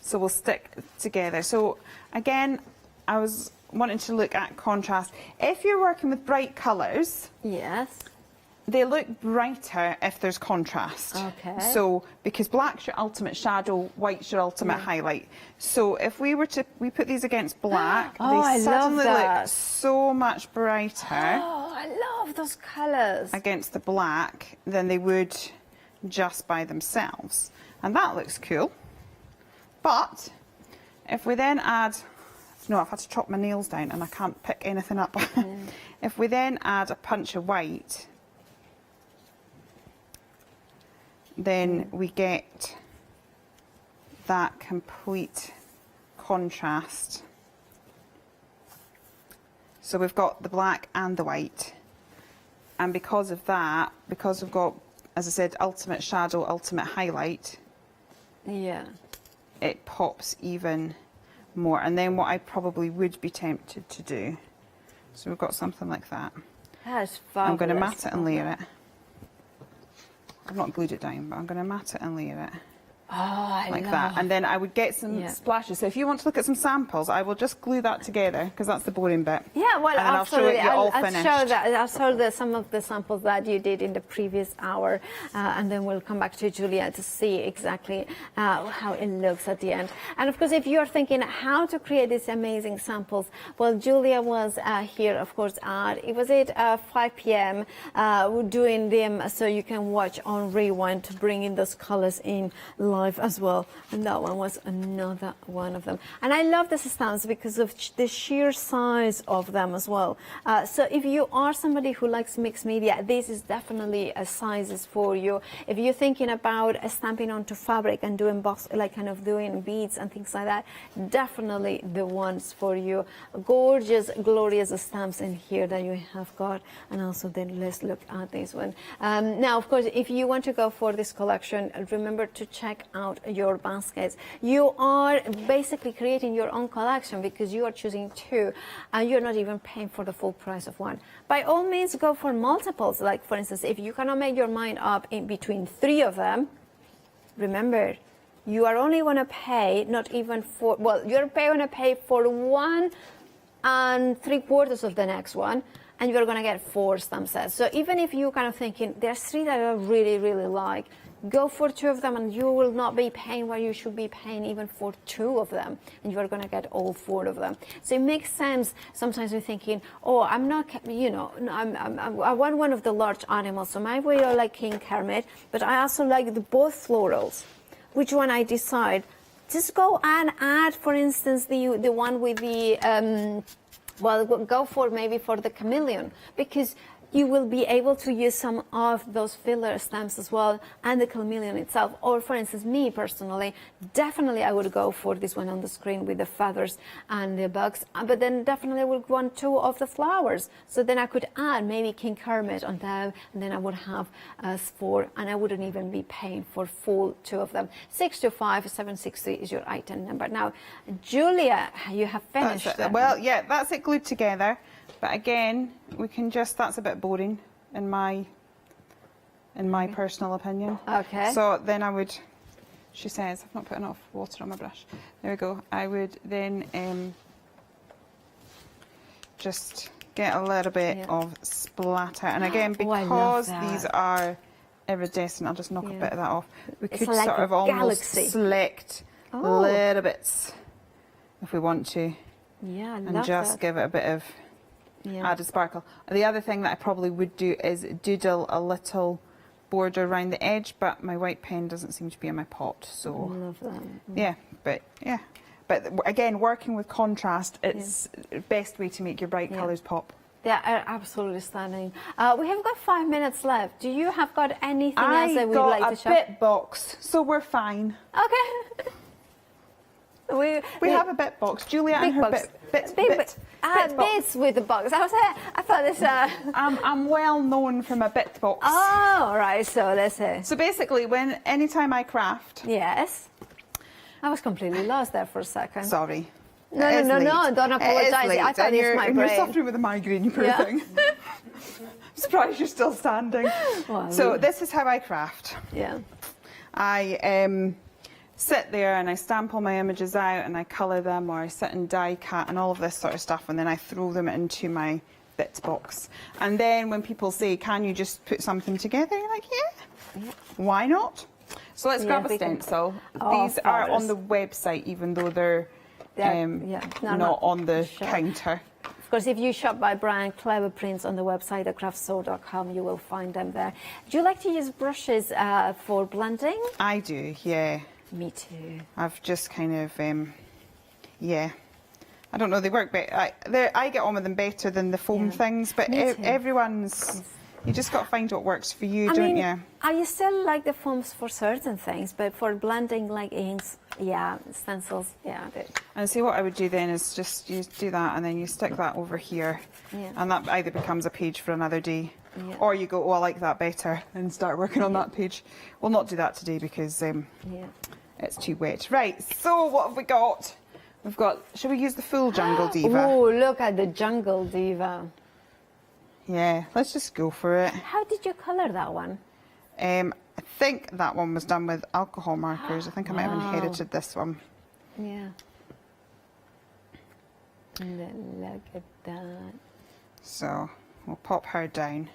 so we'll stick together. So again, I was wanting to look at contrast. If you're working with bright colours, they look brighter if there's contrast. Okay. So, because black's your ultimate shadow, white's your ultimate highlight. So if we were to, we put these against black, they suddenly look so much brighter. Oh, I love those colours. Against the black than they would just by themselves. And that looks cool. But if we then add, no, I've had to chop my nails down and I can't pick anything up. If we then add a punch of white, then we get that complete contrast. So we've got the black and the white, and because of that, because we've got, as I said, ultimate shadow, ultimate highlight, Yeah. it pops even more. And then what I probably would be tempted to do, so we've got something like that. That's fabulous. I'm going to mat it and layer it. I've not glued it down, but I'm going to mat it and layer it. Oh, I like love. that, and then I would get some splashes. So if you want to look at some samples, I will just glue that together because that's the boring bit. Yeah, well, and then absolutely. I'll show it you all finished. I'll show some of the samples that you did in the previous hour, and then we'll come back to Julia to see exactly how it looks at the end. And of course, if you're thinking how to create these amazing samples, well, Julia was here, of course, at 5 p.m. Doing them so you can watch on rewind to bring in those colors in live as well. And that one was another one of them. And I love the stamps because of the sheer size of them as well. So if you are somebody who likes mixed media, this is definitely a sizes for you. If you're thinking about stamping onto fabric and doing doing beads and things like that, definitely the ones for you. Gorgeous, glorious stamps in here that you have got. And also then let's look at this one. Now, of course, if you want to go for this collection, remember to check out your baskets. You are basically creating your own collection because you are choosing two and you're not even paying for the full price of one. By all means, go for multiples. Like, for instance, if you cannot make your mind up in between 3 of them, remember, you are only going to pay not even for, well, you're going to pay for 1 3/4 of the next one, and you're going to get 4 stamp sets. So even if you're kind of thinking, there's 3 that I really, really like, go for 2 of them and you will not be paying what you should be paying even for 2 of them, and you are going to get all 4 of them. So it makes sense. Sometimes we're thinking, oh, I'm not, you know, I want one of the large animals, so maybe I like King Kermit, but I also like both florals. Which one I decide? Just go and add, for instance, the one with the, well, go for maybe for the chameleon, because you will be able to use some of those filler stamps as well, and the chameleon itself. Or for instance, me personally, definitely I would go for this one on the screen with the feathers and the bugs, but then definitely I would want 2 of the flowers. So then I could add maybe King Kermit on that, and then I would have 4, and I wouldn't even be paying for full 2 of them. 625 760 is your item number. Now, Julia, you have finished them. Well, yeah, that's it glued together. But again, we can just, that's a bit boring in my personal opinion. Okay. So then I would, she says, I've not put enough water on my brush. There we go. I would then just get a little bit of splatter. And again, because these are iridescent, I'll just knock a bit of that off. We could like sort of almost select little bits if we want to. Yeah, I love and just that. give it a bit of added sparkle. The other thing that I probably would do is doodle a little border around the edge, but my white pen doesn't seem to be in my pot, so love that. Yeah, but again, working with contrast, it's the best way to make your bright colours pop. They are absolutely stunning. We have got 5 minutes left. Do you have got anything else that we'd like to show? I got a bit box, so we're fine. Okay. We have a bit box. Julia and her bits with the box. I thought this. I'm well known from a bit box. Oh, right. So let's see. So basically, anytime I craft. Yes. I was completely lost there for a second. Sorry. No, don't apologise. I thought it's my brain. You're suffering with a migraine, you poor thing. I'm surprised you're still standing. Well, so this is how I craft. Yeah. I sit there and I stamp all my images out and I colour them, or I sit and die cut and all of this sort of stuff, and then I throw them into my bits box. And then when people say, can you just put something together, you're like, yeah. Why not? So let's grab a stencil. These are on the website, even though they're not on the counter. Of course, if you shop by brand Clever Prints on the website, thecraftstore.com, you will find them there. Do you like to use brushes for blending? I do, yeah. Me too. I've just kind of, I don't know, they work better. I get on with them better than the foam things, but everyone's, you just got to find what works for you, don't you? I still like the foams for certain things, but for blending like inks, stencils, I do. And see, what I would do then is just do that, and then you stick that over here, and that either becomes a page for another day. Yeah. Or you go, oh, I like that better, and start working on that page. We'll not do that today because it's too wet. Right, so what have we got? We've got, shall we use the full Jungle Diva? Oh, look at the Jungle Diva. Yeah, let's just go for it. How did you colour that one? I think that one was done with alcohol markers. I think I might have inherited this one. Yeah. And then look at that. So we'll pop her down.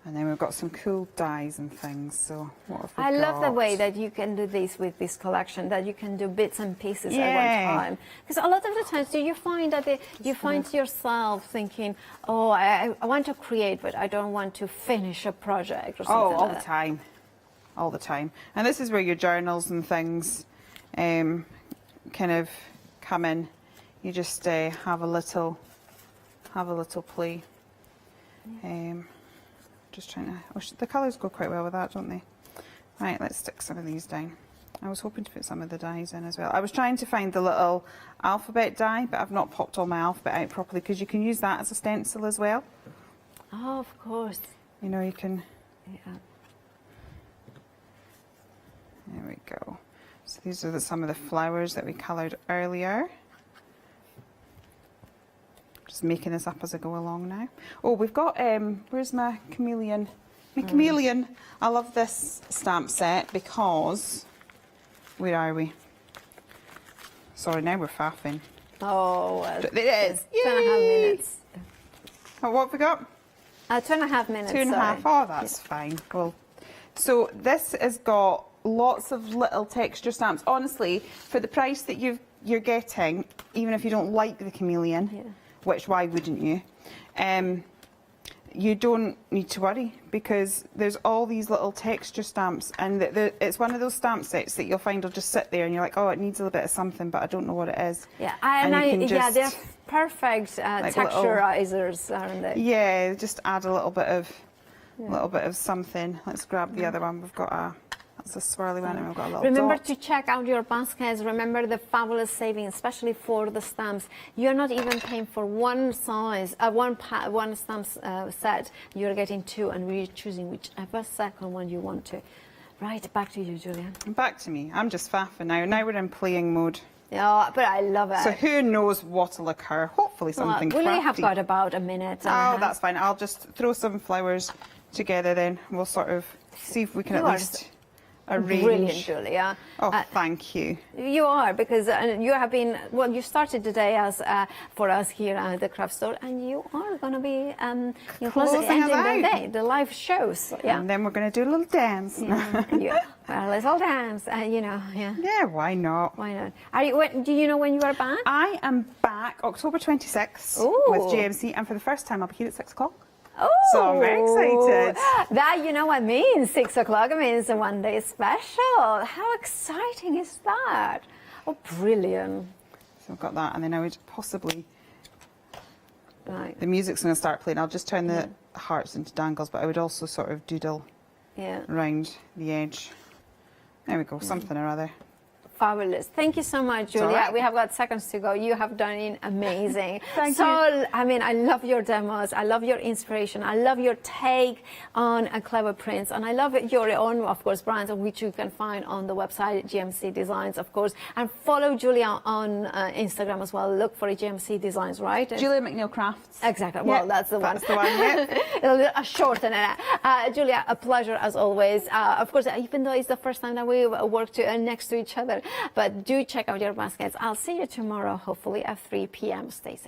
And then we've got some cool dyes and things. So what have we got? I love the way that you can do this with this collection, that you can do bits and pieces at one time. Because a lot of the times, do you find that you find yourself thinking, oh, I want to create, but I don't want to finish a project or something all like the time. All the time. And this is where your journals and things kind of come in. You just have a little play. Just trying to, the colours go quite well with that, don't they? Right, let's stick some of these down. I was hoping to put some of the dies in as well. I was trying to find the little alphabet die, but I've not popped all my alphabet out properly, because you can use that as a stencil as well. Oh, of course. You know, you can... Yeah. There we go. So these are some of the flowers that we coloured earlier. Just making this up as I go along now. Oh, we've got, where's my chameleon? My chameleon. I love this stamp set because, where are we? Sorry, now we're faffing. Oh, there it is. 2.5 minutes. Oh, what have we got? 2.5 minutes. 2.5. Oh, that's fine. Well, so this has got lots of little texture stamps. Honestly, for the price that you're getting, even if you don't like the chameleon, which why wouldn't you? You don't need to worry, because there's all these little texture stamps, and it's one of those stamp sets that you'll find will just sit there and you're like, oh, it needs a little bit of something, but I don't know what it is. Yeah, they're perfect texturizers, aren't they? Yeah, just add a little bit of something. Let's grab the other one. We've got that's a swirly one, and we've got a little Remember dot. to check out your baskets. Remember the fabulous savings, especially for the stamps. You're not even paying for one size, one stamp set. You're getting two, and we're choosing whichever second one you want to. Right, back to you, Julia. Back to me. I'm just faffing now. Now we're in playing mode. Yeah, but I love it. So who knows what'll occur? Hopefully something crafty. We have got about a minute. Oh, that's fine. I'll just throw some flowers together then. We'll sort of see if we can at least arrange. Brilliant, Julia. Oh, thank you. You are, because you have been, well, you started today as for us here at the craft store, and you are going to be closing ending the day, the live shows. Yeah. And then we're going to do a little dance. A little dance, Yeah, why not? Why not? Are you? Do you know when you are back? I am back October 26th with GMC, and for the first time I'll be here at 6 o'clock. Oh, so I'm very excited. That, you know what means 6 o'clock. It means a one-day special. How exciting is that? Oh, brilliant. So I've got that, and then I would possibly... Right. The music's going to start playing. I'll just turn the hearts into dangles, but I would also sort of doodle around the edge. There we go, something or other. Fabulous. Thank you so much, Julia. Right. We have got seconds to go. You have done it amazing. Thank you. I mean, I love your demos. I love your inspiration. I love your take on clever prints. And I love your own, of course, brands, which you can find on the website, GMC Designs, of course. And follow Julia on Instagram as well. Look for GMC Designs, right? Julia McNeil Crafts. Exactly. Well, that's the one. That's the one, yeah. Shorten it. Julia, a pleasure as always. Of course, even though it's the first time that we worked next to each other, but do check out your baskets. I'll see you tomorrow, hopefully at 3 p.m. Stay safe.